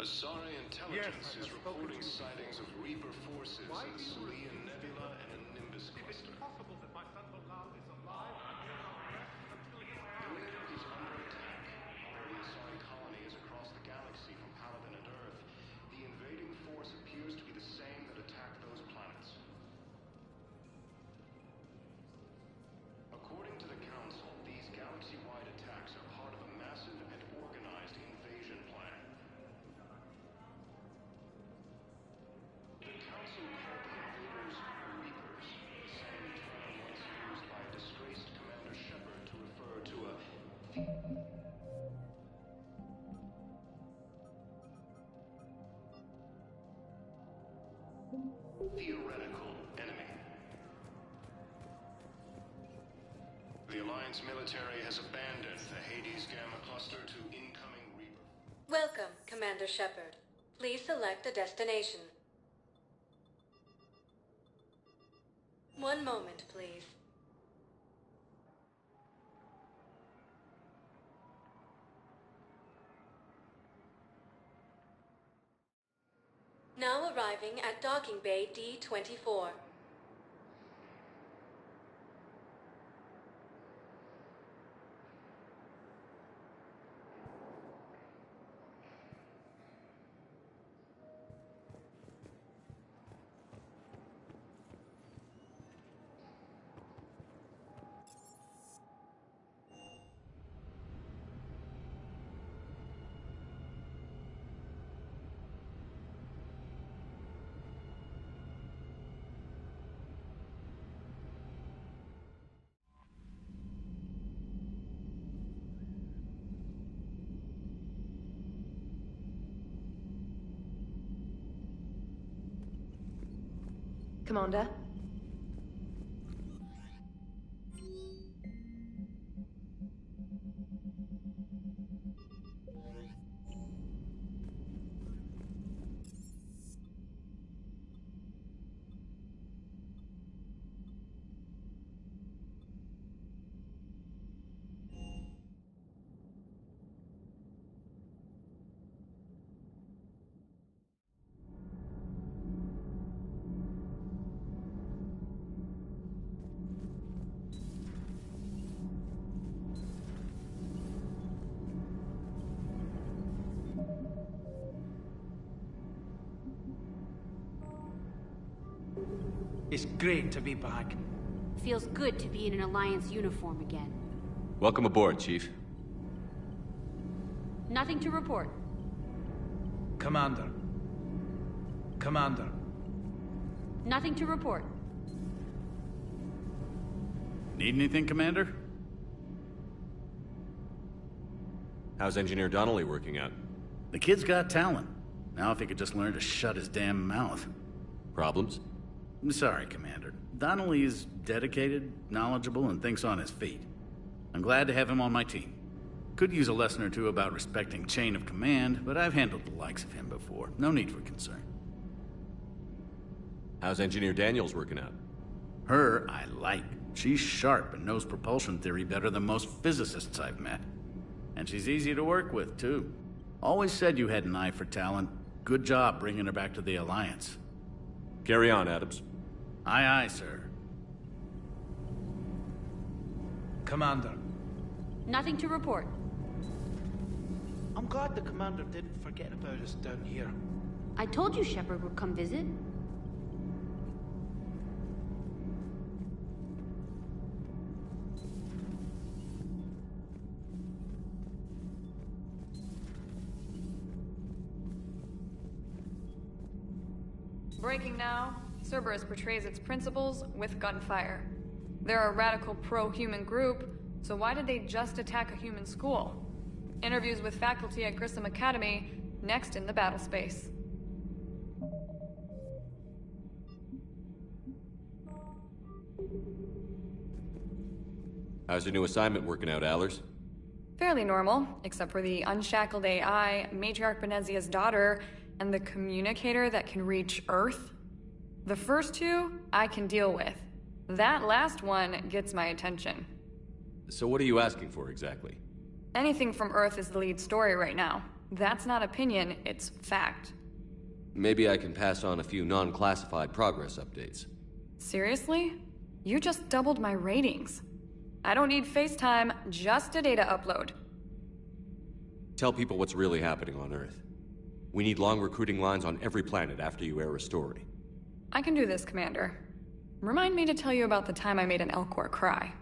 Asari intelligence is reporting sightings of Reaper forces in the Salian Nebula and the Nimbus cluster. Possible that my son Bilal is alive Ilium is under attack. Although the Asari colony is across the galaxy from Palaven and Earth, the invading force appears to be the same that attacked those planets. According to the Council, these galaxy-wide attacks are part of a massive and organized invasion plan. The Council called the invaders Reapers, the same term once used by a disgraced Commander Shepard to refer to a theoretical enemy. The Alliance military has abandoned the Hades Gamma cluster to incoming Reaper. Welcome, Commander Shepard. Please select a destination. One moment, please. Now arriving at docking bay D-24. Commander? It's great to be back. Feels good to be in an Alliance uniform again. Welcome aboard, Chief. Nothing to report. Commander. Commander. Nothing to report. Need anything, Commander? How's Engineer Donnelly working out? The kid's got talent. Now if he could just learn to shut his damn mouth. Problems? I'm sorry, Commander. Donnelly is dedicated, knowledgeable, and thinks on his feet. I'm glad to have him on my team. Could use a lesson or two about respecting chain of command, but I've handled the likes of him before. No need for concern. How's Engineer Daniels working out? Her, I like. She's sharp and knows propulsion theory better than most physicists I've met. And she's easy to work with, too. Always said you had an eye for talent. Good job bringing her back to the Alliance. Carry on, Adams. Aye, aye, sir. Commander. Nothing to report. I'm glad the Commander didn't forget about us down here. I told you Shepard would come visit. Breaking now, Cerberus portrays its principles with gunfire. They're a radical pro-human group, so why did they just attack a human school? Interviews with faculty at Grissom Academy, next in the battle space. How's your new assignment working out, Allers? Fairly normal, except for the unshackled AI, Matriarch Benezia's daughter, and the communicator that can reach Earth. The first two, I can deal with. That last one gets my attention. So what are you asking for, exactly? Anything from Earth is the lead story right now. That's not opinion, it's fact. Maybe I can pass on a few non-classified progress updates. Seriously? You just doubled my ratings. I don't need FaceTime, just a data upload. Tell people what's really happening on Earth. We need long recruiting lines on every planet after you air a story. I can do this, Commander. Remind me to tell you about the time I made an Elcor cry.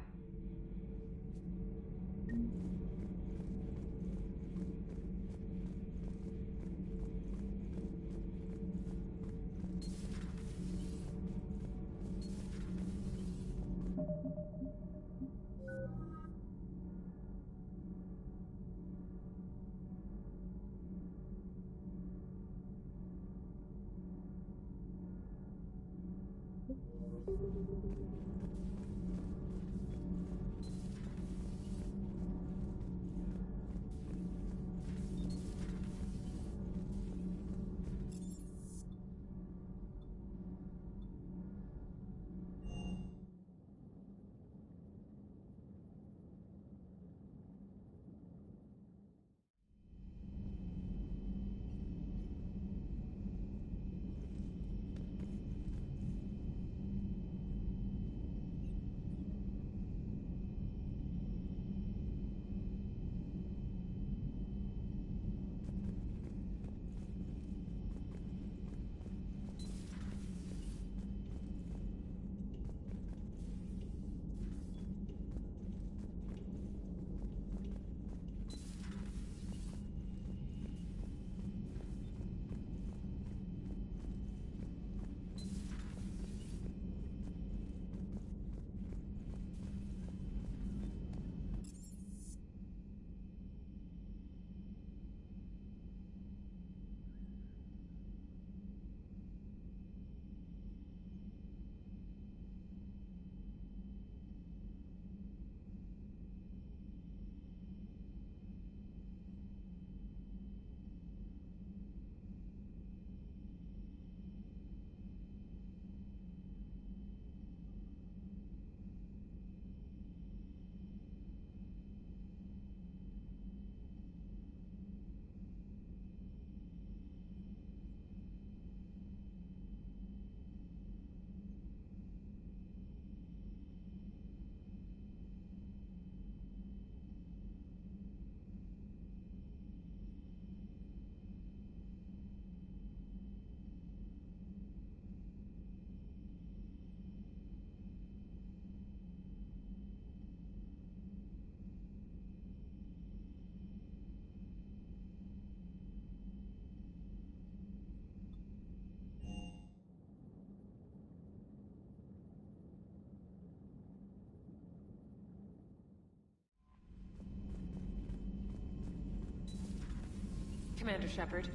Commander Shepard.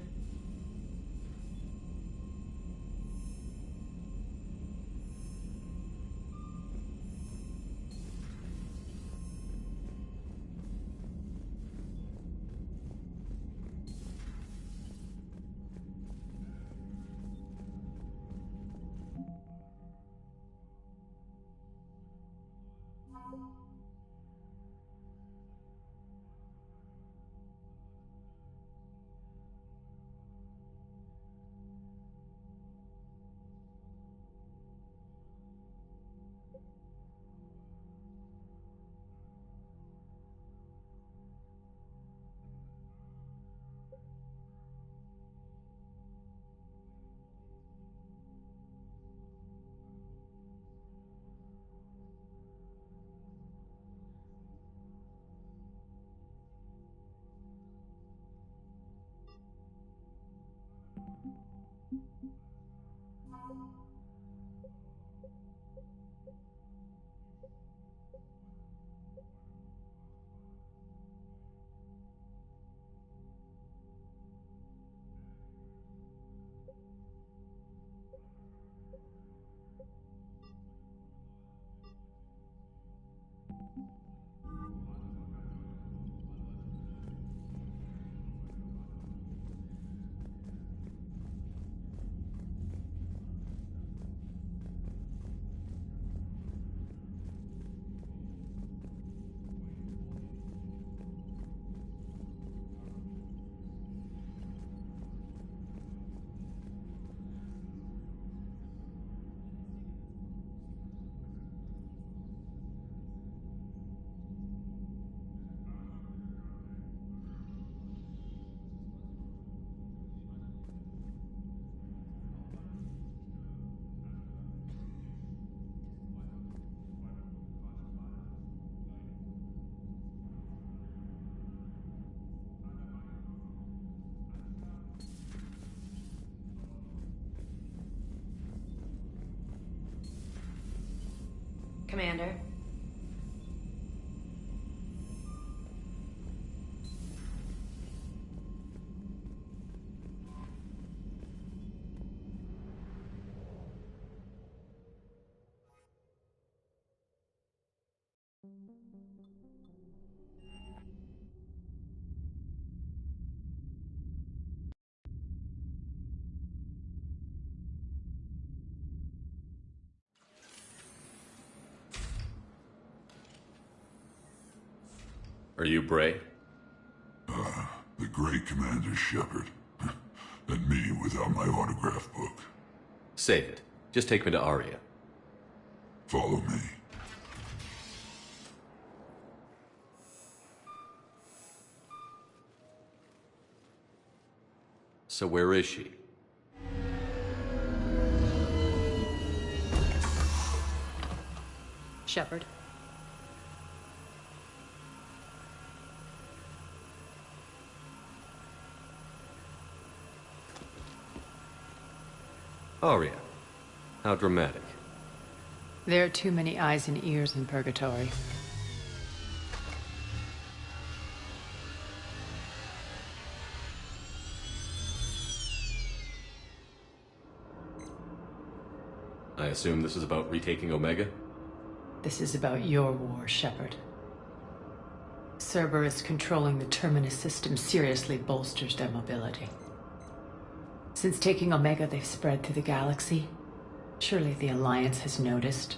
Commander. Are you Bray? The great Commander Shepard. And me without my autograph book. Save it. Just take me to Aria. Follow me. So where is she? Shepard. Aria. How dramatic. There are too many eyes and ears in Purgatory. I assume this is about retaking Omega? This is about your war, Shepard. Cerberus controlling the Terminus system seriously bolsters their mobility. Since taking Omega, they've spread through the galaxy. Surely the Alliance has noticed.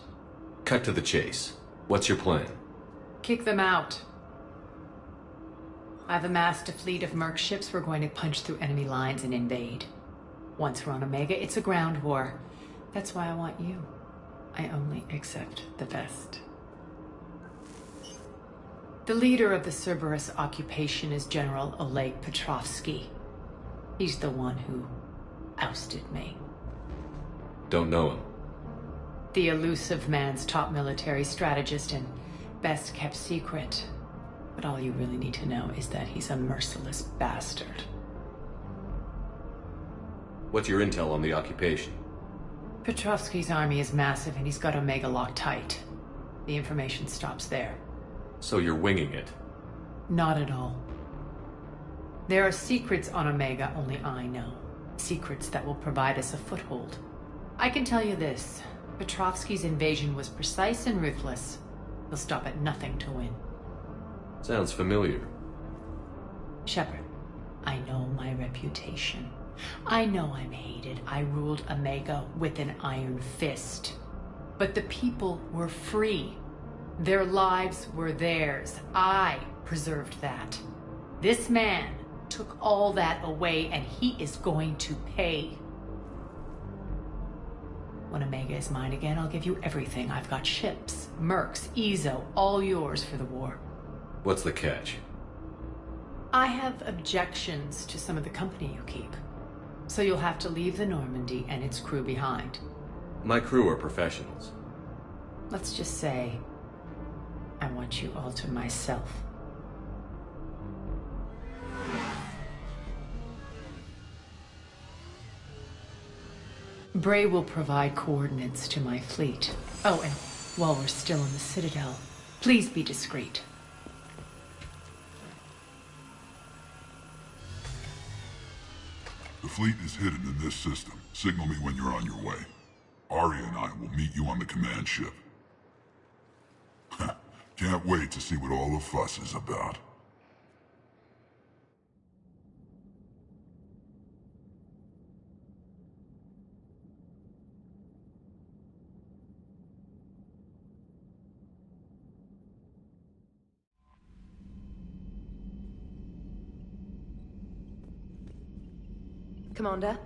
Cut to the chase. What's your plan? Kick them out. I've amassed a fleet of merc ships. We're going to punch through enemy lines and invade. Once we're on Omega, it's a ground war. That's why I want you. I only accept the best. The leader of the Cerberus occupation is General Oleg Petrovsky. He's the one who ousted me. Don't know him. The elusive man's top military strategist and best kept secret. But all you really need to know is that he's a merciless bastard. What's your intel on the occupation? Petrovsky's army is massive and he's got Omega locked tight. The information stops there. So you're winging it? Not at all. There are secrets on Omega only I know. Secrets that will provide us a foothold. I can tell you this. Petrovsky's invasion was precise and ruthless. He'll stop at nothing to win. Sounds familiar. Shepard, I know my reputation. I know I'm hated. I ruled Omega with an iron fist. But the people were free. Their lives were theirs. I preserved that. This man took all that away, and he is going to pay. When Omega is mine again, I'll give you everything. I've got ships, mercs, Ezo, all yours for the war. What's the catch? I have objections to some of the company you keep. So you'll have to leave the Normandy and its crew behind. My crew are professionals. Let's just say, I want you all to myself. Bray will provide coordinates to my fleet. Oh, and while we're still in the Citadel, please be discreet. The fleet is hidden in this system. Signal me when you're on your way. Arya and I will meet you on the command ship. Can't wait to see what all the fuss is about. Commander?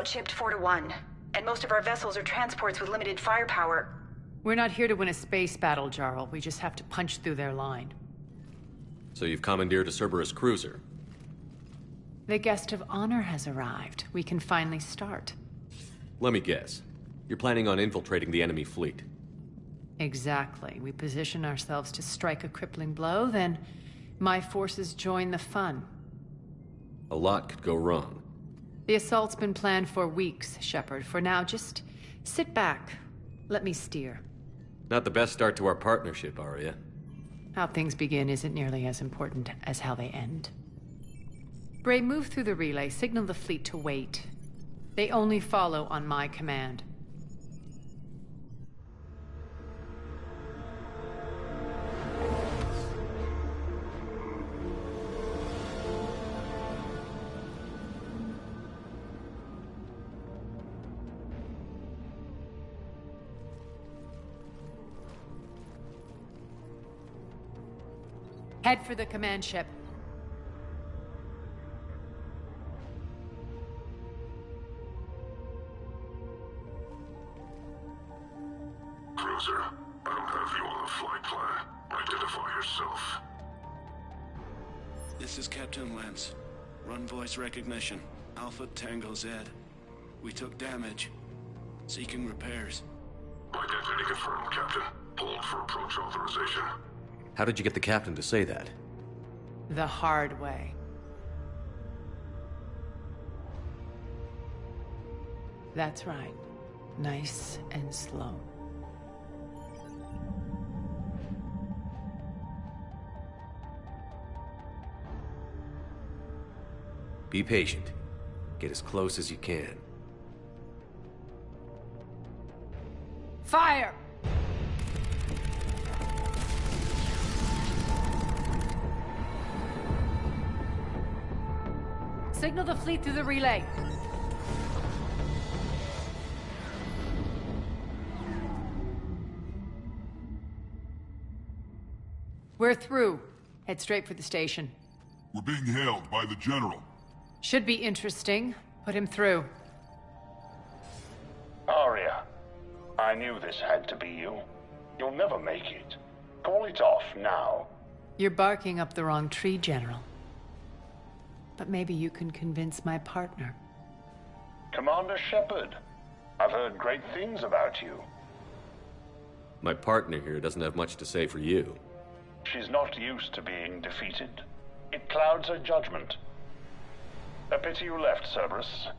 outshipped 4-1, and most of our vessels are transports with limited firepower. We're not here to win a space battle, Jarl. We just have to punch through their line. So you've commandeered a Cerberus cruiser. The guest of honor has arrived. We can finally start. Let me guess. You're planning on infiltrating the enemy fleet. Exactly. We position ourselves to strike a crippling blow, then my forces join the fun. A lot could go wrong. The assault's been planned for weeks, Shepard. For now, just sit back. Let me steer. Not the best start to our partnership, Arya. How things begin isn't nearly as important as how they end. Bray, move through the relay. Signal the fleet to wait. They only follow on my command. Head for the command ship. Cruiser, I don't have you on the flight plan. Identify yourself. This is Captain Lance. Run voice recognition. Alpha Tango Z. We took damage. Seeking repairs. Identity confirmed, Captain. Hold for approach authorization. How did you get the captain to say that? The hard way. That's right. Nice and slow. Be patient. Get as close as you can. Fire! Signal the fleet through the relay. We're through. Head straight for the station. We're being hailed by the General. Should be interesting. Put him through. Arya, I knew this had to be you. You'll never make it. Call it off now. You're barking up the wrong tree, General. But maybe you can convince my partner. Commander Shepard, I've heard great things about you. My partner here doesn't have much to say for you. She's not used to being defeated. It clouds her judgment. A pity you left, Cerberus.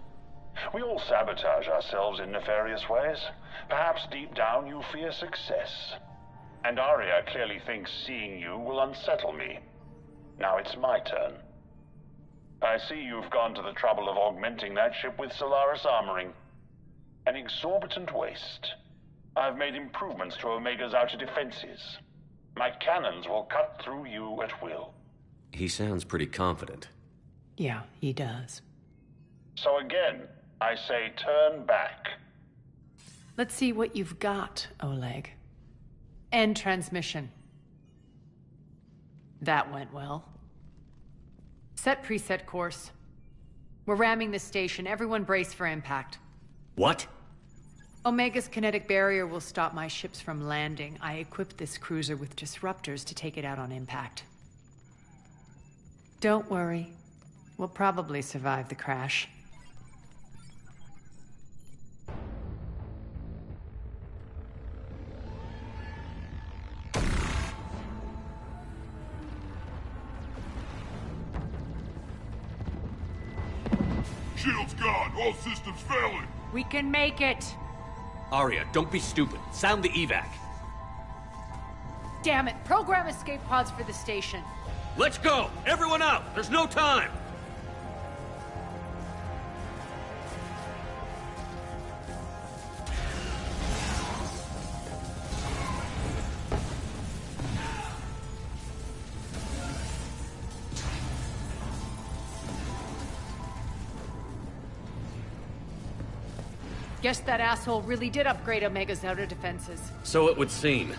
We all sabotage ourselves in nefarious ways. Perhaps deep down you fear success. And Arya clearly thinks seeing you will unsettle me. Now it's my turn. I see you've gone to the trouble of augmenting that ship with Solaris armoring. An exorbitant waste. I've made improvements to Omega's outer defenses. My cannons will cut through you at will. He sounds pretty confident. Yeah, he does. So again, I say turn back. Let's see what you've got, Oleg. End transmission. That went well. Set preset course. We're ramming the station. Everyone brace for impact. What? Omega's kinetic barrier will stop my ships from landing. I equipped this cruiser with disruptors to take it out on impact. Don't worry. We'll probably survive the crash. Shield's gone. All systems failing. We can make it! Arya, don't be stupid. Sound the evac. Damn it! Program escape pods for the station. Let's go! Everyone out! There's no time! Guess that asshole really did upgrade Omega's outer defenses. So it would seem.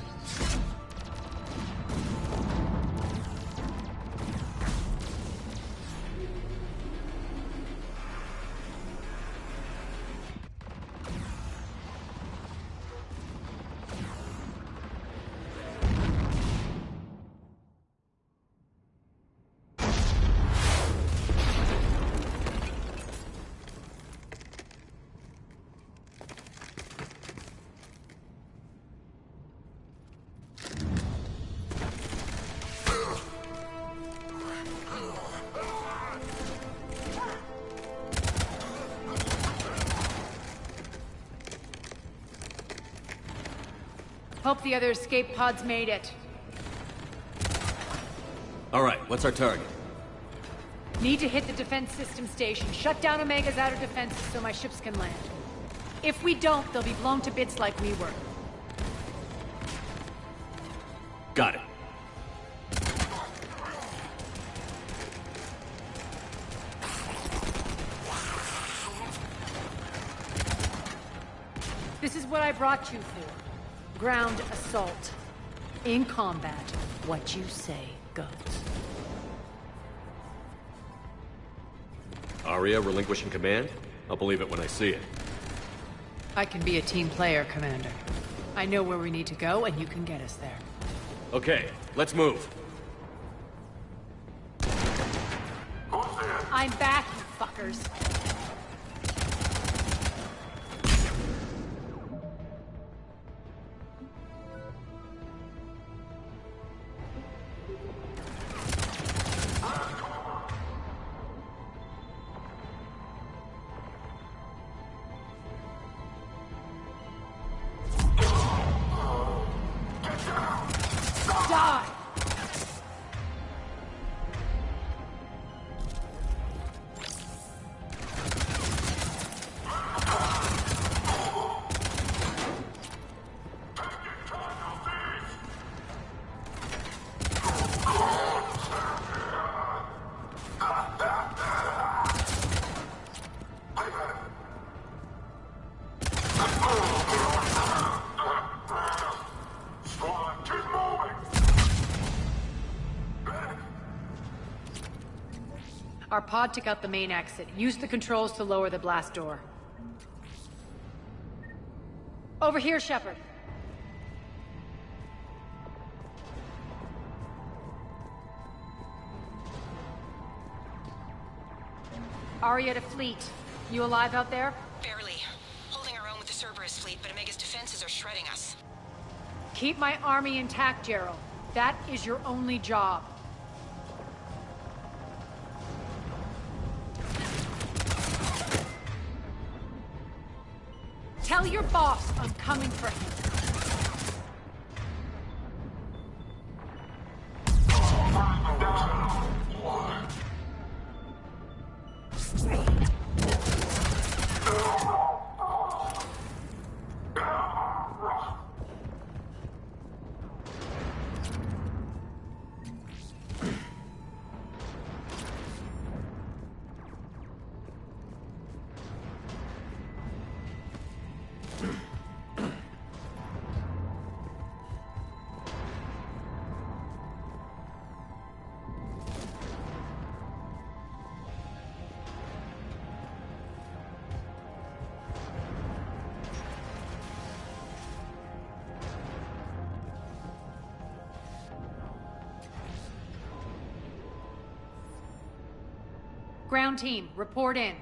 Hope the other escape pods made it. All right, what's our target? Need to hit the defense system station. Shut down Omega's outer defenses so my ships can land. If we don't, they'll be blown to bits like we were. Got it. This is what I brought you for. Ground assault. In combat, what you say goes. Aria relinquishing command? I'll believe it when I see it. I can be a team player, Commander. I know where we need to go, and you can get us there. Okay, let's move. I'm back, you fuckers. Our pod took out the main exit. Use the controls to lower the blast door. Over here, Shepard. Aria to fleet. You alive out there? Barely. Holding our own with the Cerberus fleet, but Omega's defenses are shredding us. Keep my army intact, Gerald. That is your only job. Tell your boss I'm coming for him. Ground team, report in.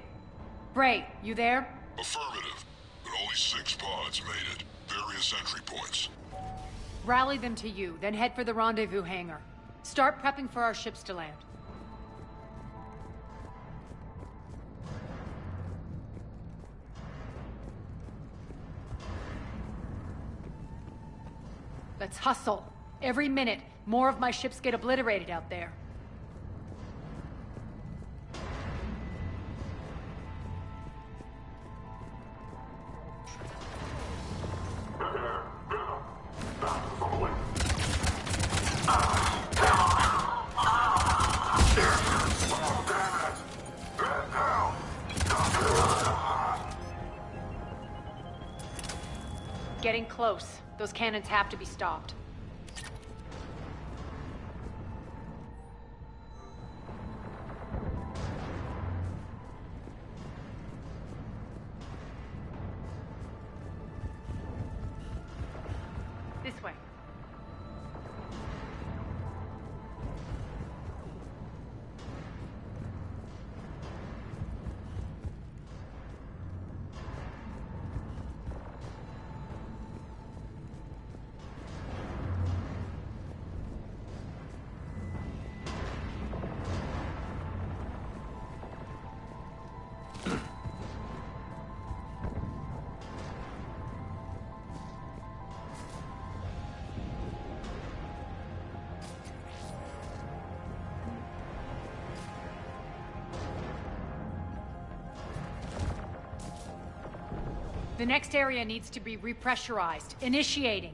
Bray, you there? Affirmative, but only 6 pods made it. Various entry points. Rally them to you, then head for the rendezvous hangar. Start prepping for our ships to land. Let's hustle. Every minute, more of my ships get obliterated out there. Getting close. Those cannons have to be stopped. This way. The next area needs to be repressurized. Initiating.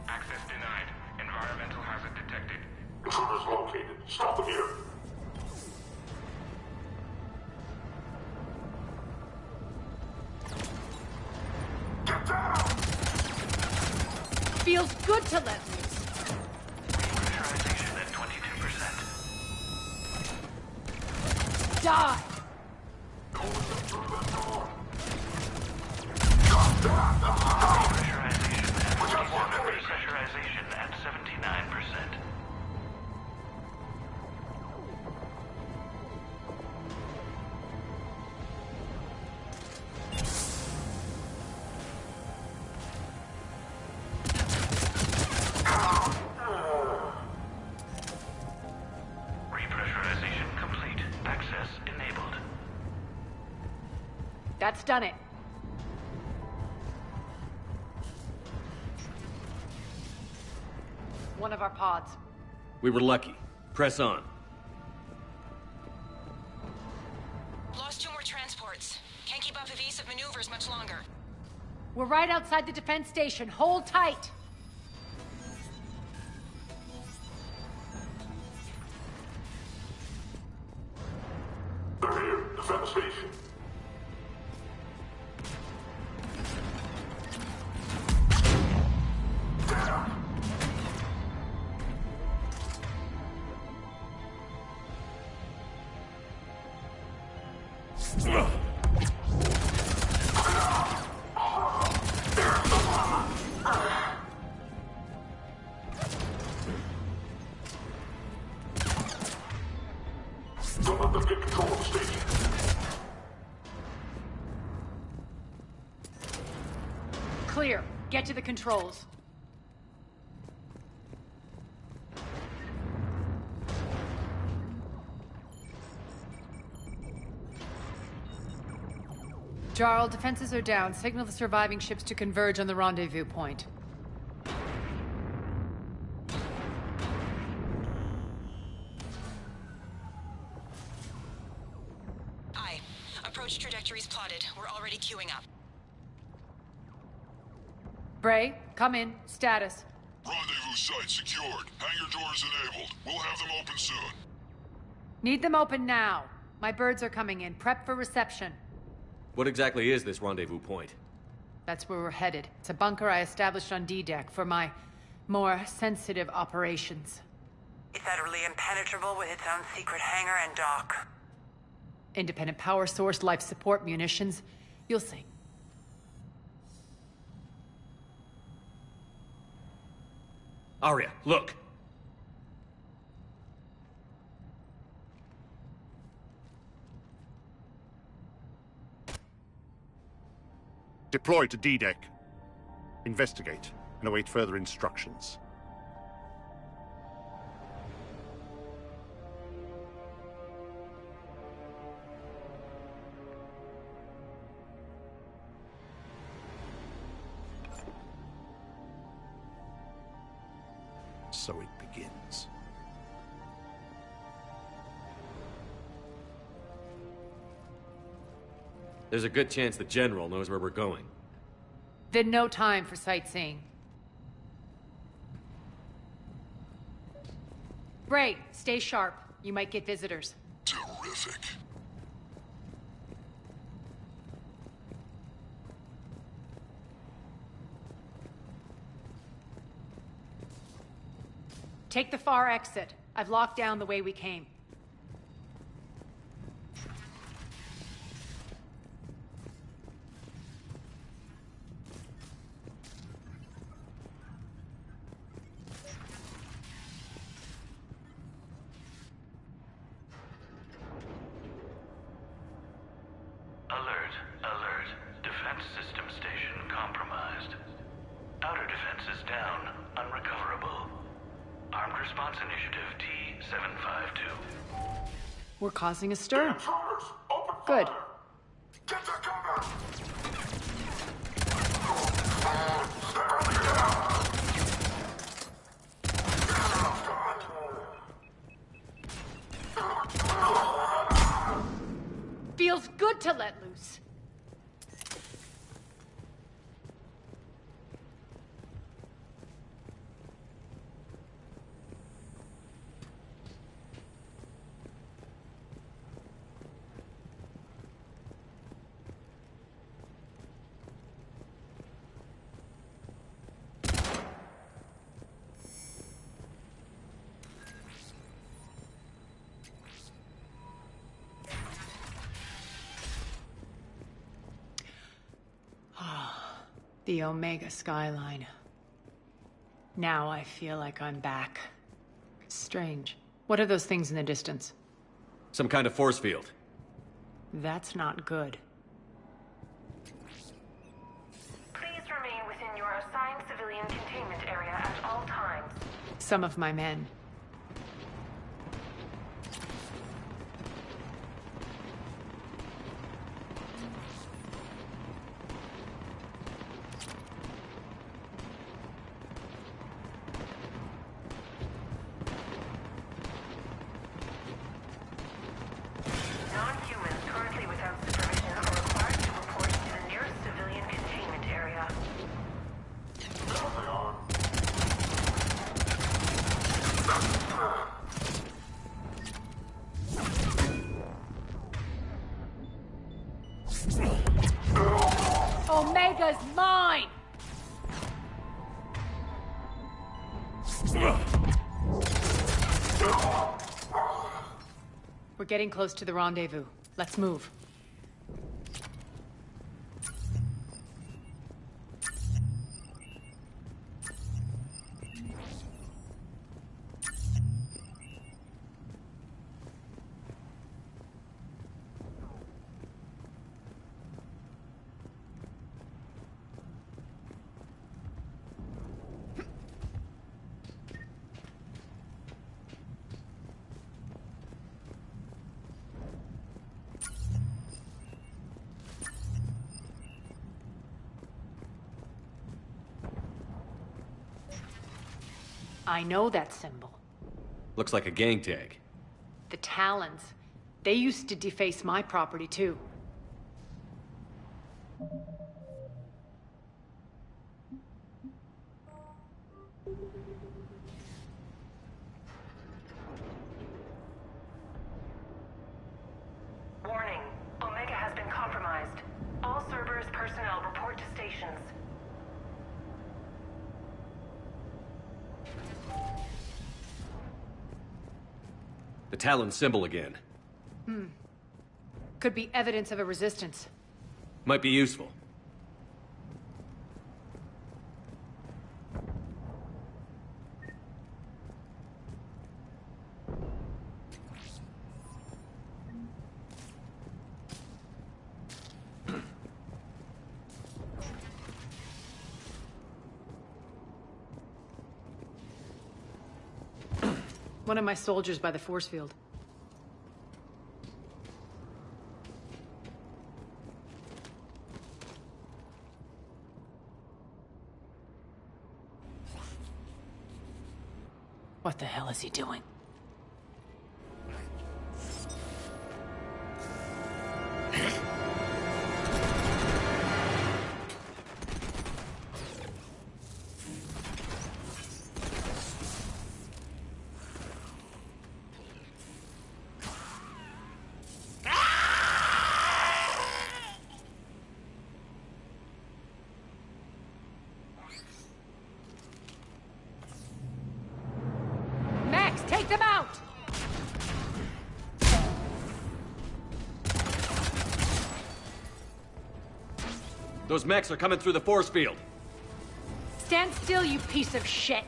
Access denied. Environmental hazard detected. Intruders located. Stop them here. Get down! Feels good to let loose. Pressurization at 22%. Die! Pressurization at 79%. Repressurization complete. Access enabled. That's done it. One of our pods. We were lucky. Press on. Lost 2 more transports. Can't keep up evasive maneuvers much longer. We're right outside the defense station. Hold tight. They're here. Defend the station. Down. Don't let them get control of the station. Clear. Get to the controls. Jarl, defenses are down. Signal the surviving ships to converge on the rendezvous point. Aye. Approach trajectories plotted. We're already queuing up. Bray, come in. Status. Rendezvous site secured. Hangar doors enabled. We'll have them open soon. Need them open now. My birds are coming in. Prep for reception. What exactly is this rendezvous point? That's where we're headed. It's a bunker I established on D-Deck for my more sensitive operations. It's utterly impenetrable with its own secret hangar and dock. Independent power source, life support, munitions. You'll see. Arya, look! Deploy to D-Deck. Investigate and await further instructions. So it begins. There's a good chance the General knows where we're going. Then no time for sightseeing. Bray, stay sharp. You might get visitors. Terrific. Take the far exit. I've locked down the way we came. Alert, alert. Defense system station compromised. Outer defenses down, unrecoverable. Armed Response Initiative T-752. We're causing a stir. Good. Get to cover! Feels good to let loose. The Omega skyline. Now I feel like I'm back. Strange. What are those things in the distance? Some kind of force field. That's not good. Please remain within your assigned civilian containment area at all times. Some of my men. Non-humans currently without supervision are required to report to the nearest civilian containment area. Omega's mine! We're getting close to the rendezvous. Let's move. I know that symbol. Looks like a gang tag. The Talons. They used to deface my property, too. Warning. Omega has been compromised. All Cerberus personnel report to stations. The Talon symbol again. Could be evidence of a resistance. Might be useful. One of my soldiers by the force field. What the hell is he doing? Max, take them out! Those mechs are coming through the force field. Stand still, you piece of shit!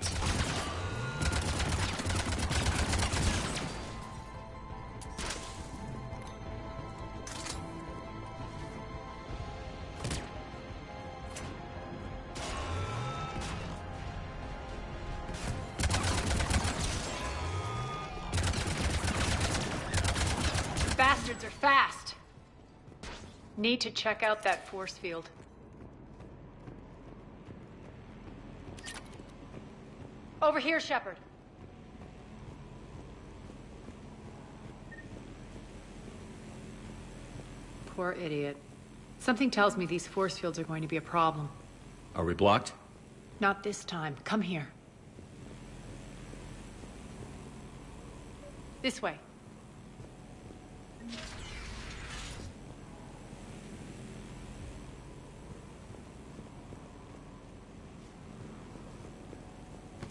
Bastards are fast. Need to check out that force field. Over here, Shepard. poor idiot. Something tells me these force fields are going to be a problem. Are we blocked? Not this time. Come here. This way.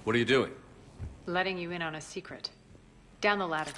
What are you doing? Letting you in on a secret. Down the ladder.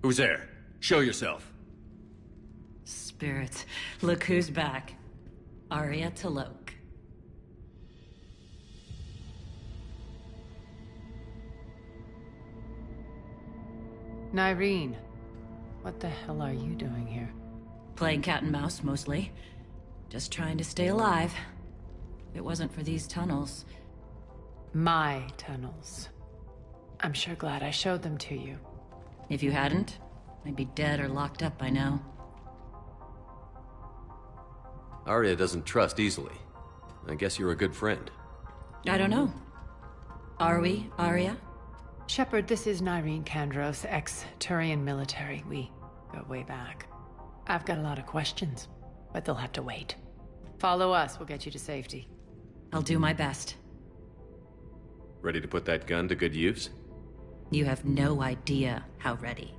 Who's there? Show yourself. Spirits, look who's back. Arya Talok. Nyreen, what the hell are you doing here? Playing cat and mouse, mostly. Just trying to stay alive. If it wasn't for these tunnels... My tunnels. I'm sure glad I showed them to you. If you hadn't, I'd be dead or locked up by now. Arya doesn't trust easily. I guess you're a good friend. I don't know. Are we, Arya? Shepard, this is Nyreen Kandros, ex-Turian military. We go way back. I've got a lot of questions, but they'll have to wait. Follow us, we'll get you to safety. I'll do my best. Ready to put that gun to good use? You have no idea how ready.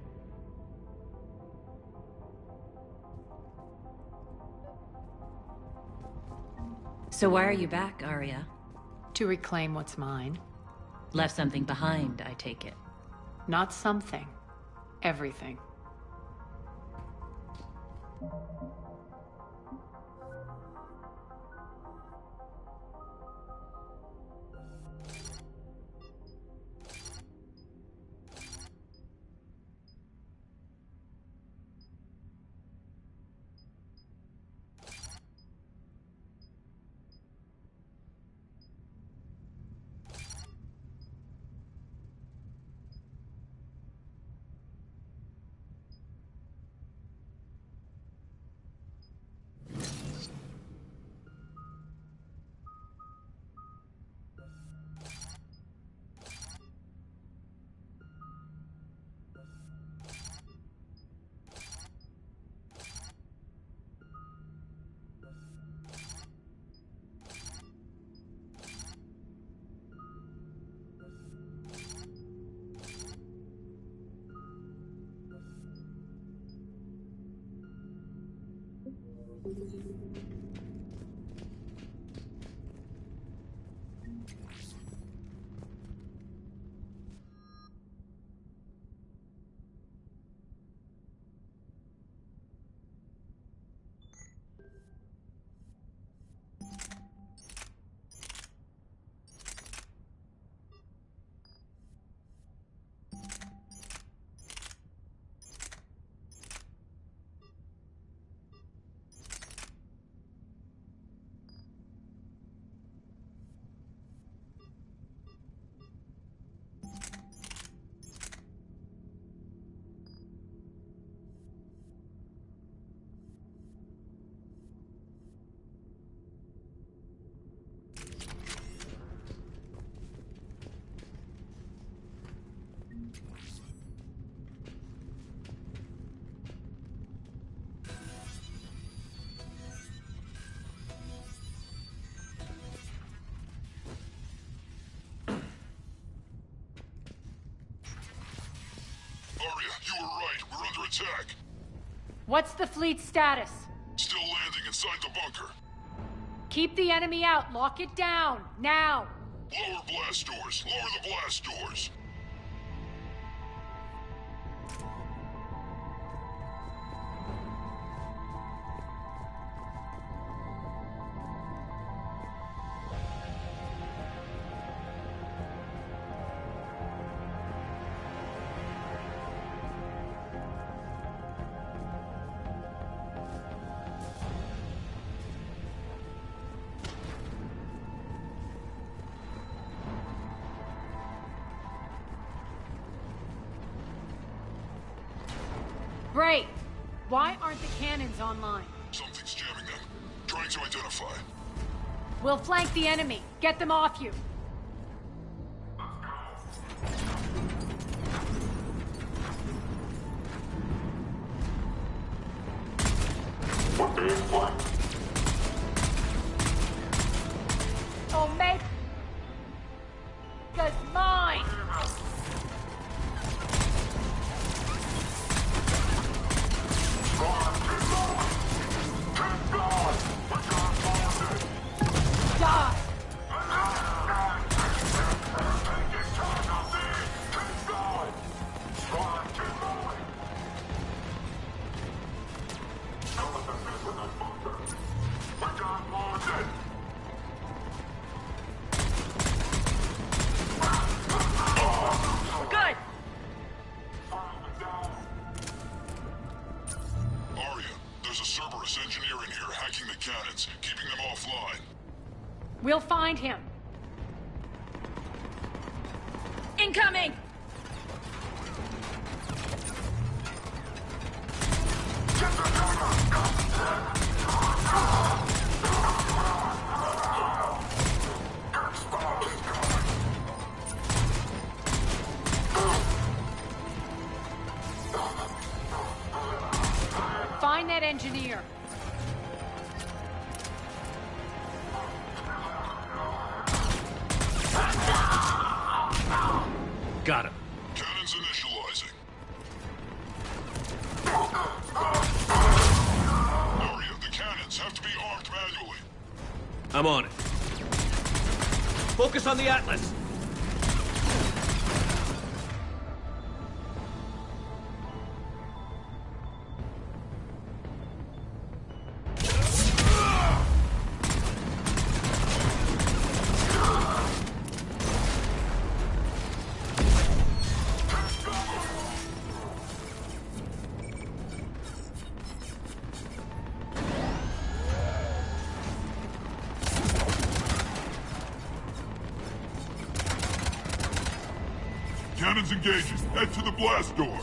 So why are you back, Arya? To reclaim what's mine. Left something behind, I take it. Not something. Everything. Arya, you were right. We're under attack. What's the fleet status? Still landing inside the bunker. Keep the enemy out. Lock it down. Now. Lower blast doors. Lower the blast doors. Why aren't the cannons online? Something's jamming them. Trying to identify. We'll flank the enemy. Get them off you. Omega's mine! Die! Good! Arya, there's a Cerberus engineer in here hacking the cannons, keeping them offline. We'll find him. Incoming! Find that engineer. Got him. Cannons initializing. Arya, the cannons have to be armed manually. I'm on it. Focus on the Atlas. Cannons engaging. Head to the blast door.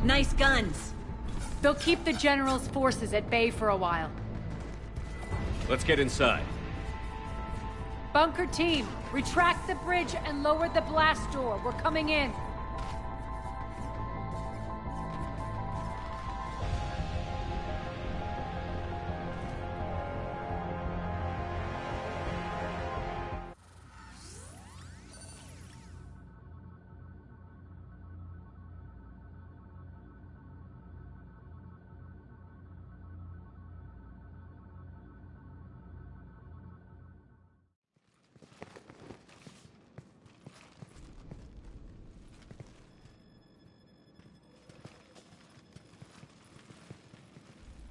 Nice guns. They'll keep the General's forces at bay for a while. Let's get inside. Bunker team, retract the bridge and lower the blast door. We're coming in.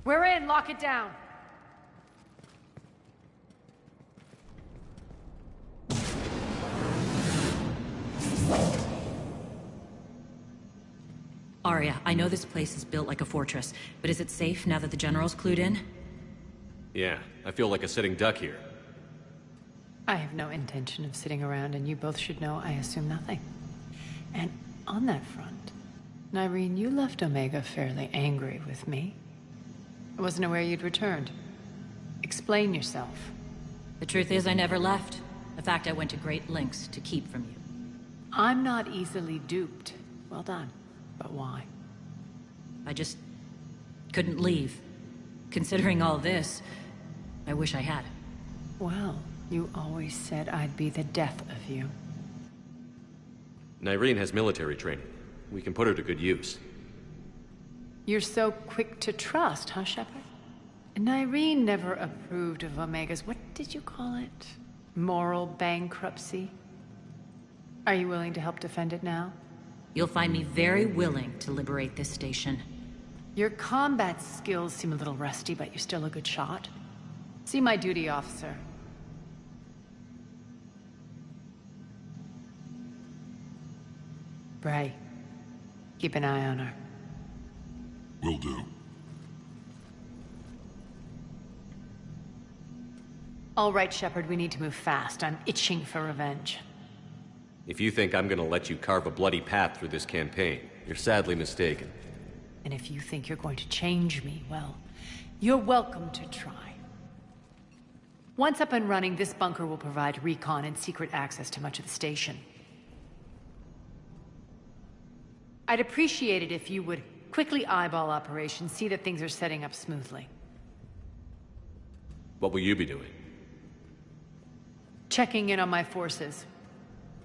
We're in. Lock it down. Arya, I know this place is built like a fortress, but is it safe now that the General's clued in? Yeah, I feel like a sitting duck here. I have no intention of sitting around, and you both should know I assume nothing. And on that front, Nyreen, you left Omega fairly angry with me. I wasn't aware you'd returned. Explain yourself. The truth is, I never left. In fact, I went to great lengths to keep from you. I'm not easily duped. Well done. But why? I just couldn't leave. Considering all this, I wish I had. Well, you always said I'd be the death of you. Nyreen has military training. we can put her to good use. You're so quick to trust, huh, Shepard? Nyreen never approved of Omega's, what did you call it? Moral bankruptcy? Are you willing to help defend it now? You'll find me very willing to liberate this station. Your combat skills seem a little rusty, but you're still a good shot. See my duty officer. Bray, keep an eye on her. Will do. All right, Shepard, we need to move fast. I'm itching for revenge. If you think I'm gonna let you carve a bloody path through this campaign, you're sadly mistaken. And if you think you're going to change me, well, you're welcome to try. Once up and running, this bunker will provide recon and secret access to much of the station. I'd appreciate it if you would quickly eyeball operations, see that things are setting up smoothly. What will you be doing? Checking in on my forces.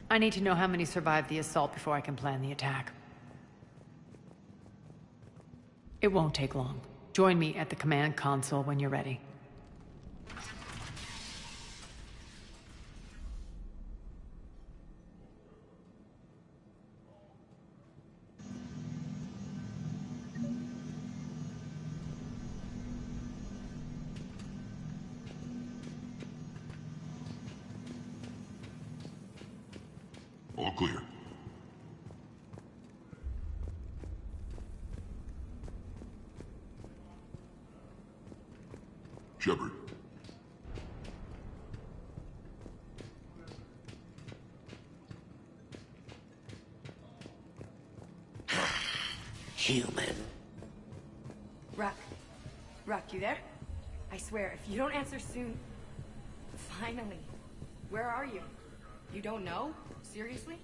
I need to know how many survived the assault before I can plan the attack. It won't take long. Join me at the command console when you're ready. All clear. Shepard. Human. Ruck. Ruck, you there? I swear, if you don't answer soon... Finally. Where are you? You don't know? Seriously?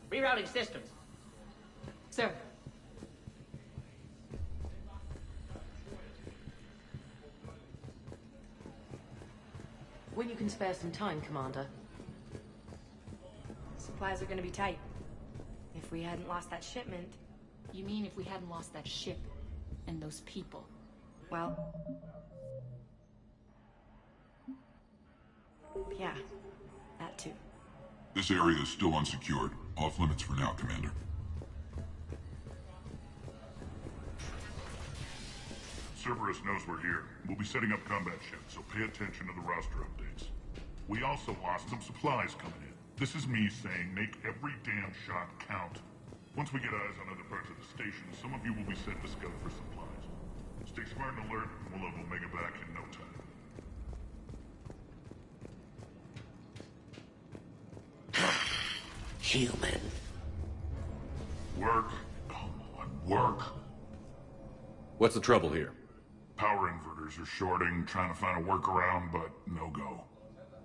Rerouting systems. Sir. When you can spare some time, Commander. Supplies are gonna be tight. If we hadn't lost that shipment... You mean if we hadn't lost that ship and those people? Well... yeah, that too. This area is still unsecured. Off limits for now, Commander. Cerberus knows we're here. We'll be setting up combat shifts, so pay attention to the roster updates. We also lost some supplies coming in. This is me saying make every damn shot count. Once we get eyes on other parts of the station, some of you will be sent to scout for supplies. Stay smart and alert, and we'll have Omega back in no time. Human. Work. Come on, work. What's the trouble here? Power inverters are shorting, trying to find a workaround, but no go.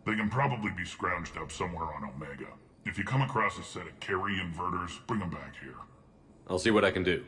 They can probably be scrounged up somewhere on Omega. If you come across a set of carry inverters, bring them back here. I'll see what I can do.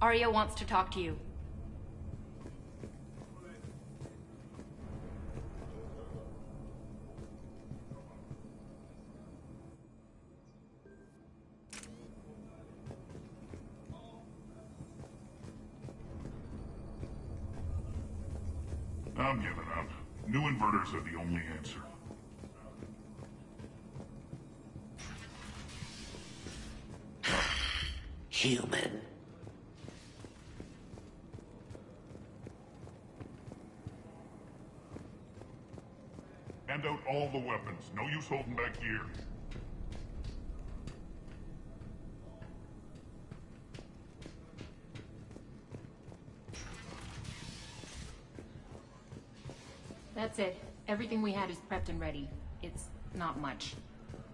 Arya wants to talk to you. I'm giving up. New inverters are the only answer. Human. Hand out all the weapons. No use holding back here. That's it. Everything we had is prepped and ready. It's not much.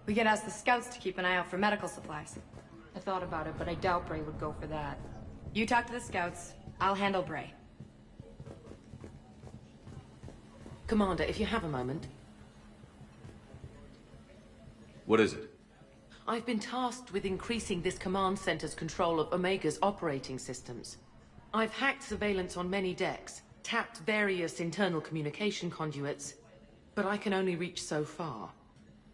We can ask the scouts to keep an eye out for medical supplies. I thought about it, but I doubt Bray would go for that. You talk to the scouts. I'll handle Bray. Commander, if you have a moment. What is it? I've been tasked with increasing this command center's control of Omega's operating systems. I've hacked surveillance on many decks, tapped various internal communication conduits, but I can only reach so far.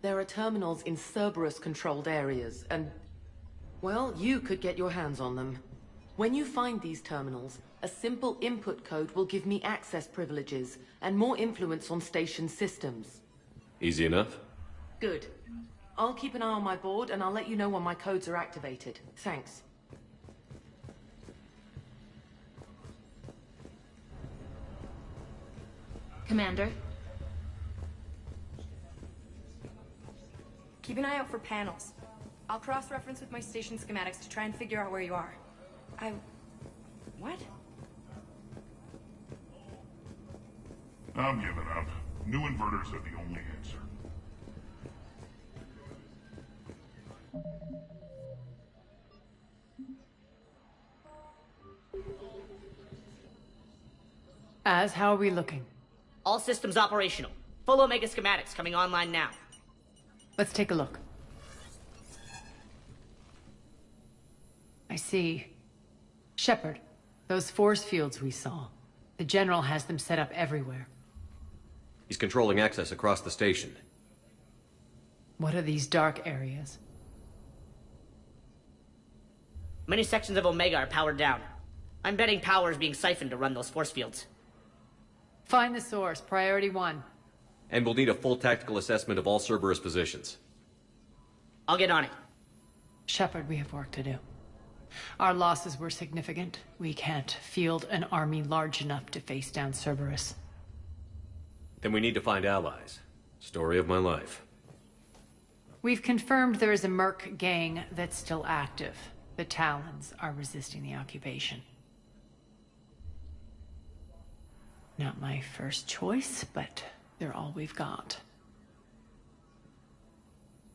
There are terminals in Cerberus-controlled areas, and, well, you could get your hands on them. When you find these terminals, a simple input code will give me access privileges and more influence on station systems. Easy enough? Good. I'll keep an eye on my board, and I'll let you know when my codes are activated. Thanks. Commander? Keep an eye out for panels. I'll cross-reference with my station schematics to try and figure out where you are. What? I'm giving up. New inverters are the only answer. How are we looking? All systems operational. Full Omega schematics coming online now. Let's take a look. I see. Shepard, those force fields we saw. The General has them set up everywhere. He's controlling access across the station. What are these dark areas? Many sections of Omega are powered down. I'm betting power is being siphoned to run those force fields. Find the source, priority 1. And we'll need a full tactical assessment of all Cerberus positions. I'll get on it. Shepard, we have work to do. Our losses were significant. We can't field an army large enough to face down Cerberus. Then we need to find allies. Story of my life. We've confirmed there is a Merc gang that's still active. The Talons are resisting the occupation. Not my first choice, but they're all we've got.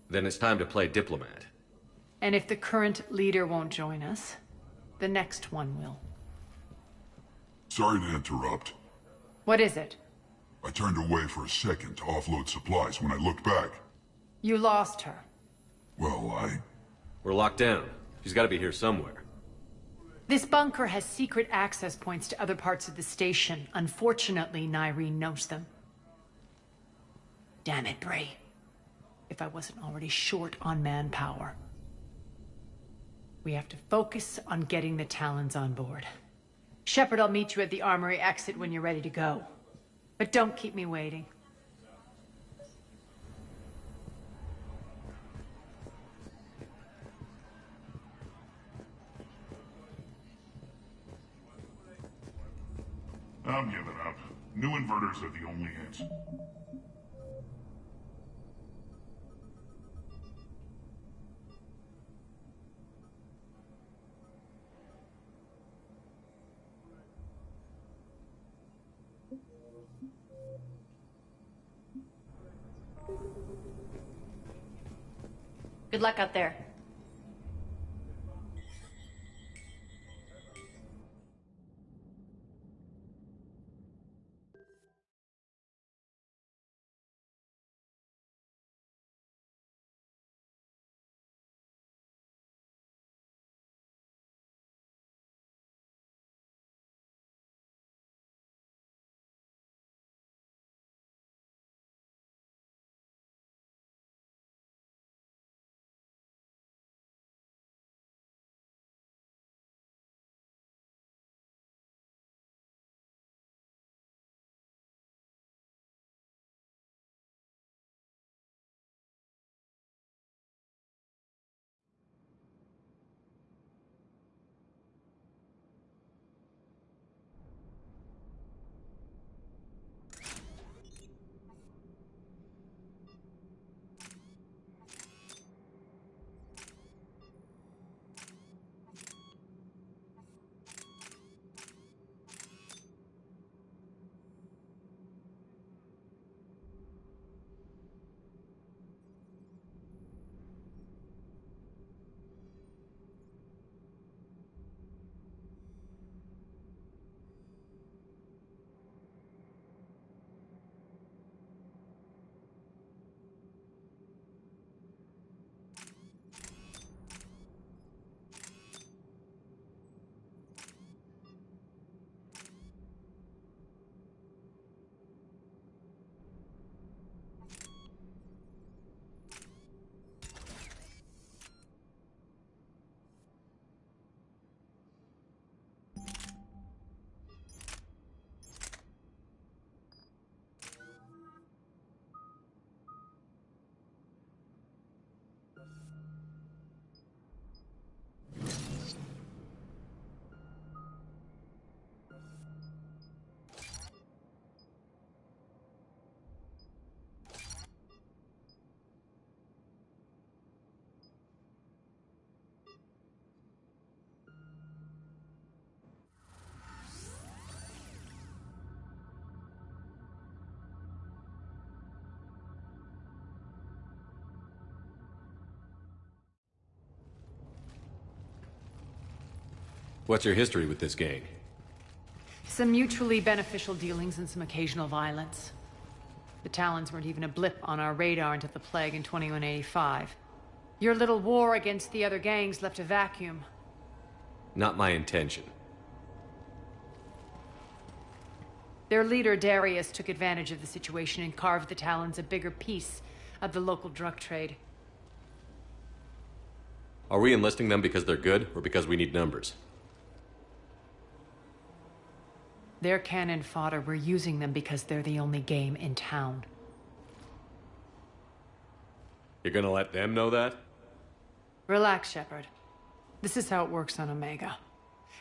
Then it's time to play diplomat. And if the current leader won't join us, the next one will. Sorry to interrupt. What is it? I turned away for a second to offload supplies. When I looked back, You lost her. well, We're locked down. She's got to be here somewhere. This bunker has secret access points to other parts of the station. Unfortunately, Nyreen knows them. Damn it, Bray. If I wasn't already short on manpower. We have to focus on getting the Talons on board. Shepard, I'll meet you at the armory exit when you're ready to go. But don't keep me waiting. I'm giving up. New inverters are the only answer. Good luck out there. What's your history with this gang? Some mutually beneficial dealings and some occasional violence. The Talons weren't even a blip on our radar until the plague in 2185. Your little war against the other gangs left a vacuum. Not my intention. Their leader, Darius, took advantage of the situation and carved the Talons a bigger piece of the local drug trade. Are we enlisting them because they're good, or because we need numbers? They're cannon fodder. We're using them because they're the only game in town. You're gonna let them know that? Relax, Shepard. This is how it works on Omega.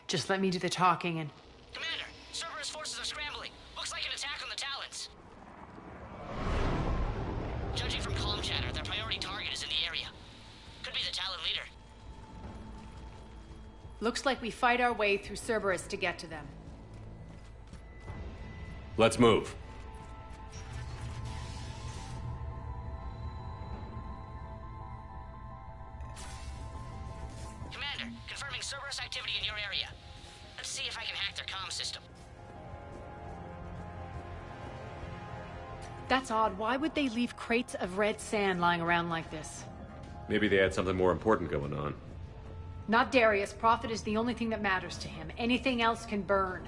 Just let me do the talking and... Commander, Cerberus forces are scrambling. Looks like an attack on the Talons. Judging from comm chatter, their priority target is in the area. Could be the Talon leader. Looks like we fight our way through Cerberus to get to them. Let's move. Commander, confirming Cerberus activity in your area. Let's see if I can hack their comm system. That's odd. Why would they leave crates of red sand lying around like this? Maybe they had something more important going on. Not Darius. Profit is the only thing that matters to him. Anything else can burn.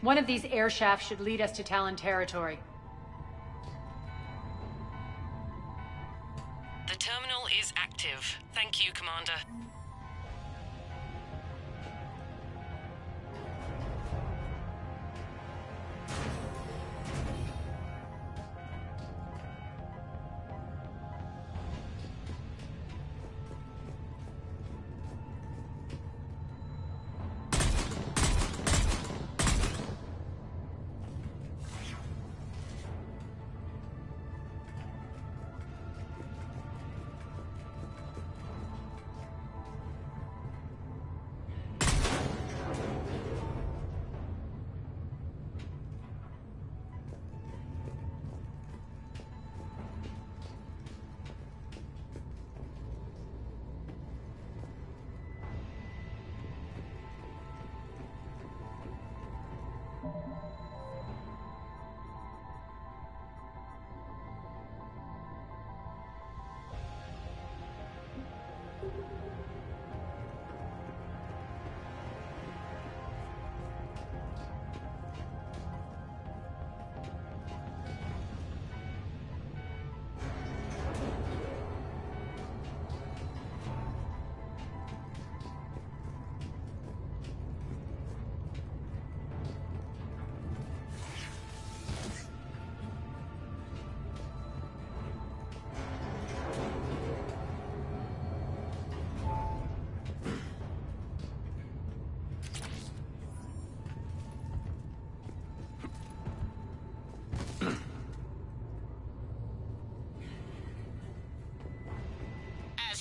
One of these air shafts should lead us to Talon territory. The terminal is active. Thank you, Commander.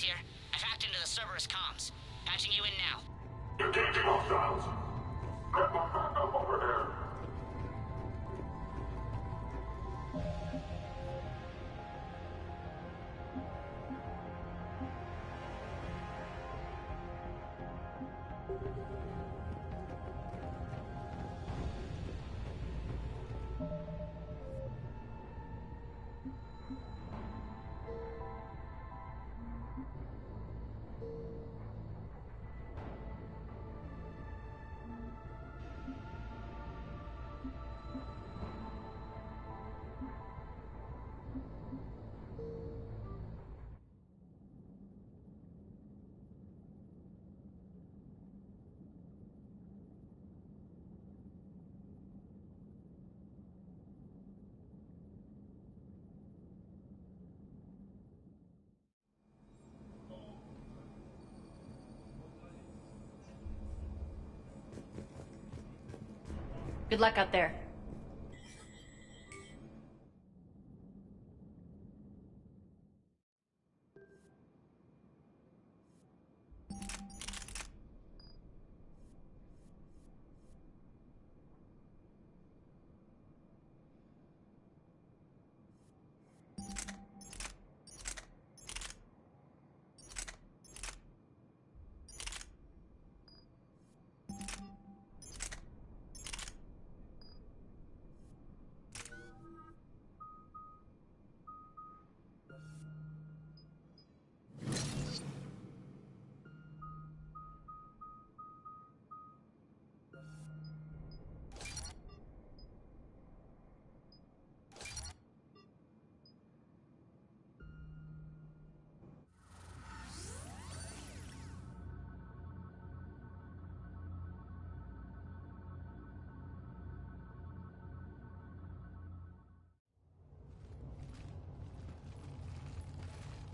Here. I've hacked into the Cerberus comms. Patching you in now. Engaging hostiles. Get my backup over here. Good luck out there.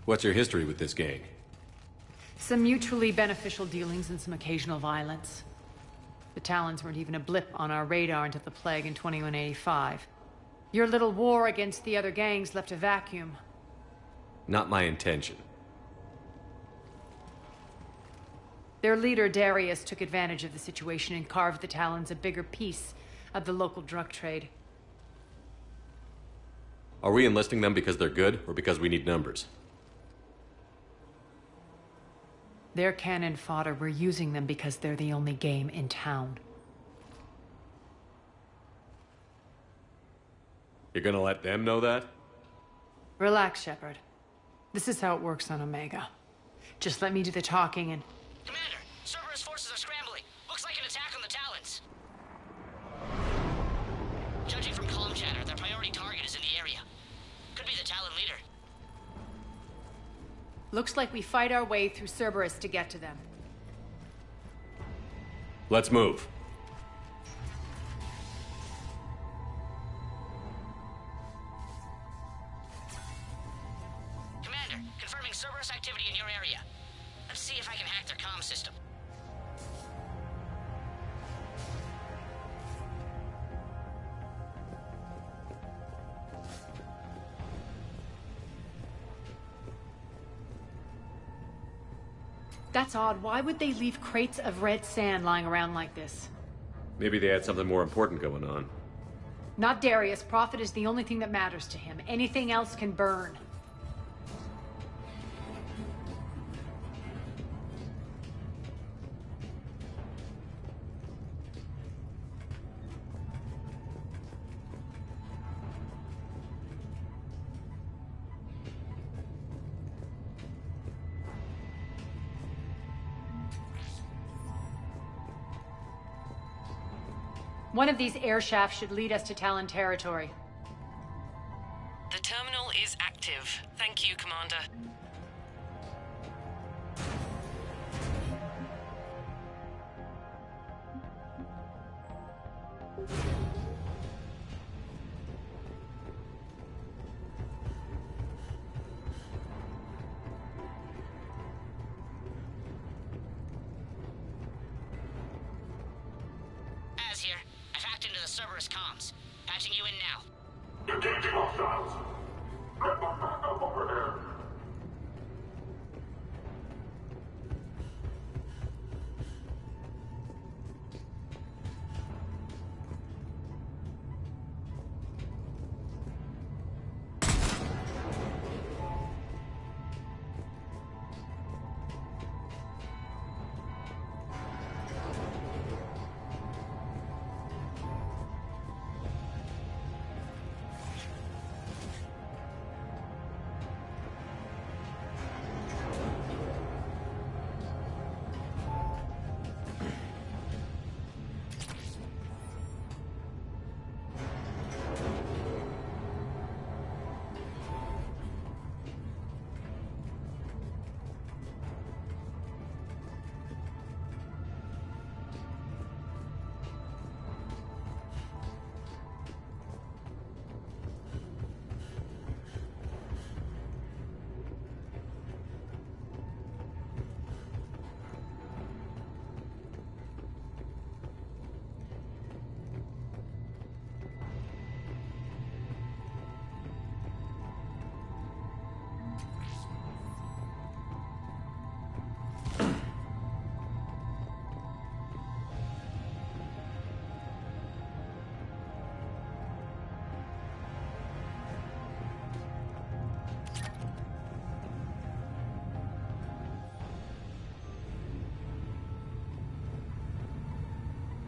What's your history with this gang? Some mutually beneficial dealings and some occasional violence. The Talons weren't even a blip on our radar until the plague in 2185. Your little war against the other gangs left a vacuum. Not my intention. Their leader, Darius, took advantage of the situation and carved the Talons a bigger piece of the local drug trade. Are we enlisting them because they're good, or because we need numbers? They're cannon fodder. We're using them because they're the only game in town. You're gonna let them know that? Relax, Shepard. This is how it works on Omega. Just let me do the talking and... Commander, Cerberus forces are scrambling. Looks like an attack on the Talons. Judging from comm chatter, their priority target is in the area. Could be the Talon leader. Looks like we fight our way through Cerberus to get to them. Let's move. Commander, confirming Cerberus activity in your area. Let's see if I can hack their comm system. That's odd. Why would they leave crates of red sand lying around like this? Maybe they had something more important going on. Not Darius. Profit is the only thing that matters to him. Anything else can burn. One of these air shafts should lead us to Talon territory. The terminal is active. Thank you, Commander. Az here. I've hacked into the Cerberus comms. Patching you in now. Engaging hostiles. Get my back up over here.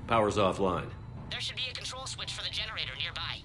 Power's offline. There should be a control switch for the generator nearby.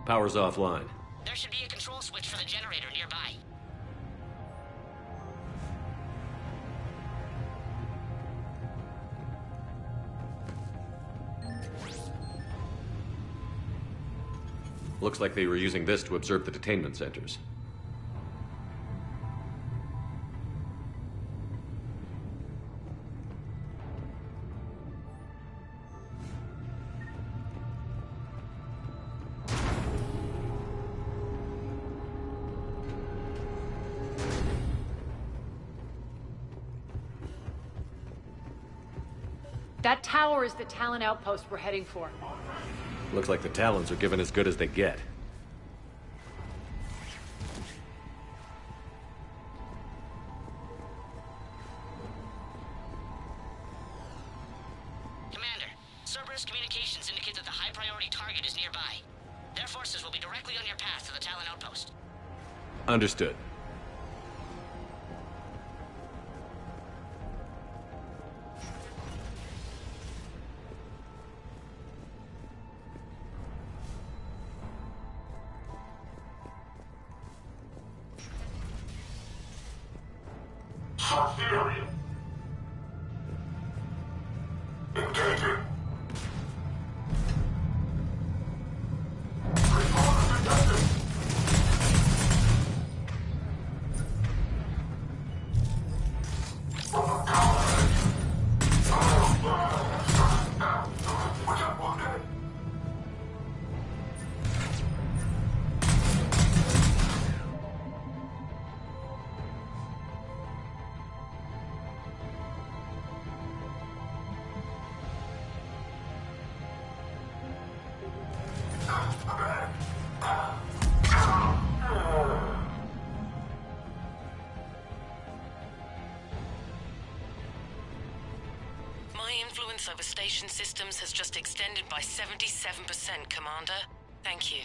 Power's offline. There should be a control switch for the generator nearby. Looks like they were using this to observe the detainment centers. That tower is the Talon outpost we're heading for. Looks like the Talons are given as good as they get. Commander, Cerberus communications indicate that the high-priority target is nearby. Their forces will be directly on your path to the Talon outpost. Understood. Search the area. Engage it. My influence over station systems has just extended by 77%, Commander. Thank you.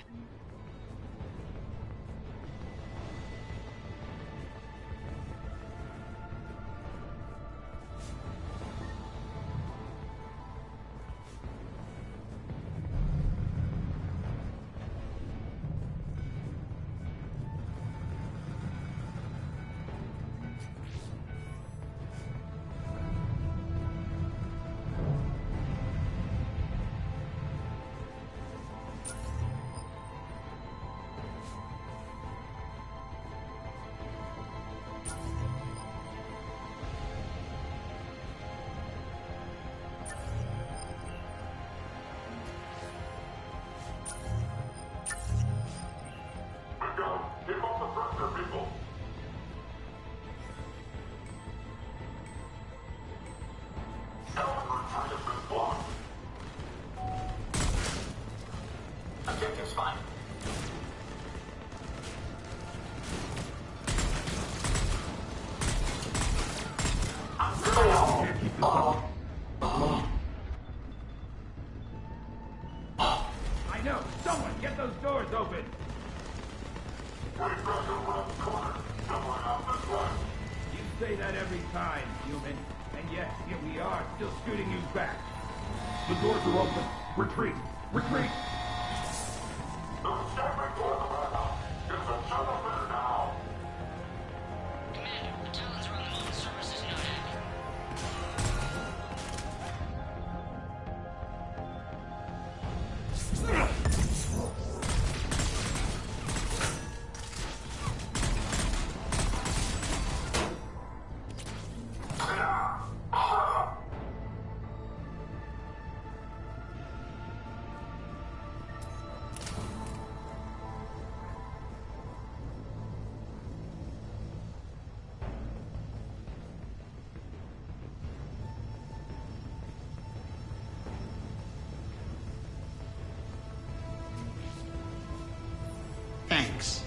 Thanks.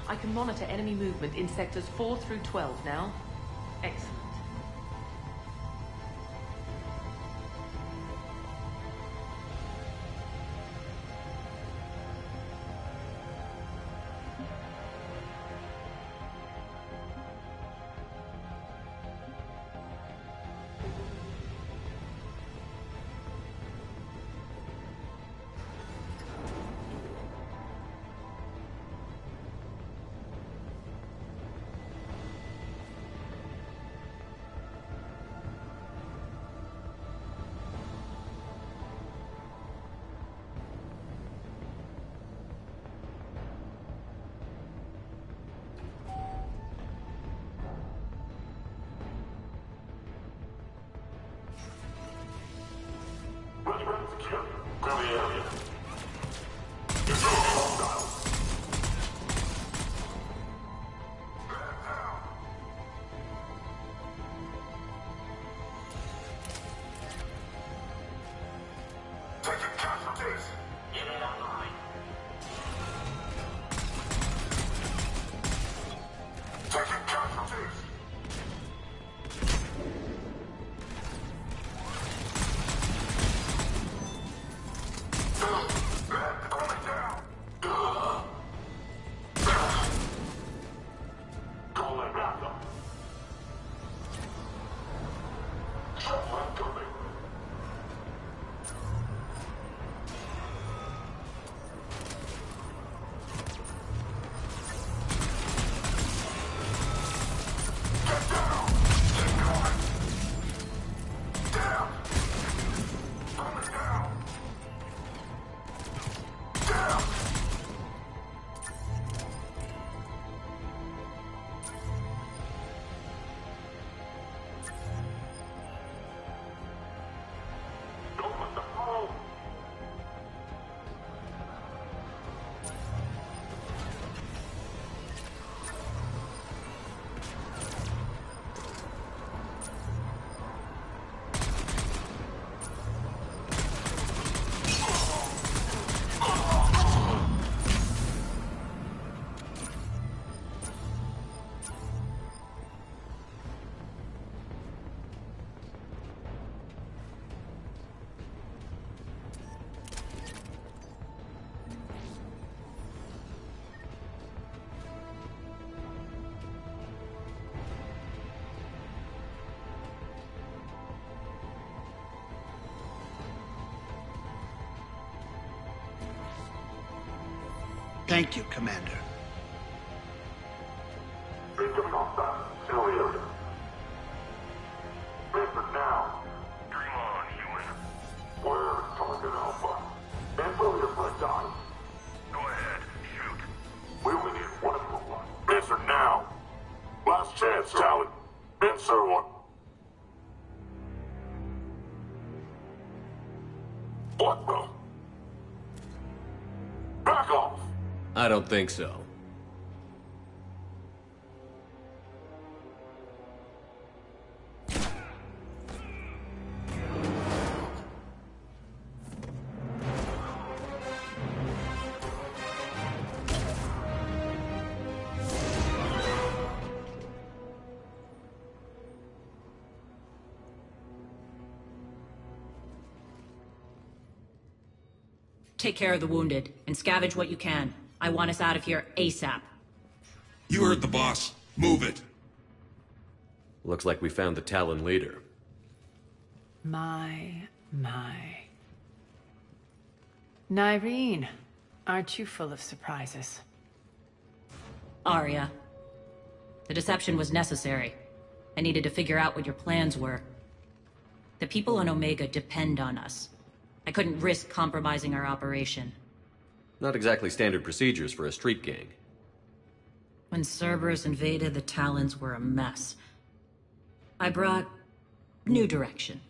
I can monitor enemy movement in sectors 4 through 12 now. Excellent. Casualties! Unit online. Taking casualties! Coming down! Calling backup. Someone coming. Get down! Keep going! Down! Coming down! Down! Don't let them fall! Thank you, Commander. Incoming hostile. Iliad. Listen now. Dream on, human. Where's target Alpha? Info is my time. Go ahead. Shoot. We only need one for one. Answer now. Last chance, Talon. Answer one. What the? Back off! I don't think so. Take care of the wounded, and scavenge what you can. I want us out of here ASAP. You heard the boss. Move it. Looks like we found the Talon leader. My. Nyreen, aren't you full of surprises? Arya. The deception was necessary. I needed to figure out what your plans were. The people on Omega depend on us. I couldn't risk compromising our operation. Not exactly standard procedures for a street gang. When Cerberus invaded, the Talons were a mess. I brought new direction.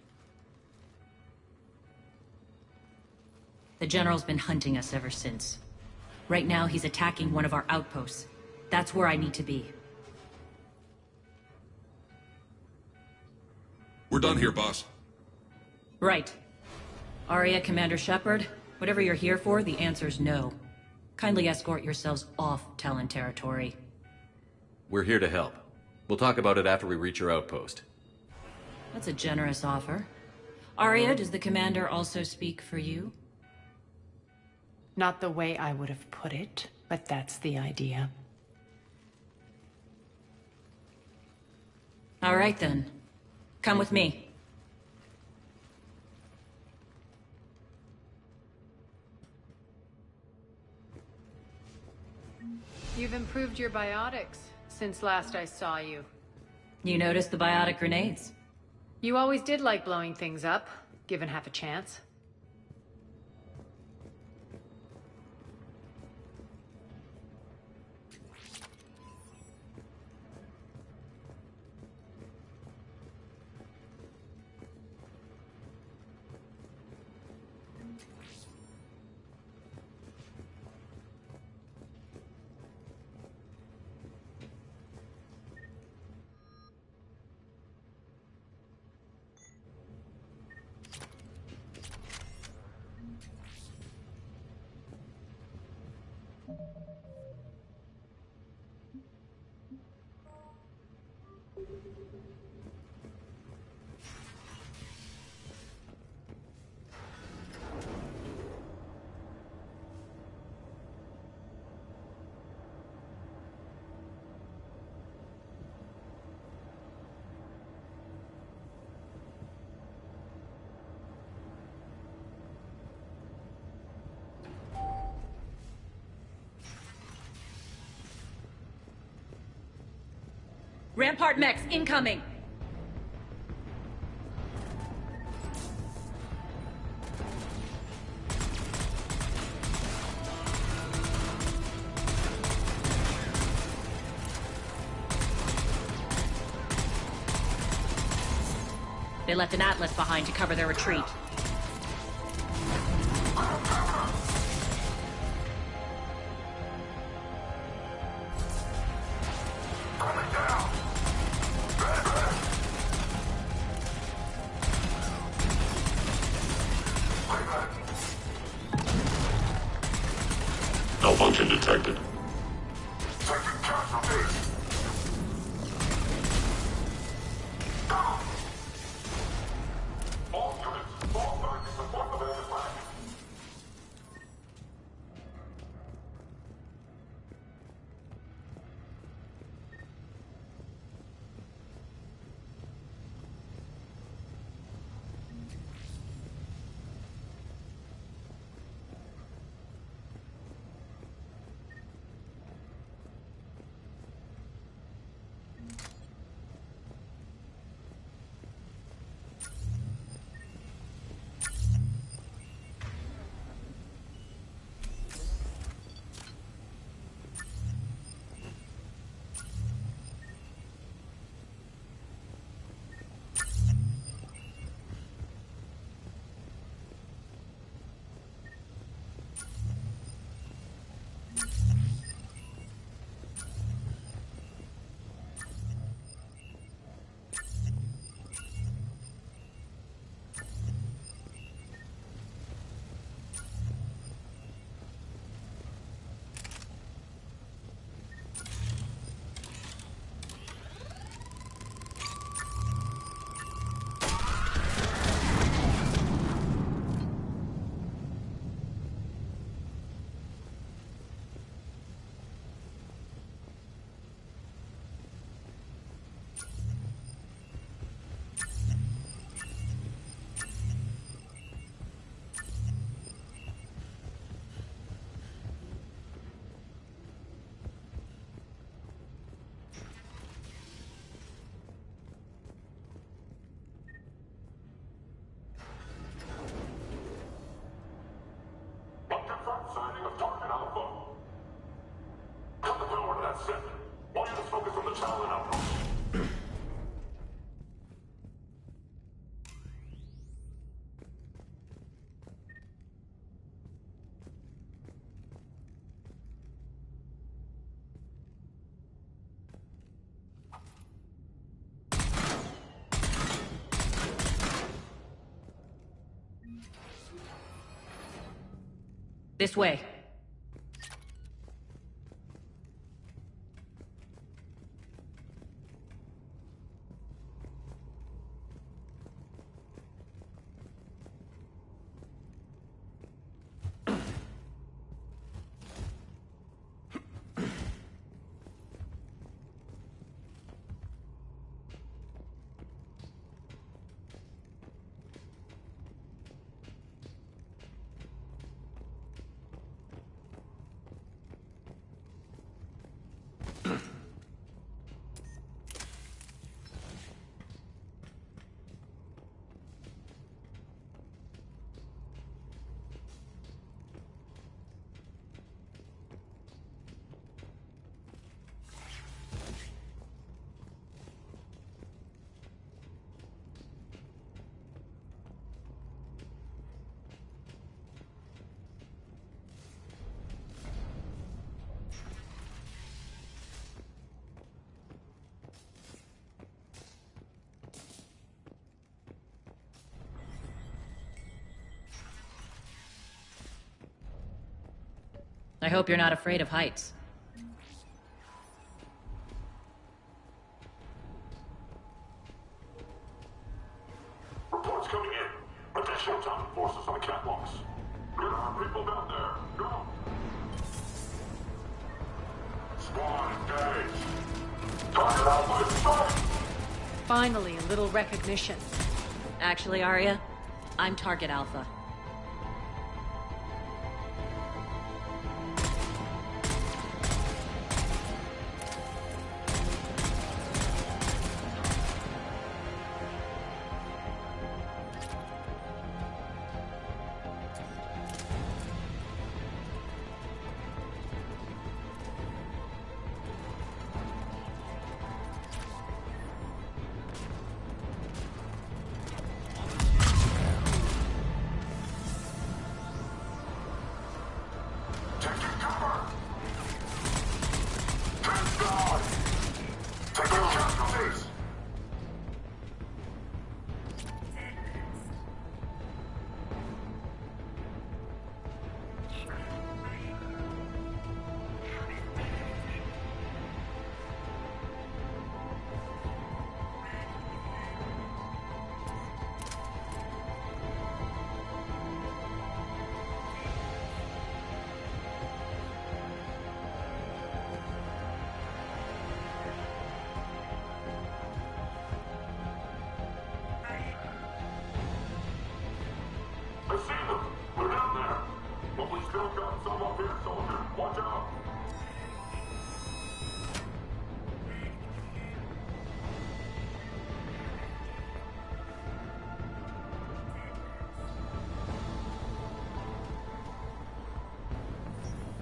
The General's been hunting us ever since. Right now, he's attacking one of our outposts. That's where I need to be. We're done here, boss. Right. Arya, Commander Shepard, whatever you're here for, the answer's no. Kindly escort yourselves off Talon territory. We're here to help. We'll talk about it after we reach your outpost. That's a generous offer. Arya, does the Commander also speak for you? Not the way I would have put it, but that's the idea. All right then. Come with me. You've improved your biotics since last I saw you. You noticed the biotic grenades? You always did like blowing things up, given half a chance. Rampart mechs incoming! They left an Atlas behind to cover their retreat. Malfunction detected. Signing of target Alpha. Cut the power to that set. Want you to focus on the Talon outpost. This way. I hope you're not afraid of heights. Reports coming in. Additional Talon forces on the catwalks. Get our people down there. Go! Squad engaged. Target Alpha in sight! Finally, a little recognition. Actually, Arya, I'm Target Alpha.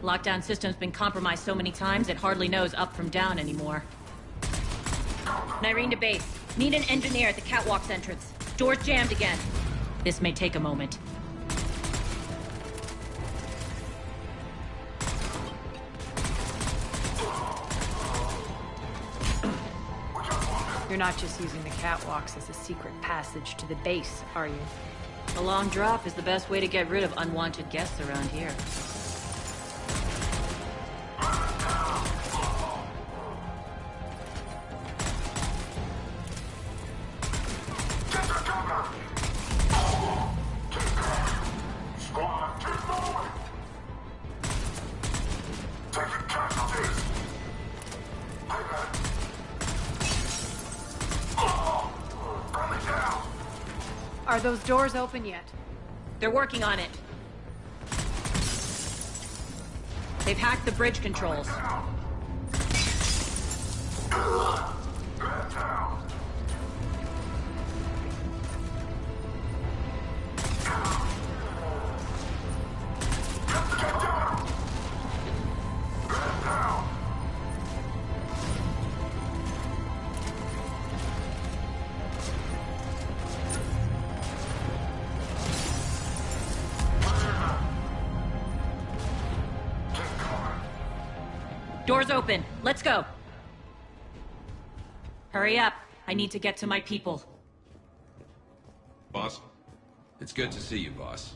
Lockdown system's been compromised so many times it hardly knows up from down anymore. Nyrene to base. Need an engineer at the catwalk's entrance. Door's jammed again. This may take a moment. You're not just using the catwalks as a secret passage to the base, are you? A long drop is the best way to get rid of unwanted guests around here. Are those doors open yet? They're working on it. They've hacked the bridge controls. Doors open. Let's go. Hurry up. I need to get to my people. Boss? It's good to see you, boss.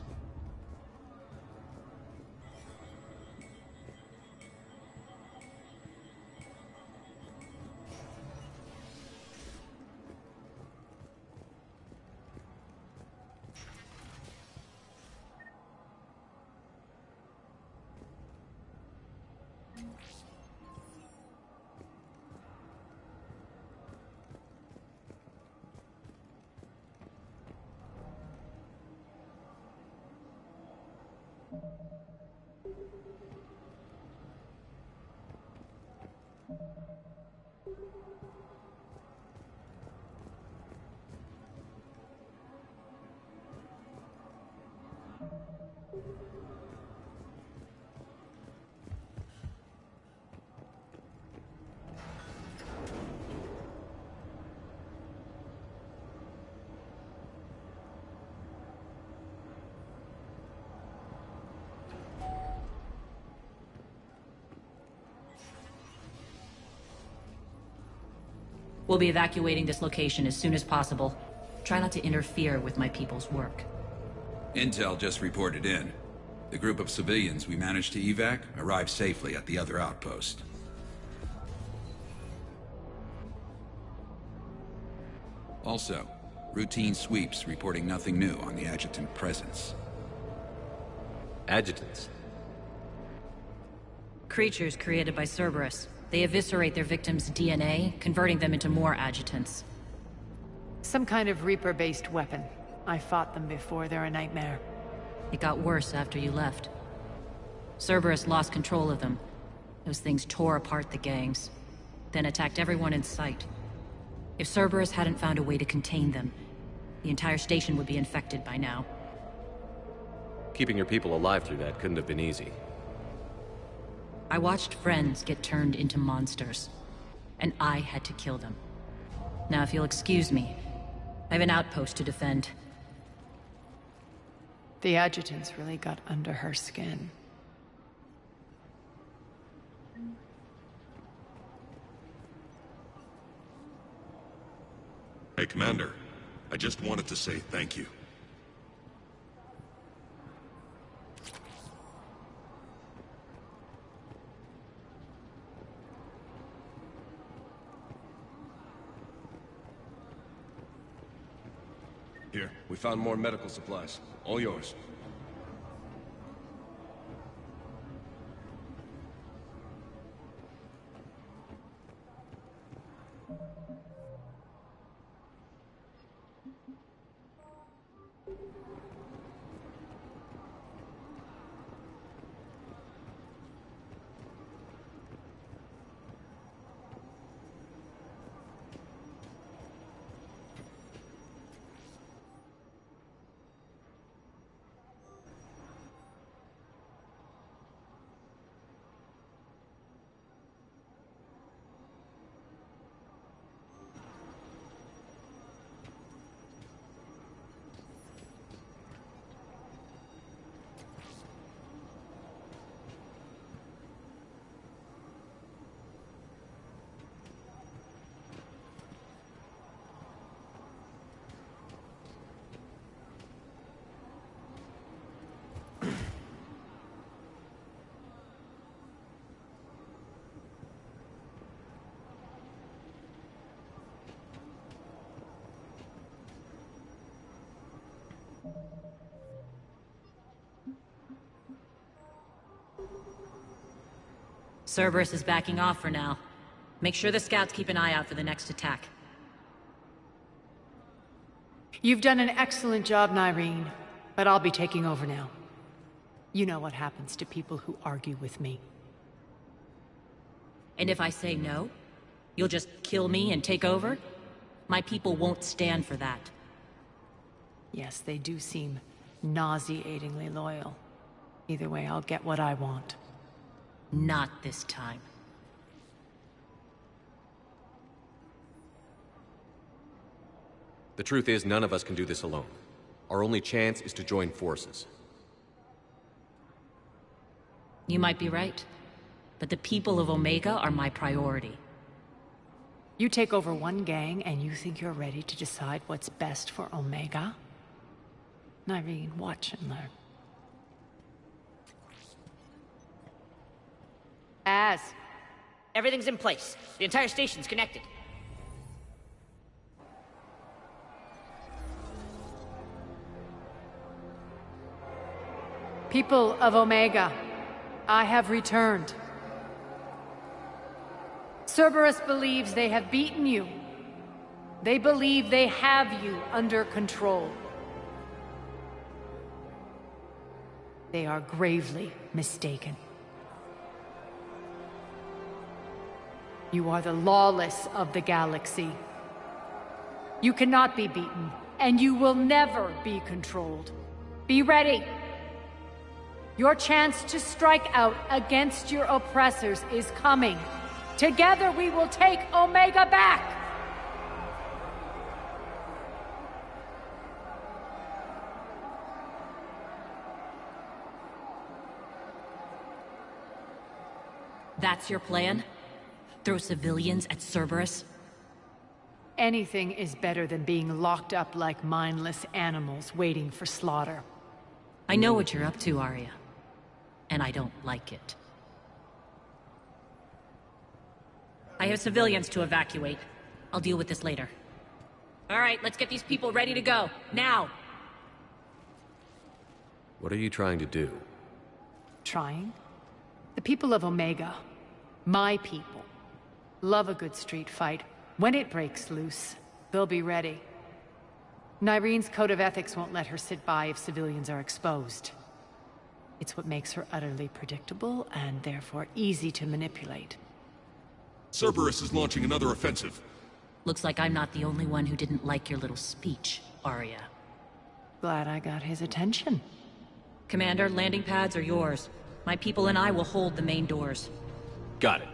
We'll be evacuating this location as soon as possible. Try not to interfere with my people's work. Intel just reported in. The group of civilians we managed to evac arrived safely at the other outpost. Also, routine sweeps reporting nothing new on the adjutant presence. Adjutants? Creatures created by Cerberus. They eviscerate their victims' DNA, converting them into more adjutants. Some kind of Reaper-based weapon. I fought them before, they're a nightmare. It got worse after you left. Cerberus lost control of them. Those things tore apart the gangs, then attacked everyone in sight. If Cerberus hadn't found a way to contain them, the entire station would be infected by now. Keeping your people alive through that couldn't have been easy. I watched friends get turned into monsters, and I had to kill them. Now, if you'll excuse me, I have an outpost to defend. The adjutants really got under her skin. Hey, Commander. I just wanted to say thank you. Here, we found more medical supplies. All yours. Cerberus is backing off for now. Make sure the scouts keep an eye out for the next attack. You've done an excellent job, Nyreen, but I'll be taking over now. You know what happens to people who argue with me. And if I say no, you'll just kill me and take over? My people won't stand for that. Yes, they do seem nauseatingly loyal. Either way, I'll get what I want. Not this time. The truth is, none of us can do this alone. Our only chance is to join forces. You might be right, but the people of Omega are my priority. You take over one gang and you think you're ready to decide what's best for Omega? Nyreen, watch and learn. Everything's in place. The entire station's connected. People of Omega, I have returned. Cerberus believes they have beaten you. They believe they have you under control. They are gravely mistaken. You are the lawless of the galaxy. You cannot be beaten, and you will never be controlled. Be ready. Your chance to strike out against your oppressors is coming. Together we will take Omega back! That's your plan? Throw civilians at Cerberus? Anything is better than being locked up like mindless animals waiting for slaughter. I know what you're up to, Arya. And I don't like it. I have civilians to evacuate. I'll deal with this later. All right, let's get these people ready to go. Now! What are you trying to do? Trying? The people of Omega, my people, love a good street fight. When it breaks loose, they'll be ready. Nyreen's code of ethics won't let her sit by if civilians are exposed. It's what makes her utterly predictable and therefore easy to manipulate. Cerberus is launching another offensive. Looks like I'm not the only one who didn't like your little speech, Arya. Glad I got his attention. Commander, landing pads are yours. My people and I will hold the main doors. Got it.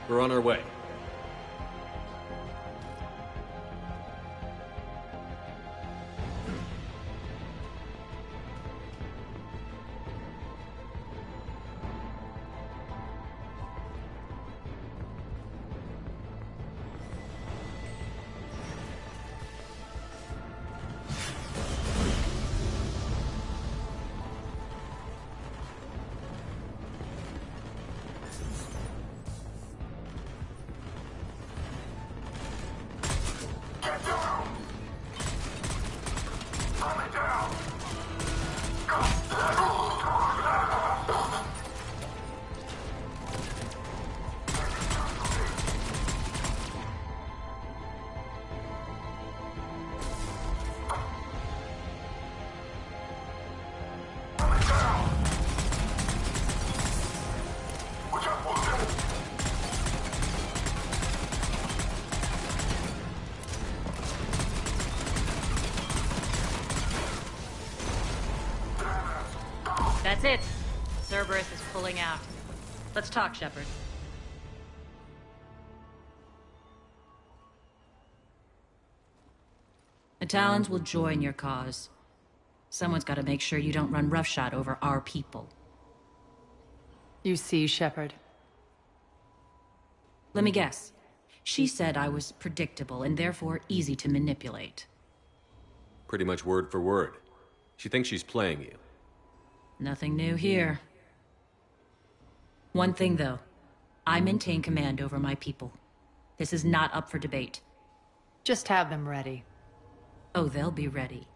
We're on our way. That's it. Cerberus is pulling out. Let's talk, Shepard. The Talons will join your cause. Someone's got to make sure you don't run roughshod over our people. You see, Shepard. Let me guess. She said I was predictable and therefore easy to manipulate. Pretty much word for word. She thinks she's playing you. Nothing new here. One thing, though. I maintain command over my people. This is not up for debate. Just have them ready. Oh, they'll be ready.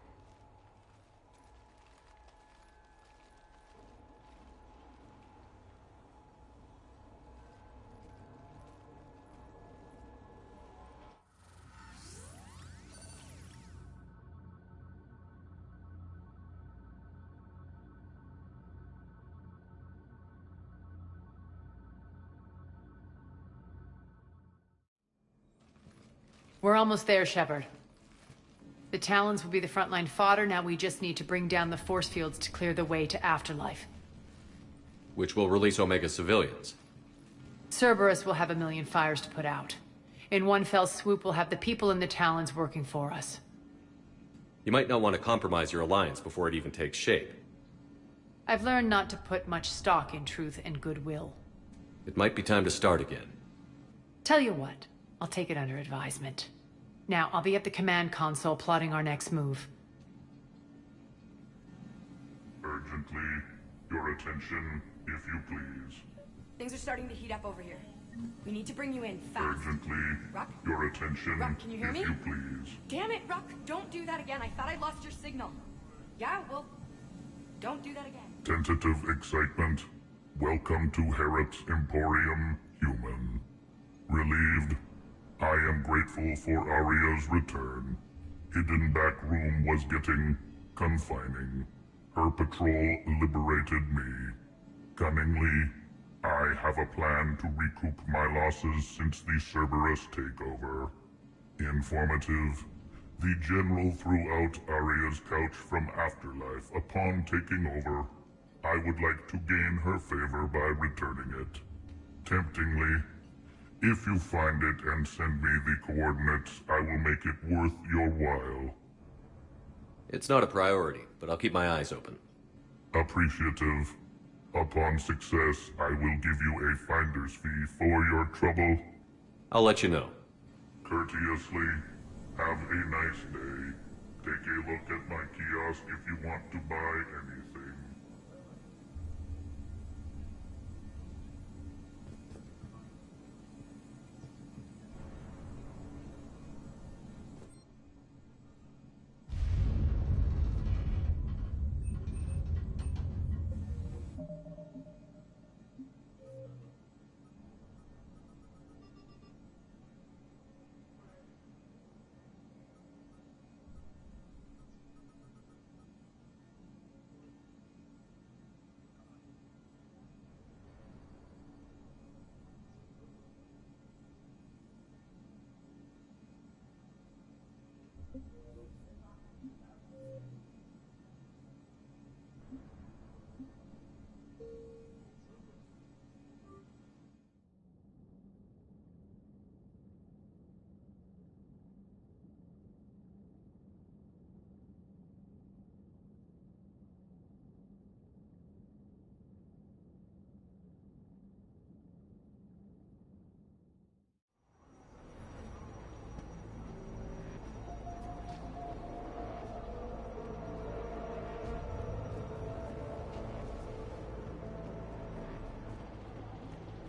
We're almost there, Shepard. The Talons will be the frontline fodder. Now we just need to bring down the force fields to clear the way to Afterlife. Which will release Omega civilians. Cerberus will have a million fires to put out. In one fell swoop, we'll have the people in the Talons working for us. You might not want to compromise your alliance before it even takes shape. I've learned not to put much stock in truth and goodwill. It might be time to start again. Tell you what, I'll take it under advisement. Now, I'll be at the command console plotting our next move. Urgently, your attention, if you please. Things are starting to heat up over here. We need to bring you in fast. Urgently, Ruck? your attention, Ruck, can you hear if me? you please. Damn it, Ruck! Don't do that again. I thought I lost your signal. Yeah, well, don't do that again. Tentative excitement. Welcome to Herod's Emporium, human. Relieved. I am grateful for Aria's return. Hidden back room was getting confining. Her patrol liberated me. Cunningly, I have a plan to recoup my losses since the Cerberus takeover. Informative. The General threw out Aria's couch from Afterlife upon taking over. I would like to gain her favor by returning it. Temptingly, if you find it and send me the coordinates, I will make it worth your while. It's not a priority, but I'll keep my eyes open. Appreciative. Upon success, I will give you a finder's fee for your trouble. I'll let you know. Courteously, have a nice day. Take a look at my kiosk if you want to buy anything.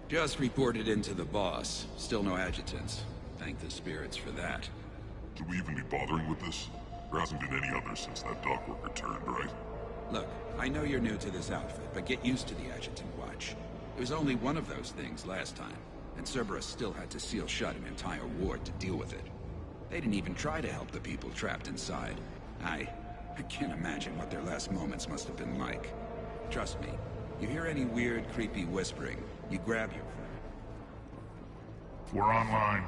Just reported in to the boss. Still no adjutants. Thank the spirits for that. Should we even be bothering with this? There hasn't been any others since that dockworker turned, right? Look, I know you're new to this outfit, but get used to the adjutant watch. It was only one of those things last time, and Cerberus still had to seal shut an entire ward to deal with it. They didn't even try to help the people trapped inside. I can't imagine what their last moments must have been like. Trust me, you hear any weird, creepy whispering, you grab your friend. We're online.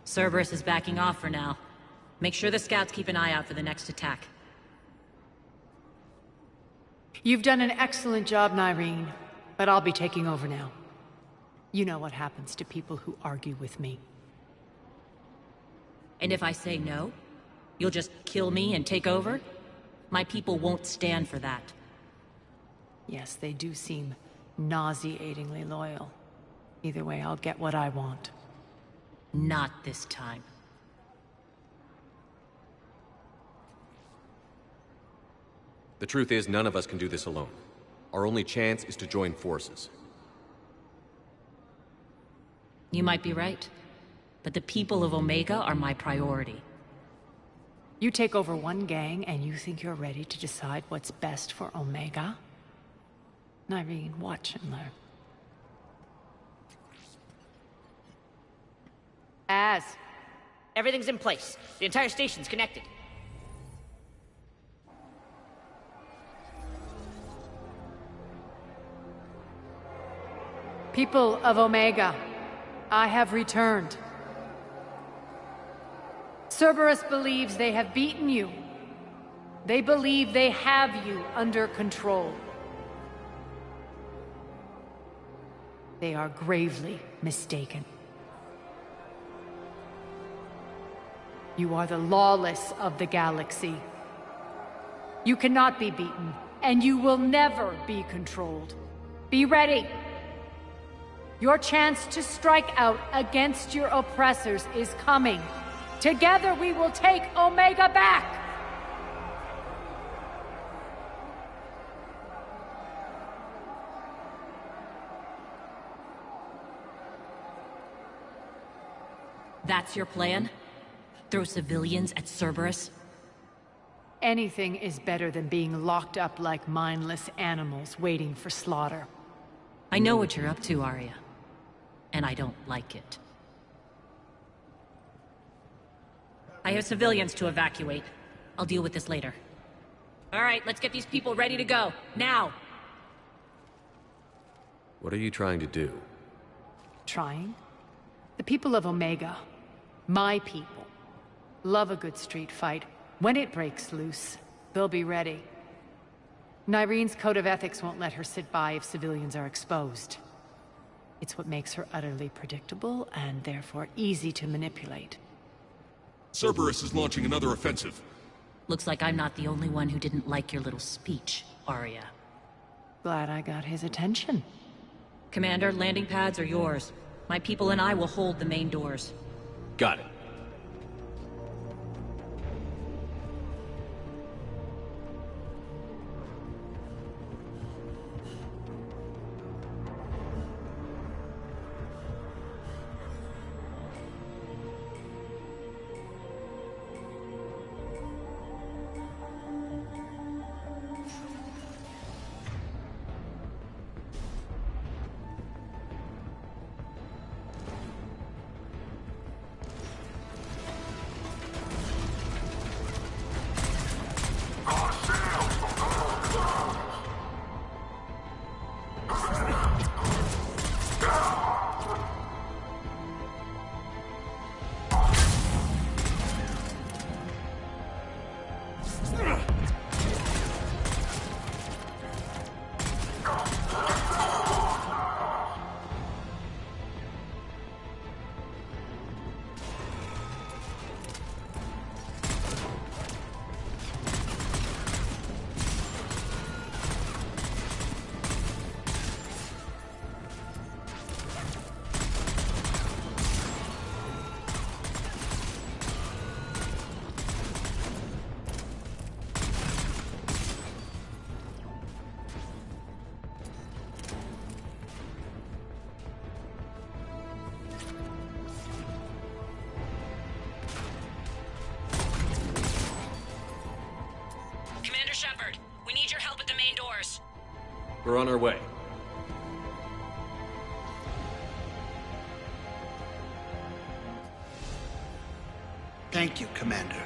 Cerberus is backing off for now. Make sure the scouts keep an eye out for the next attack. You've done an excellent job, Nyreen, but I'll be taking over now. You know what happens to people who argue with me. And if I say no, you'll just kill me and take over? My people won't stand for that. Yes, they do seem nauseatingly loyal. Either way, I'll get what I want. Not this time. The truth is, none of us can do this alone. Our only chance is to join forces. You might be right, but the people of Omega are my priority. You take over one gang and you think you're ready to decide what's best for Omega? Nyreen, watch and learn. Everything's in place. The entire station's connected. People of Omega, I have returned. Cerberus believes they have beaten you. They believe they have you under control. They are gravely mistaken. You are the lawless of the galaxy. You cannot be beaten, and you will never be controlled. Be ready. Your chance to strike out against your oppressors is coming. Together we will take Omega back! That's your plan? Throw civilians at Cerberus? Anything is better than being locked up like mindless animals waiting for slaughter. I know what you're up to, Arya. And I don't like it. I have civilians to evacuate. I'll deal with this later. All right, let's get these people ready to go. Now! What are you trying to do? Trying? The people of Omega, my people, love a good street fight. When it breaks loose, they'll be ready. Nyreen's code of ethics won't let her sit by if civilians are exposed. It's what makes her utterly predictable and therefore easy to manipulate. Cerberus is launching another offensive. Looks like I'm not the only one who didn't like your little speech, Arya. Glad I got his attention. Commander, landing pads are yours. My people and I will hold the main doors. Got it. We're on our way. Thank you, Commander.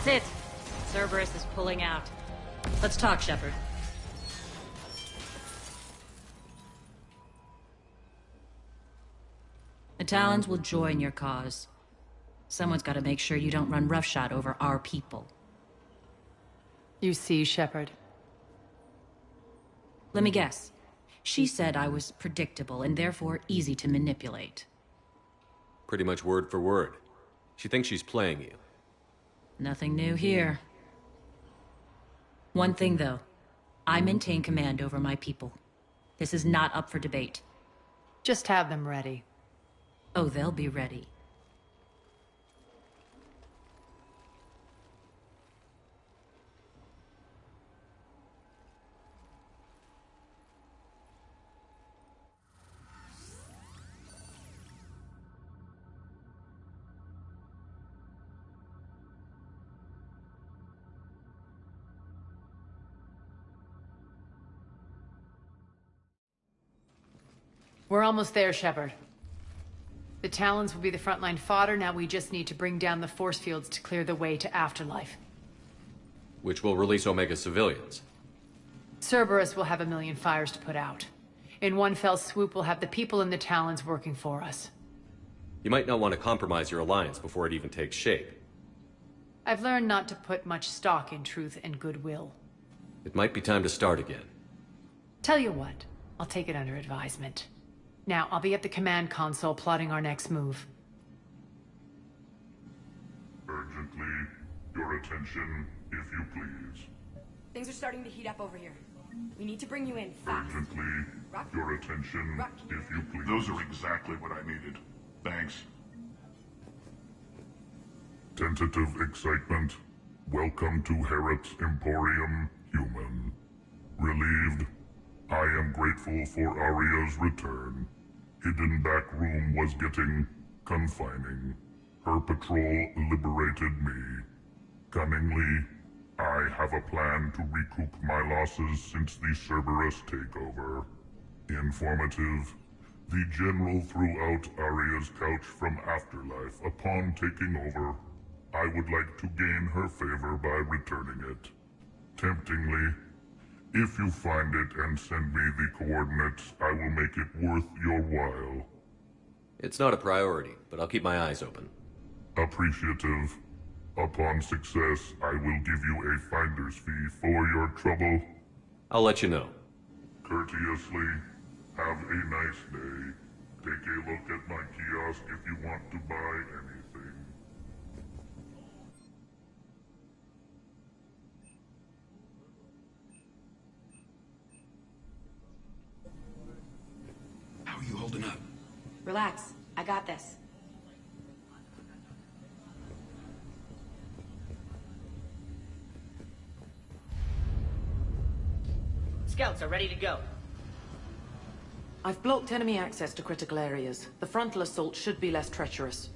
That's it. Cerberus is pulling out. Let's talk, Shepard. The Talons will join your cause. Someone's got to make sure you don't run roughshod over our people. You see, Shepard. Let me guess. She said I was predictable and therefore easy to manipulate. Pretty much word for word. She thinks she's playing you. Nothing new here. One thing, though. I maintain command over my people. This is not up for debate. Just have them ready. Oh, they'll be ready. We're almost there, Shepard. The Talons will be the frontline fodder, now we just need to bring down the force fields to clear the way to Afterlife. Which will release Omega civilians. Cerberus will have a million fires to put out. In one fell swoop, we'll have the people in the Talons working for us. You might not want to compromise your alliance before it even takes shape. I've learned not to put much stock in truth and goodwill. It might be time to start again. Tell you what, I'll take it under advisement. Now, I'll be at the command console plotting our next move. Urgently, your attention, if you please. Things are starting to heat up over here. We need to bring you in fast. Urgently, your attention, if you please. Those are exactly what I needed. Thanks. Tentative excitement. Welcome to Herod's Emporium, human. Relieved. I am grateful for Aria's return. Hidden back room was getting confining. Her patrol liberated me. Cunningly, I have a plan to recoup my losses since the Cerberus takeover. Informative. The General threw out Aria's couch from Afterlife upon taking over. I would like to gain her favor by returning it. Temptingly, if you find it and send me the coordinates, I will make it worth your while. It's not a priority, but I'll keep my eyes open. Appreciative. Upon success, I will give you a finder's fee for your trouble. I'll let you know. Courteously, have a nice day. Take a look at my kiosk if you want to buy anything. How are you holding up? Relax. I got this. Scouts are ready to go. I've blocked enemy access to critical areas. The frontal assault should be less treacherous.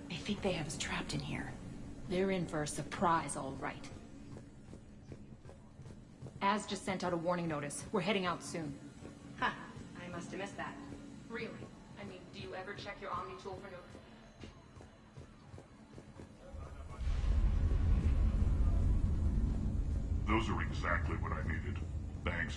I think they have us trapped in here. They're in for a surprise, all right. Az just sent out a warning notice. We're heading out soon. Huh. I must have missed that. Really? I mean, do you ever check your Omni tool for notifications? Those are exactly what I needed. Thanks.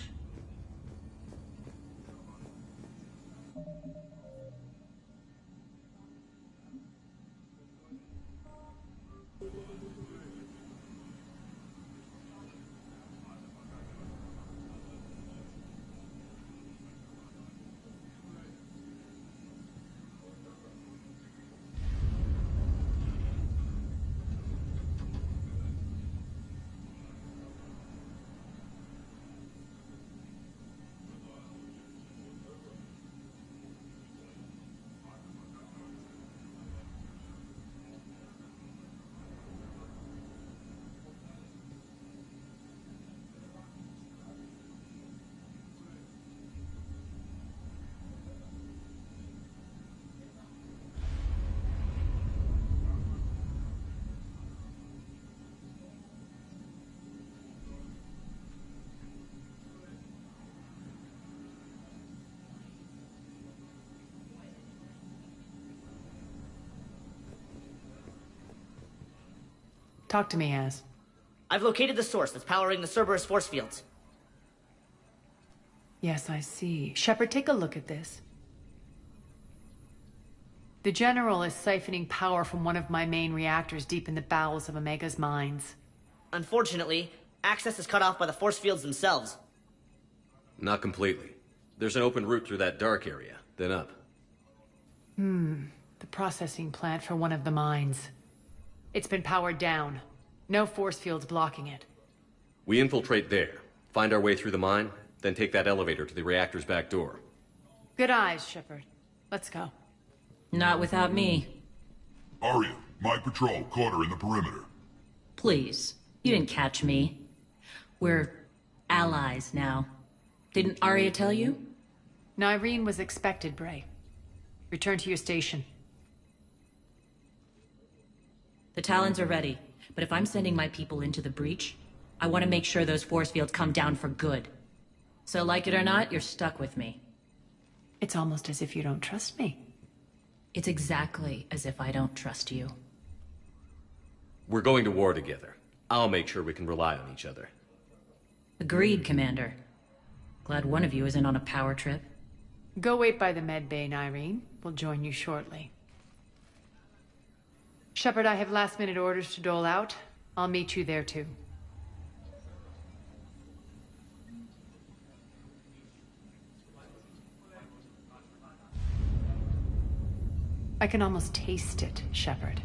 Talk to me, Az. I've located the source that's powering the Cerberus force fields. Yes, I see. Shepard, take a look at this. The General is siphoning power from one of my main reactors deep in the bowels of Omega's mines. Unfortunately, access is cut off by the force fields themselves. Not completely. There's an open route through that dark area, then up. The processing plant for one of the mines. It's been powered down. No force fields blocking it. We infiltrate there, find our way through the mine, then take that elevator to the reactor's back door. Good eyes, Shepard. Let's go. Not without me. Arya, my patrol caught her in the perimeter. Please. You didn't catch me. We're allies now. Didn't Arya tell you? Nyreen was expected, Bray. Return to your station. The Talons are ready, but if I'm sending my people into the breach, I want to make sure those force fields come down for good. So like it or not, you're stuck with me. It's almost as if you don't trust me. It's exactly as if I don't trust you. We're going to war together. I'll make sure we can rely on each other. Agreed, Commander. Glad one of you isn't on a power trip. Go wait by the med bay, Nyreen. We'll join you shortly. Shepard, I have last-minute orders to dole out. I'll meet you there, too. I can almost taste it, Shepard.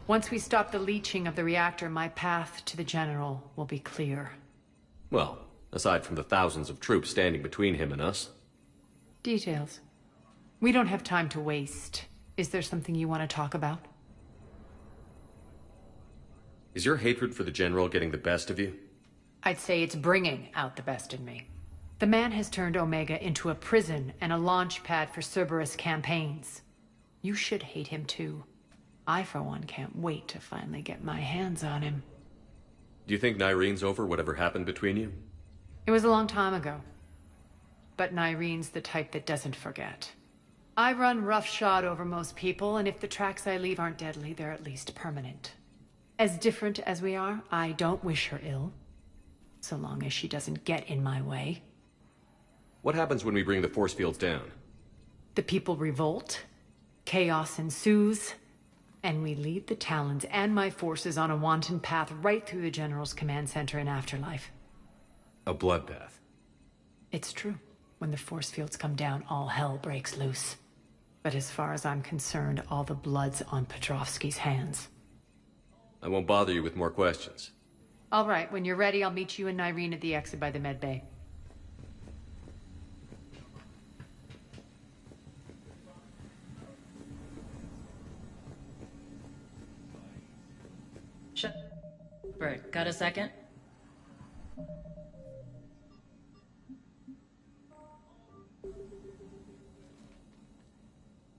Once we stop the leaching of the reactor, my path to the General will be clear. Well, aside from the thousands of troops standing between him and us. Details. We don't have time to waste. Is there something you want to talk about? Is your hatred for the General getting the best of you? I'd say it's bringing out the best in me. The man has turned Omega into a prison and a launch pad for Cerberus campaigns. You should hate him too. I, for one, can't wait to finally get my hands on him. Do you think Nyreen's over whatever happened between you? It was a long time ago. But Nyreen's the type that doesn't forget. I run roughshod over most people, and if the tracks I leave aren't deadly, they're at least permanent. As different as we are, I don't wish her ill. So long as she doesn't get in my way. What happens when we bring the force fields down? The people revolt, chaos ensues, and we lead the Talons and my forces on a wanton path right through the General's command center and afterlife. A bloodbath. It's true. When the force fields come down, all hell breaks loose. But as far as I'm concerned, all the blood's on Petrovsky's hands. I won't bother you with more questions. All right, when you're ready, I'll meet you and Nyreen at the exit by the med bay. Bert, got a second?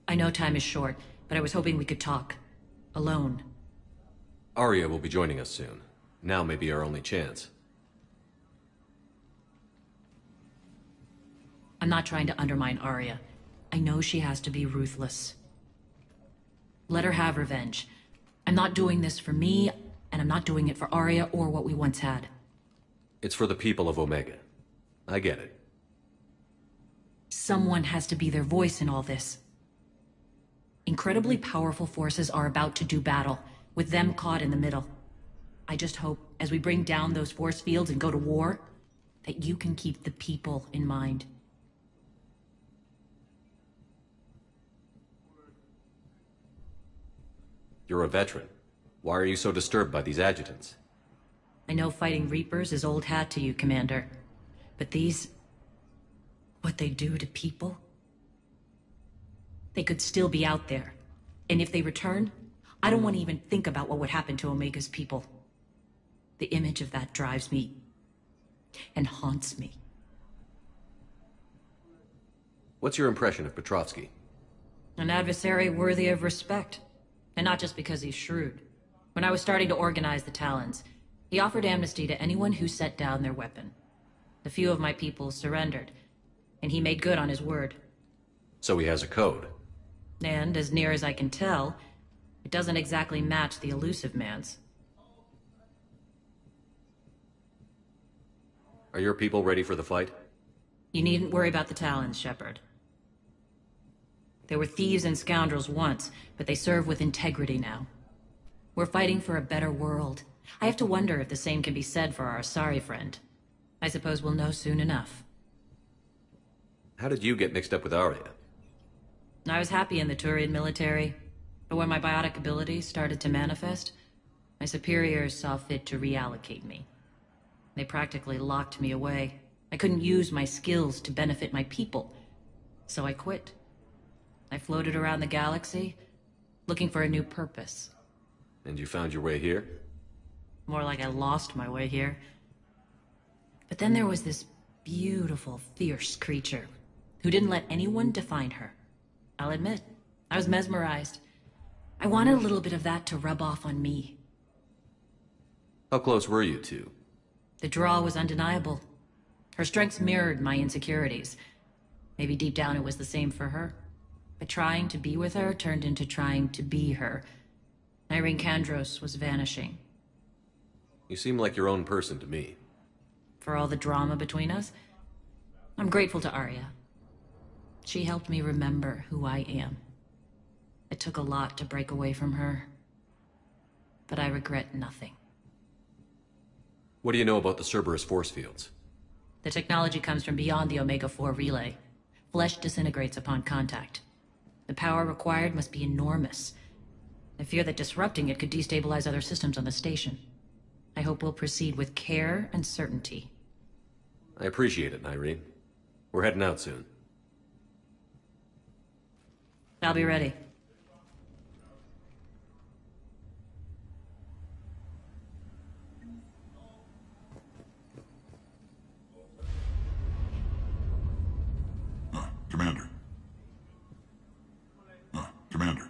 I know time is short, but I was hoping we could talk. Alone. Arya will be joining us soon. Now may be our only chance. I'm not trying to undermine Arya. I know she has to be ruthless. Let her have revenge. I'm not doing this for me, and I'm not doing it for Arya or what we once had. It's for the people of Omega. I get it. Someone has to be their voice in all this. Incredibly powerful forces are about to do battle, with them caught in the middle. I just hope, as we bring down those force fields and go to war, that you can keep the people in mind. You're a veteran. Why are you so disturbed by these adjutants? I know fighting Reapers is old hat to you, Commander. But these... what they do to people? They could still be out there. And if they return, I don't want to even think about what would happen to Omega's people. The image of that drives me... and haunts me. What's your impression of Petrovsky? An adversary worthy of respect. And not just because he's shrewd. When I was starting to organize the Talons, he offered amnesty to anyone who set down their weapon. A few of my people surrendered, and he made good on his word. So he has a code. And, as near as I can tell, it doesn't exactly match the elusive man's. Are your people ready for the fight? You needn't worry about the Talons, Shepard. They were thieves and scoundrels once, but they serve with integrity now. We're fighting for a better world. I have to wonder if the same can be said for our Asari friend. I suppose we'll know soon enough. How did you get mixed up with Arya? I was happy in the Turian military, but when my biotic abilities started to manifest, my superiors saw fit to reallocate me. They practically locked me away. I couldn't use my skills to benefit my people, so I quit. I floated around the galaxy, looking for a new purpose. And you found your way here? More like I lost my way here. But then there was this beautiful, fierce creature who didn't let anyone define her. I'll admit, I was mesmerized. I wanted a little bit of that to rub off on me. How close were you two? The draw was undeniable. Her strengths mirrored my insecurities. Maybe deep down it was the same for her. But trying to be with her turned into trying to be her. Irene Kandros was vanishing. You seem like your own person to me. For all the drama between us, I'm grateful to Arya. She helped me remember who I am. It took a lot to break away from her, but I regret nothing. What do you know about the Cerberus force fields? The technology comes from beyond the Omega-4 relay. Flesh disintegrates upon contact. The power required must be enormous. I fear that disrupting it could destabilize other systems on the station. I hope we'll proceed with care and certainty. I appreciate it, Irene. We're heading out soon. I'll be ready. Commander. Commander.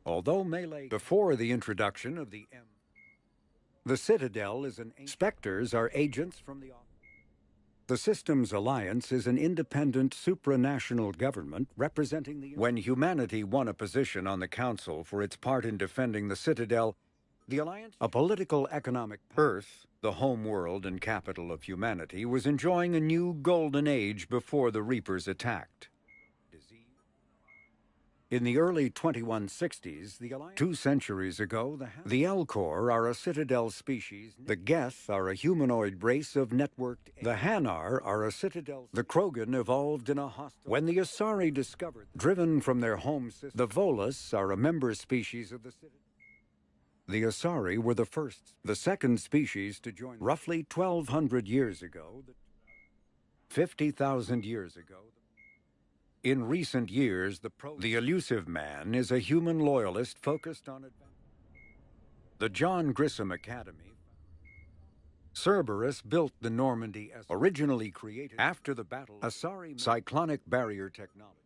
Although melee before the introduction of the Citadel is an Spectres are agents from the Systems Alliance is an independent supranational government representing the when humanity won a position on the Council for its part in defending the Citadel, the Alliance, a political economic Earth, the home world and capital of humanity, was enjoying a new golden age before the Reapers attacked. In the early 2160s, the Alliance 2 centuries ago, the Elcor are a Citadel species. The Geth are a humanoid race of networked. The Hanar are a Citadel. The Krogan evolved in a hostile. When the Asari discovered, driven from their home system, the Volus are a member species of the Citadel. The Asari were the first, the second species to join. Roughly 1,200 years ago, 50,000 years ago. In recent years, the elusive man is a human loyalist focused on the John Grissom Academy. Cerberus built the Normandy as originally created after the battle. Asari cyclonic barrier technology.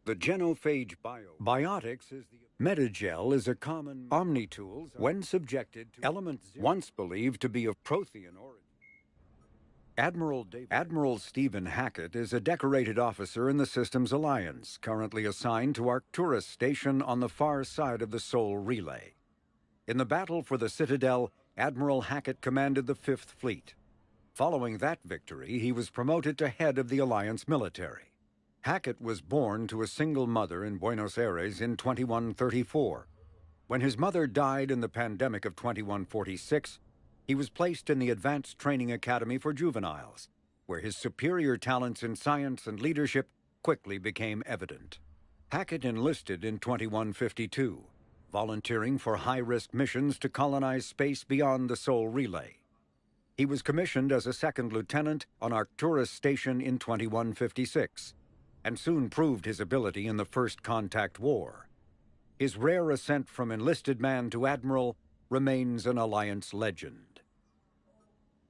The genophage biotics is the Metagel is a common omnitools when subjected to elements once believed to be of Prothean origin. Admiral Stephen Hackett is a decorated officer in the Systems Alliance, currently assigned to Arcturus Station on the far side of the Sol Relay. In the battle for the Citadel, Admiral Hackett commanded the 5th Fleet. Following that victory, he was promoted to head of the Alliance military. Hackett was born to a single mother in Buenos Aires in 2134. When his mother died in the pandemic of 2146, he was placed in the Advanced Training Academy for Juveniles, where his superior talents in science and leadership quickly became evident. Hackett enlisted in 2152, volunteering for high-risk missions to colonize space beyond the Sol Relay. He was commissioned as a 2nd lieutenant on Arcturus Station in 2156, and soon proved his ability in the First Contact War. His rare ascent from enlisted man to admiral remains an Alliance legend.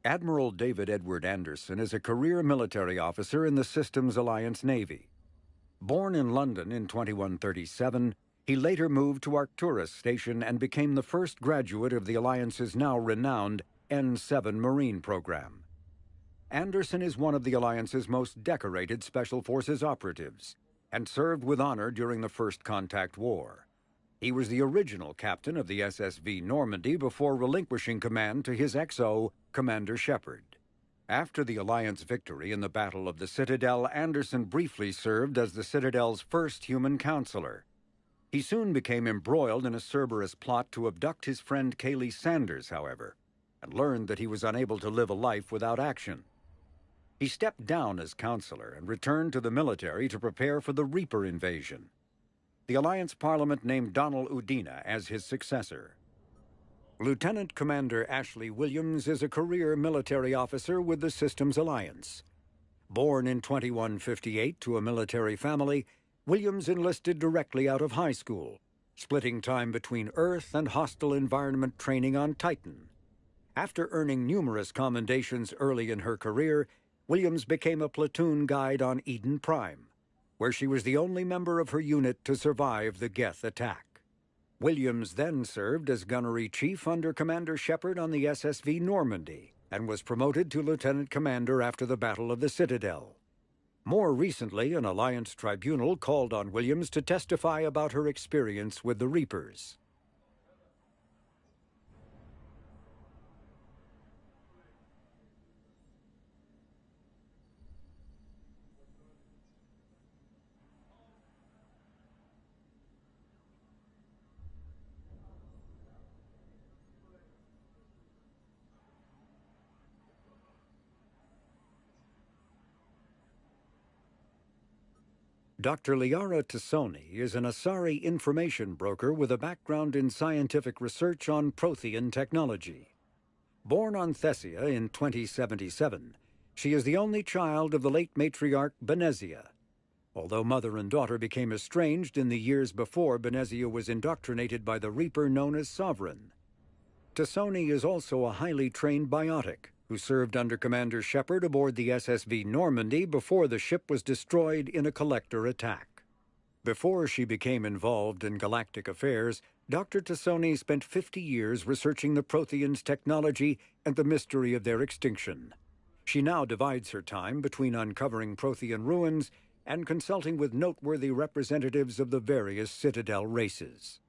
Admiral David Edward Anderson is a career military officer in the Systems Alliance Navy. Born in London in 2137, he later moved to Arcturus Station and became the first graduate of the Alliance's now renowned N-7 Marine program. Anderson is one of the Alliance's most decorated Special Forces operatives and served with honor during the First Contact War. He was the original captain of the SSV Normandy before relinquishing command to his XO, Commander Shepard. After the Alliance victory in the Battle of the Citadel, Anderson briefly served as the Citadel's first human counselor. He soon became embroiled in a Cerberus plot to abduct his friend Kaylee Sanders, however, and learned that he was unable to live a life without action. He stepped down as counselor and returned to the military to prepare for the Reaper invasion. The Alliance Parliament named Donald Udina as his successor. Lieutenant Commander Ashley Williams is a career military officer with the Systems Alliance. Born in 2158 to a military family, Williams enlisted directly out of high school, splitting time between Earth and hostile environment training on Titan. After earning numerous commendations early in her career, Williams became a platoon guide on Eden Prime, where she was the only member of her unit to survive the Geth attack. Williams then served as gunnery chief under Commander Shepard on the SSV Normandy and was promoted to lieutenant commander after the Battle of the Citadel. More recently, an Alliance tribunal called on Williams to testify about her experience with the Reapers. Dr. Liara Tassoni is an Asari information broker with a background in scientific research on Prothean technology. Born on Thessia in 2077, she is the only child of the late matriarch Benezia. Although mother and daughter became estranged in the years before Benezia was indoctrinated by the Reaper known as Sovereign. Tassoni is also a highly trained biotic who served under Commander Shepard aboard the SSV Normandy before the ship was destroyed in a collector attack. Before she became involved in galactic affairs, Dr. Tassoni spent 50 years researching the Protheans' technology and the mystery of their extinction. She now divides her time between uncovering Prothean ruins and consulting with noteworthy representatives of the various Citadel races.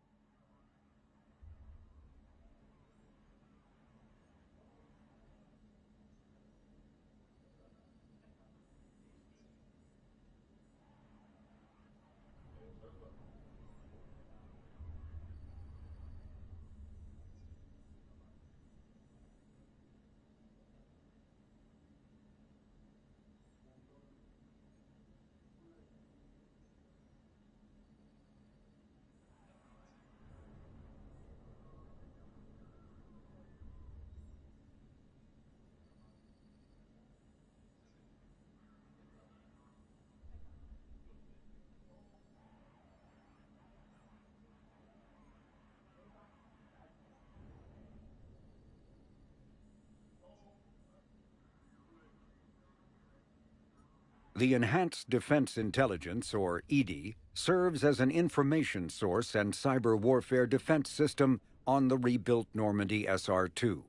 The Enhanced Defense Intelligence, or EDI, serves as an information source and cyber warfare defense system on the rebuilt Normandy SR-2.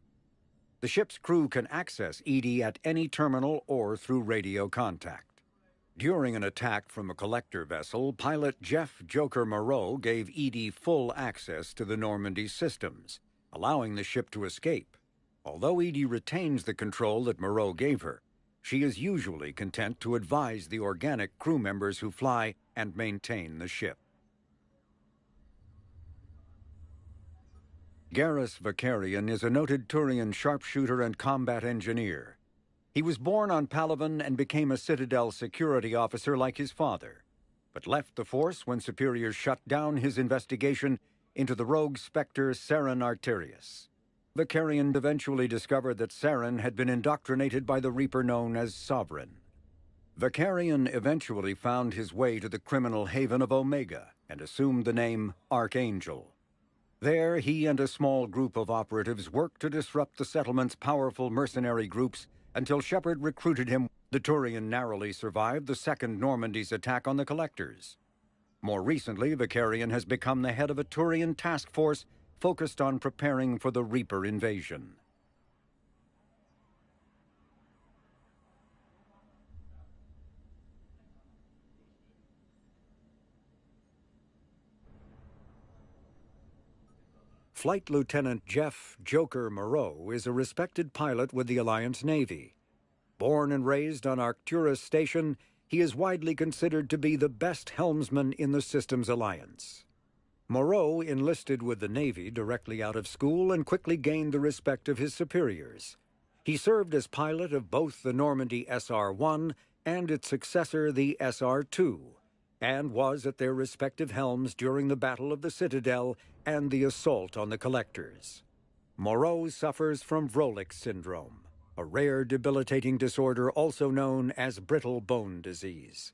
The ship's crew can access EDI at any terminal or through radio contact. During an attack from a collector vessel, pilot Jeff "Joker" Moreau gave EDI full access to the Normandy systems, allowing the ship to escape. Although EDI retains the control that Moreau gave her, she is usually content to advise the organic crew members who fly and maintain the ship. Garrus Vakarian is a noted Turian sharpshooter and combat engineer. He was born on Palaven and became a Citadel security officer like his father, but left the Force when superiors shut down his investigation into the rogue Spectre Saren Arterius. Vakarian eventually discovered that Saren had been indoctrinated by the Reaper known as Sovereign. Vakarian eventually found his way to the criminal haven of Omega and assumed the name Archangel. There, he and a small group of operatives worked to disrupt the settlement's powerful mercenary groups until Shepard recruited him. The Turian narrowly survived the Second Normandy's attack on the Collectors. More recently, Vakarian has become the head of a Turian task force focused on preparing for the Reaper invasion. Flight Lieutenant Jeff "Joker" Moreau is a respected pilot with the Alliance Navy. Born and raised on Arcturus Station, he is widely considered to be the best helmsman in the Systems Alliance. Moreau enlisted with the Navy directly out of school and quickly gained the respect of his superiors. He served as pilot of both the Normandy SR-1 and its successor, the SR-2, and was at their respective helms during the Battle of the Citadel and the assault on the Collectors. Moreau suffers from Vrolik syndrome, a rare debilitating disorder also known as brittle bone disease.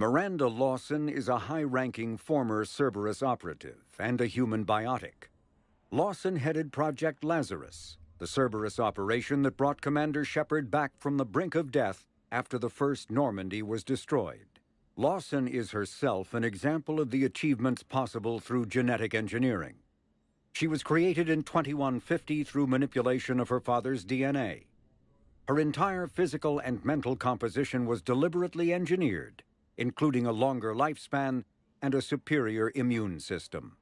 Miranda Lawson is a high-ranking former Cerberus operative and a human biotic. Lawson headed Project Lazarus, the Cerberus operation that brought Commander Shepard back from the brink of death after the first Normandy was destroyed. Lawson is herself an example of the achievements possible through genetic engineering. She was created in 2150 through manipulation of her father's DNA. Her entire physical and mental composition was deliberately engineered, including a longer lifespan and a superior immune system.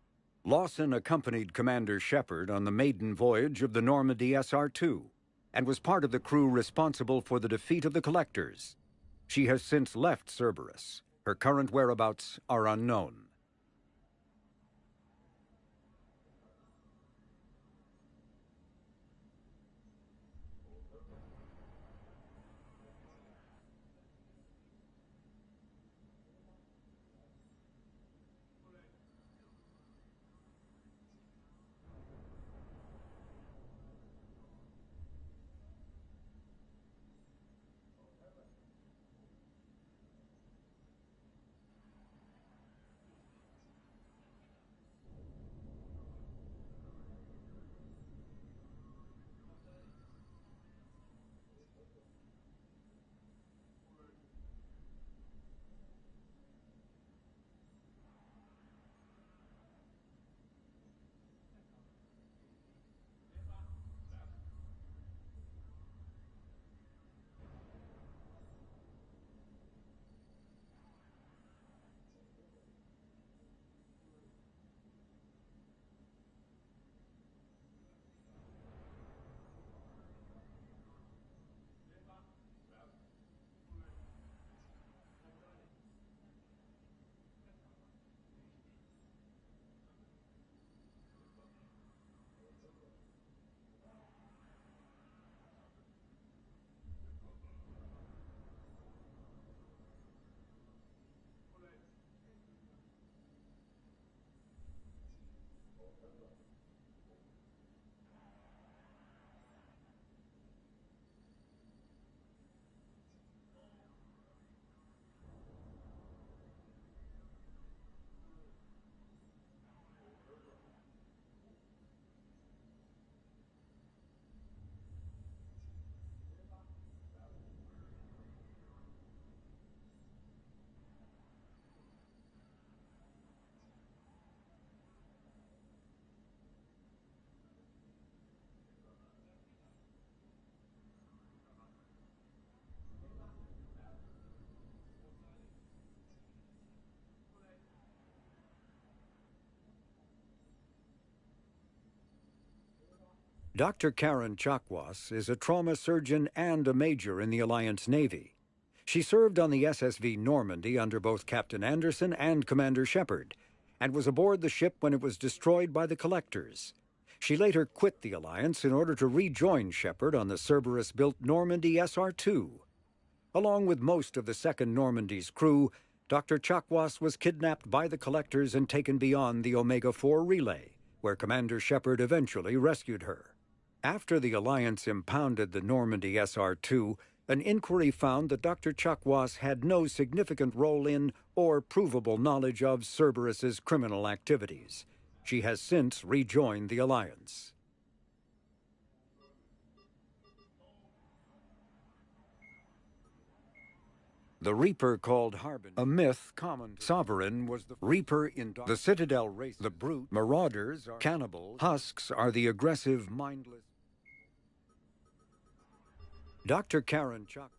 Lawson accompanied Commander Shepard on the maiden voyage of the Normandy SR-2 and was part of the crew responsible for the defeat of the Collectors. She has since left Cerberus. Her current whereabouts are unknown. Dr. Karen Chakwas is a trauma surgeon and a major in the Alliance Navy. She served on the SSV Normandy under both Captain Anderson and Commander Shepard, and was aboard the ship when it was destroyed by the Collectors. She later quit the Alliance in order to rejoin Shepard on the Cerberus-built Normandy SR-2. Along with most of the Second Normandy's crew, Dr. Chakwas was kidnapped by the Collectors and taken beyond the Omega-4 relay, where Commander Shepard eventually rescued her. After the Alliance impounded the Normandy SR-2, an inquiry found that Dr. Chakwas had no significant role in or provable knowledge of Cerberus's criminal activities. She has since rejoined the Alliance. The Reaper called Harbin, a myth common. Sovereign was the Reaper in the Citadel race. The Brute, Marauders are cannibals. Husks are the aggressive, mindless. Dr. Karen Chakwas.